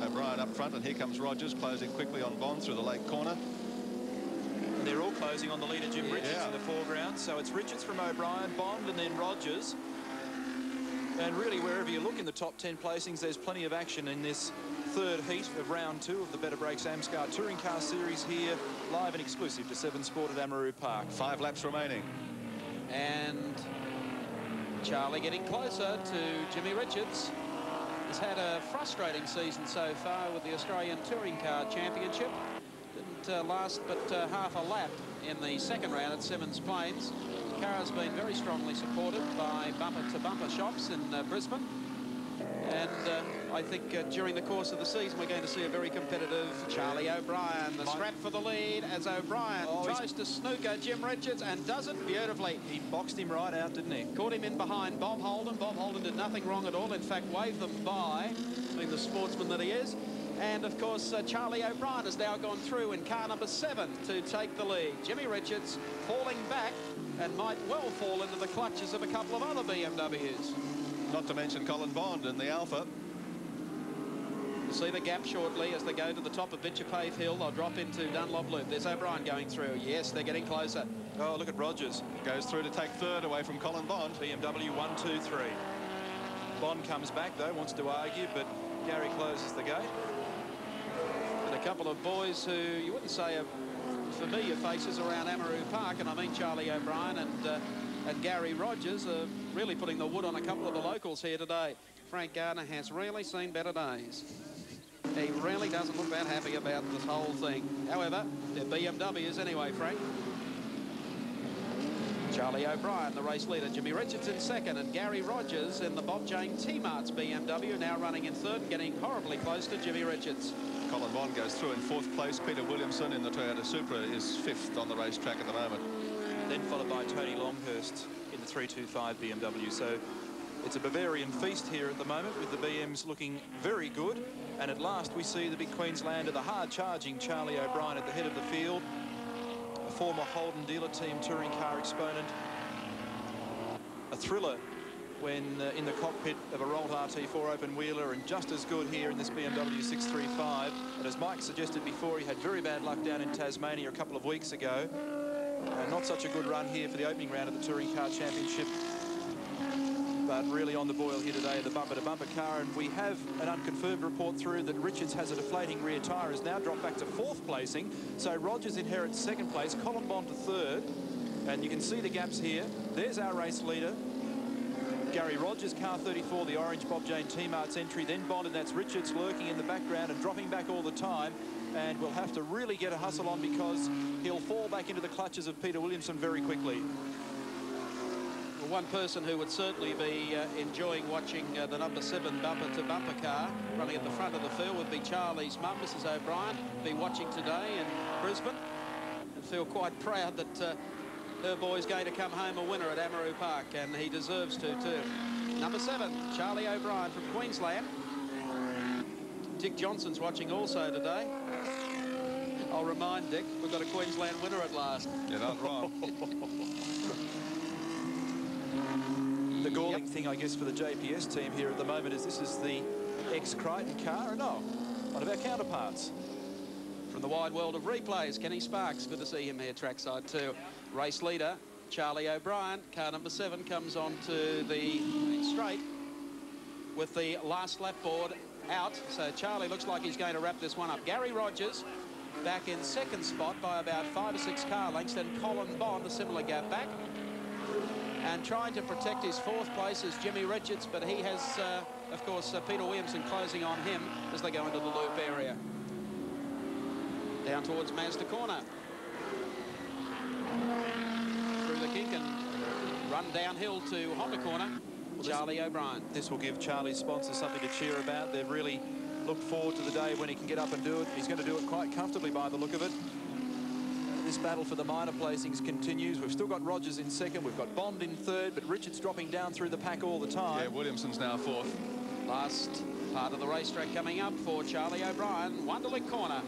O'Brien up front, and here comes Rogers closing quickly on Bond through the lake corner. They're all closing on the leader, Jim Richards, in the foreground. So it's Richards from O'Brien, Bond, and then Rogers. And really, wherever you look in the top 10 placings, there's plenty of action in this third heat of round 2 of the Better Breaks AMSCAR Touring Car Series here, live and exclusive to 7 Sport at Amaroo Park. 5 laps remaining. And Charlie getting closer to Jimmy Richards. He's had a frustrating season so far with the Australian Touring Car Championship. Didn't last but half a lap in the second round at Simmons Plains. Car's been very strongly supported by bumper-to-bumper shops in Brisbane. And I think during the course of the season, we're going to see a very competitive Charlie O'Brien. The strap for the lead as O'Brien tries to snooker Jim Richards and does it beautifully. He boxed him right out, didn't he? Caught him in behind Bob Holden. Bob Holden did nothing wrong at all. In fact, waved them by, being the sportsman that he is. And, of course, Charlie O'Brien has now gone through in car number 7 to take the lead. Jimmy Richards falling back and might well fall into the clutches of a couple of other BMWs. Not to mention Colin Bond in the Alpha. We'll see the gap shortly as they go to the top of Bitchapave Hill. They'll drop into Dunlop Loop. There's O'Brien going through. Yes, they're getting closer. Oh, look at Rogers. Goes through to take third away from Colin Bond. BMW 1, 2, 3. Bond comes back, though, wants to argue, but Gary closes the gate. And a couple of boys who you wouldn't say are familiar faces around Amaroo Park, and I mean Charlie O'Brien and Gary Rogers are really putting the wood on a couple of the locals here today. Frank Gardner has really seen better days. He really doesn't look that happy about this whole thing. However, they're BMWs anyway, Frank. Charlie O'Brien, the race leader. Jimmy Richards in second, and Gary Rogers in the Bob Jane T-Mart's BMW, now running in third and getting horribly close to Jimmy Richards. Colin Bond goes through in fourth place. Peter Williamson in the Toyota Supra is fifth on the racetrack at the moment. Then followed by Tony Longhurst in the 325 BMW. So it's a Bavarian feast here at the moment, with the BMs looking very good. And at last we see the big Queenslander, the hard-charging Charlie O'Brien at the head of the field. A former Holden dealer team touring car exponent. A thriller when in the cockpit of a Rolt RT4 open wheeler, and just as good here in this BMW 635. And as Mike suggested before, he had very bad luck down in Tasmania a couple of weeks ago. And not such a good run here for the opening round of the Touring Car Championship. But really on the boil here today, the bumper-to-bumper car. And we have an unconfirmed report through that Richards has a deflating rear tyre, has now dropped back to fourth placing. So Rogers inherits second place, Colin Bond to third. And you can see the gaps here. There's our race leader, Gary Rogers, car 34, the orange Bob Jane T-Mart's entry. Then Bond, and that's Richards lurking in the background and dropping back all the time. And we'll have to really get a hustle on, because he'll fall back into the clutches of Peter Williamson very quickly. Well, one person who would certainly be enjoying watching the number 7 bumper-to-bumper car running at the front of the field would be Charlie's mum, Mrs. O'Brien, be watching today in Brisbane and feel quite proud that her boy's going to come home a winner at Amaroo Park, and he deserves to too. Number 7, Charlie O'Brien from Queensland. Dick Johnson's watching also today. I'll remind Dick, we've got a Queensland winner at last. You're not wrong. The galling thing, I guess, for the JPS team here at the moment is this is the ex-Crichton car, or no, one of our counterparts. From the wide world of replays, Kenny Sparks, good to see him here trackside too. Race leader, Charlie O'Brien, car number 7 comes on to the straight with the last lap board out. So Charlie looks like he's going to wrap this one up. Gary Rogers back in second spot by about 5 or 6 car lengths. Then Colin Bond, a similar gap back. And trying to protect his fourth place is Jimmy Richards, but he has, of course, Peter Williamson closing on him as they go into the loop area. Down towards Mazda Corner. Through the kink and run downhill to Honda Corner. Well, Charlie O'Brien. This will give Charlie's sponsors something to cheer about. They've really looked forward to the day when he can get up and do it. He's going to do it quite comfortably by the look of it. This battle for the minor placings continues. We've still got Rogers in second. We've got Bond in third, but Richards dropping down through the pack all the time. Yeah, Williamson's now fourth. Last part of the racetrack coming up for Charlie O'Brien. Wonderlic Corner.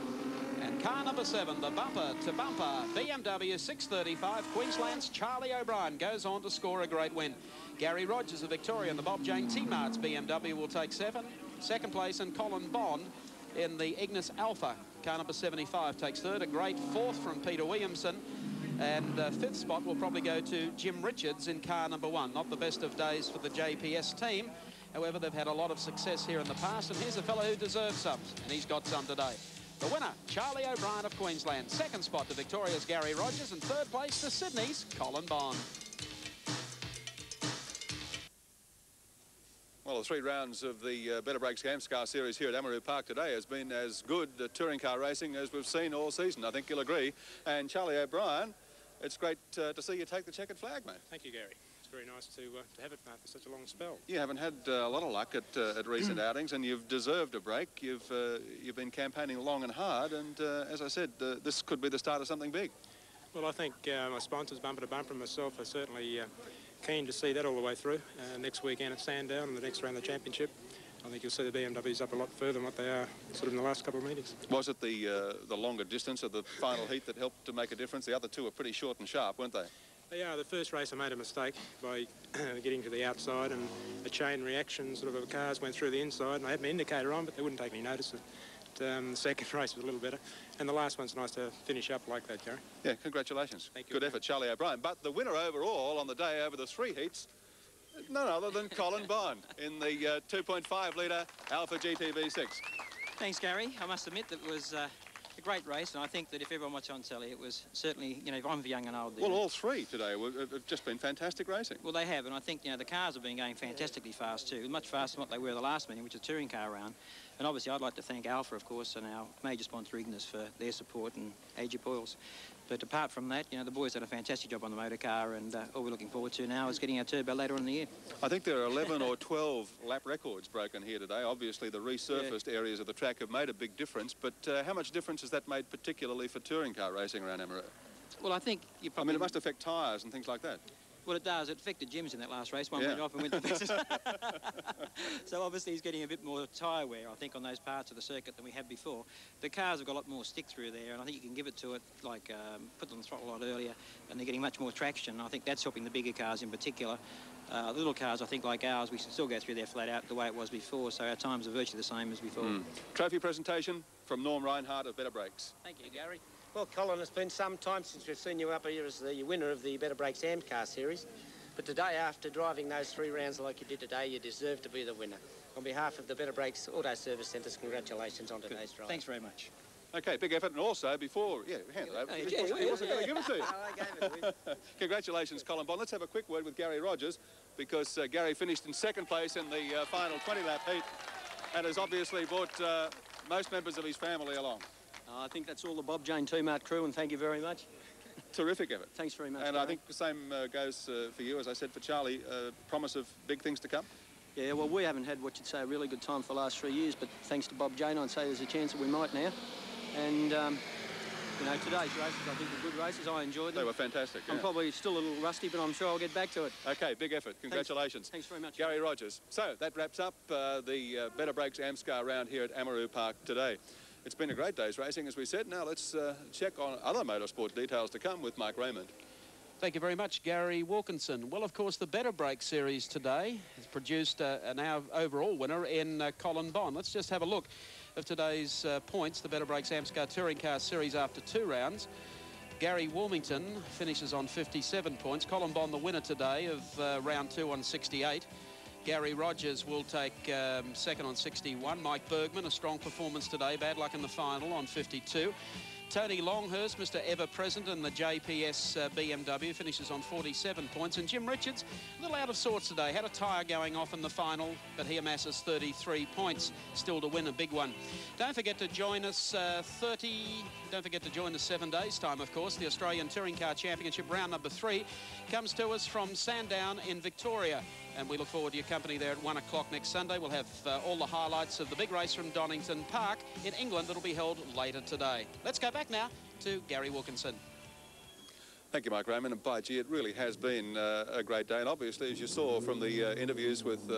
And car number 7, the bumper-to-bumper BMW 635, Queensland's Charlie O'Brien goes on to score a great win. Gary Rogers of Victoria and the Bob Jane T-Mart's BMW will take second place, and Colin Bond in the Ignis Alpha, car number 75, takes third. A great fourth from Peter Williamson. And fifth spot will probably go to Jim Richards in car number 1. Not the best of days for the JPS team. However, they've had a lot of success here in the past, and here's a fellow who deserves some, and he's got some today. The winner, Charlie O'Brien of Queensland. Second spot to Victoria's Gary Rogers, and third place to Sydney's Colin Bond. Well, Well, the 3 rounds of the Better Breaks AMSCAR Series here at Amaroo Park today has been as good touring car racing as we've seen all season. I think you'll agree. And Charlie O'Brien, it's great to see you take the checkered flag, mate. Thank you, Gary. It's very nice to have it after such a long spell. You haven't had a lot of luck at recent outings, and you've deserved a break. You've been campaigning long and hard, and as I said, this could be the start of something big. Well, I think my sponsors, Bumper to Bumper, and myself are certainly keen to see that all the way through. Next weekend at Sandown and the next round of the championship, I think you'll see the BMWs up a lot further than what they are sort of in the last couple of meetings. Was it the longer distance of the final heat that helped to make a difference? The other two were pretty short and sharp, weren't they? Yeah, the first race I made a mistake by getting to the outside, and a chain reaction sort of cars went through the inside, and I had my indicator on, but they wouldn't take any notice. The second race was a little better, and the last one's nice to finish up like that, Gary. Yeah, congratulations. Thank you. Good effort, Charlie O'Brien. But the winner overall on the day over the 3 heats, none other than Colin Bond in the 2.5-litre Alpha GTV6. Thanks, Gary. I must admit that it was a great race, and I think that if everyone watched on telly, it was certainly, you know, I'm young and old. Well, all 3 today have just been fantastic racing. Well, they have, and I think, you know, the cars have been going fantastically fast too, much faster than what they were the last meeting, which is a touring car round. And obviously, I'd like to thank Alpha, of course, and our major sponsor, Ignis, for their support, and Egypt Oils. But apart from that, you know, the boys did a fantastic job on the motor car, and all we're looking forward to now is getting our turbo later on in the year. I think there are 11 or 12 lap records broken here today. Obviously, the resurfaced areas of the track have made a big difference, but how much difference has that made particularly for touring car racing around Amaroo? Well, I think you probably... I mean, it must affect tyres and things like that. Well, it does. It affected Jim's in that last race. One went off and went to pieces. So obviously he's getting a bit more tyre wear, I think, on those parts of the circuit than we had before. The cars have got a lot more stick through there, and I think you can give it to it, like put them on the throttle a lot earlier, and they're getting much more traction. I think that's helping the bigger cars in particular. The little cars, I think, like ours, we can still go through there flat out the way it was before, so our times are virtually the same as before. Trophy presentation from Norm Reinhardt of Better Breaks. Thank you, Gary. Well, Colin, it's been some time since we've seen you up here as the winner of the Better Breaks AMSCAR Series. But today, after driving those 3 rounds like you did today, you deserve to be the winner. On behalf of the Better Breaks Auto Service Centres, congratulations on today's drive. Thanks very much. Okay, big effort. And also, before... Yeah, hand it over. He wasn't going to give it to you. I gave it. Congratulations, Colin Bond. Let's have a quick word with Gary Rogers, because Gary finished in 2nd place in the final 20-lap heat and has obviously brought most members of his family along. I think that's all the Bob Jane T-Mart crew, and thank you very much. Terrific effort. Thanks very much. And Gary. I think the same goes for you, as I said, for Charlie. Promise of big things to come? Yeah, well, we haven't had what you'd say a really good time for the last 3 years, but thanks to Bob Jane, I'd say there's a chance that we might now. And, you know, today's races, I think, were good races. I enjoyed them. They were fantastic. I'm probably still a little rusty, but I'm sure I'll get back to it. Okay, big effort. Congratulations. Thanks very much. Gary Rogers. So that wraps up the Better Breaks AMSCAR round here at Amaroo Park today. It's been a great day's racing, as we said. Now let's check on other motorsport details to come with Mike Raymond. Thank you very much, Gary Wilkinson. Well, of course, the Better Breaks Series today has produced an overall winner in Colin Bond. Let's just have a look of today's points. The Better Breaks AMSCAR Touring Car Series after 2 rounds. Gary Wilmington finishes on 57 points. Colin Bond, the winner today of round 2 on 68. Gary Rogers will take 2nd on 61. Mike Bergman, a strong performance today. Bad luck in the final on 52. Tony Longhurst, Mr. Ever Present in the JPS BMW, finishes on 47 points. And Jim Richards, a little out of sorts today. Had a tyre going off in the final, but he amasses 33 points. Still to win a big one. Don't forget to join us Don't forget to join us 7 days' time, of course. The Australian Touring Car Championship round number 3 comes to us from Sandown in Victoria. And we look forward to your company there at 1 o'clock next Sunday. We'll have all the highlights of the big race from Donington Park in England that'll be held later today. Let's go back now to Gary Wilkinson. Thank you, Mike Raymond. And by gee, it really has been a great day. And obviously, as you saw from the interviews with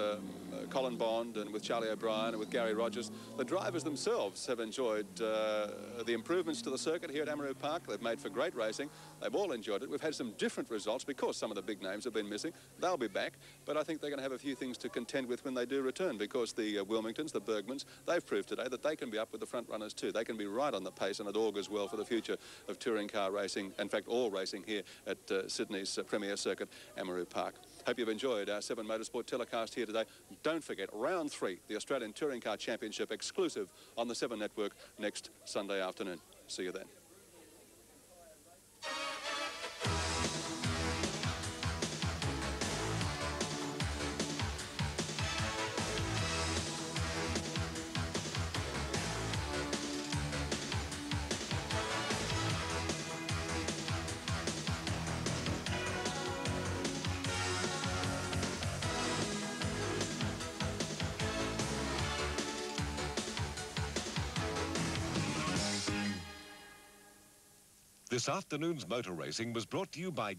Colin Bond and with Charlie O'Brien and with Gary Rogers, the drivers themselves have enjoyed the improvements to the circuit here at Amaroo Park. They've made for great racing. They've all enjoyed it. We've had some different results because some of the big names have been missing. They'll be back, but I think they're going to have a few things to contend with when they do return, because the Wilmingtons, the Bergmans, they've proved today that they can be up with the front runners too. They can be right on the pace, and it augurs well for the future of touring car racing, in fact all racing here at Sydney's premier circuit, Amaroo Park. Hope you've enjoyed our 7 Motorsport telecast here today. Don't forget, round 3, the Australian Touring Car Championship, exclusive on the 7 Network next Sunday afternoon. See you then. This afternoon's motor racing was brought to you by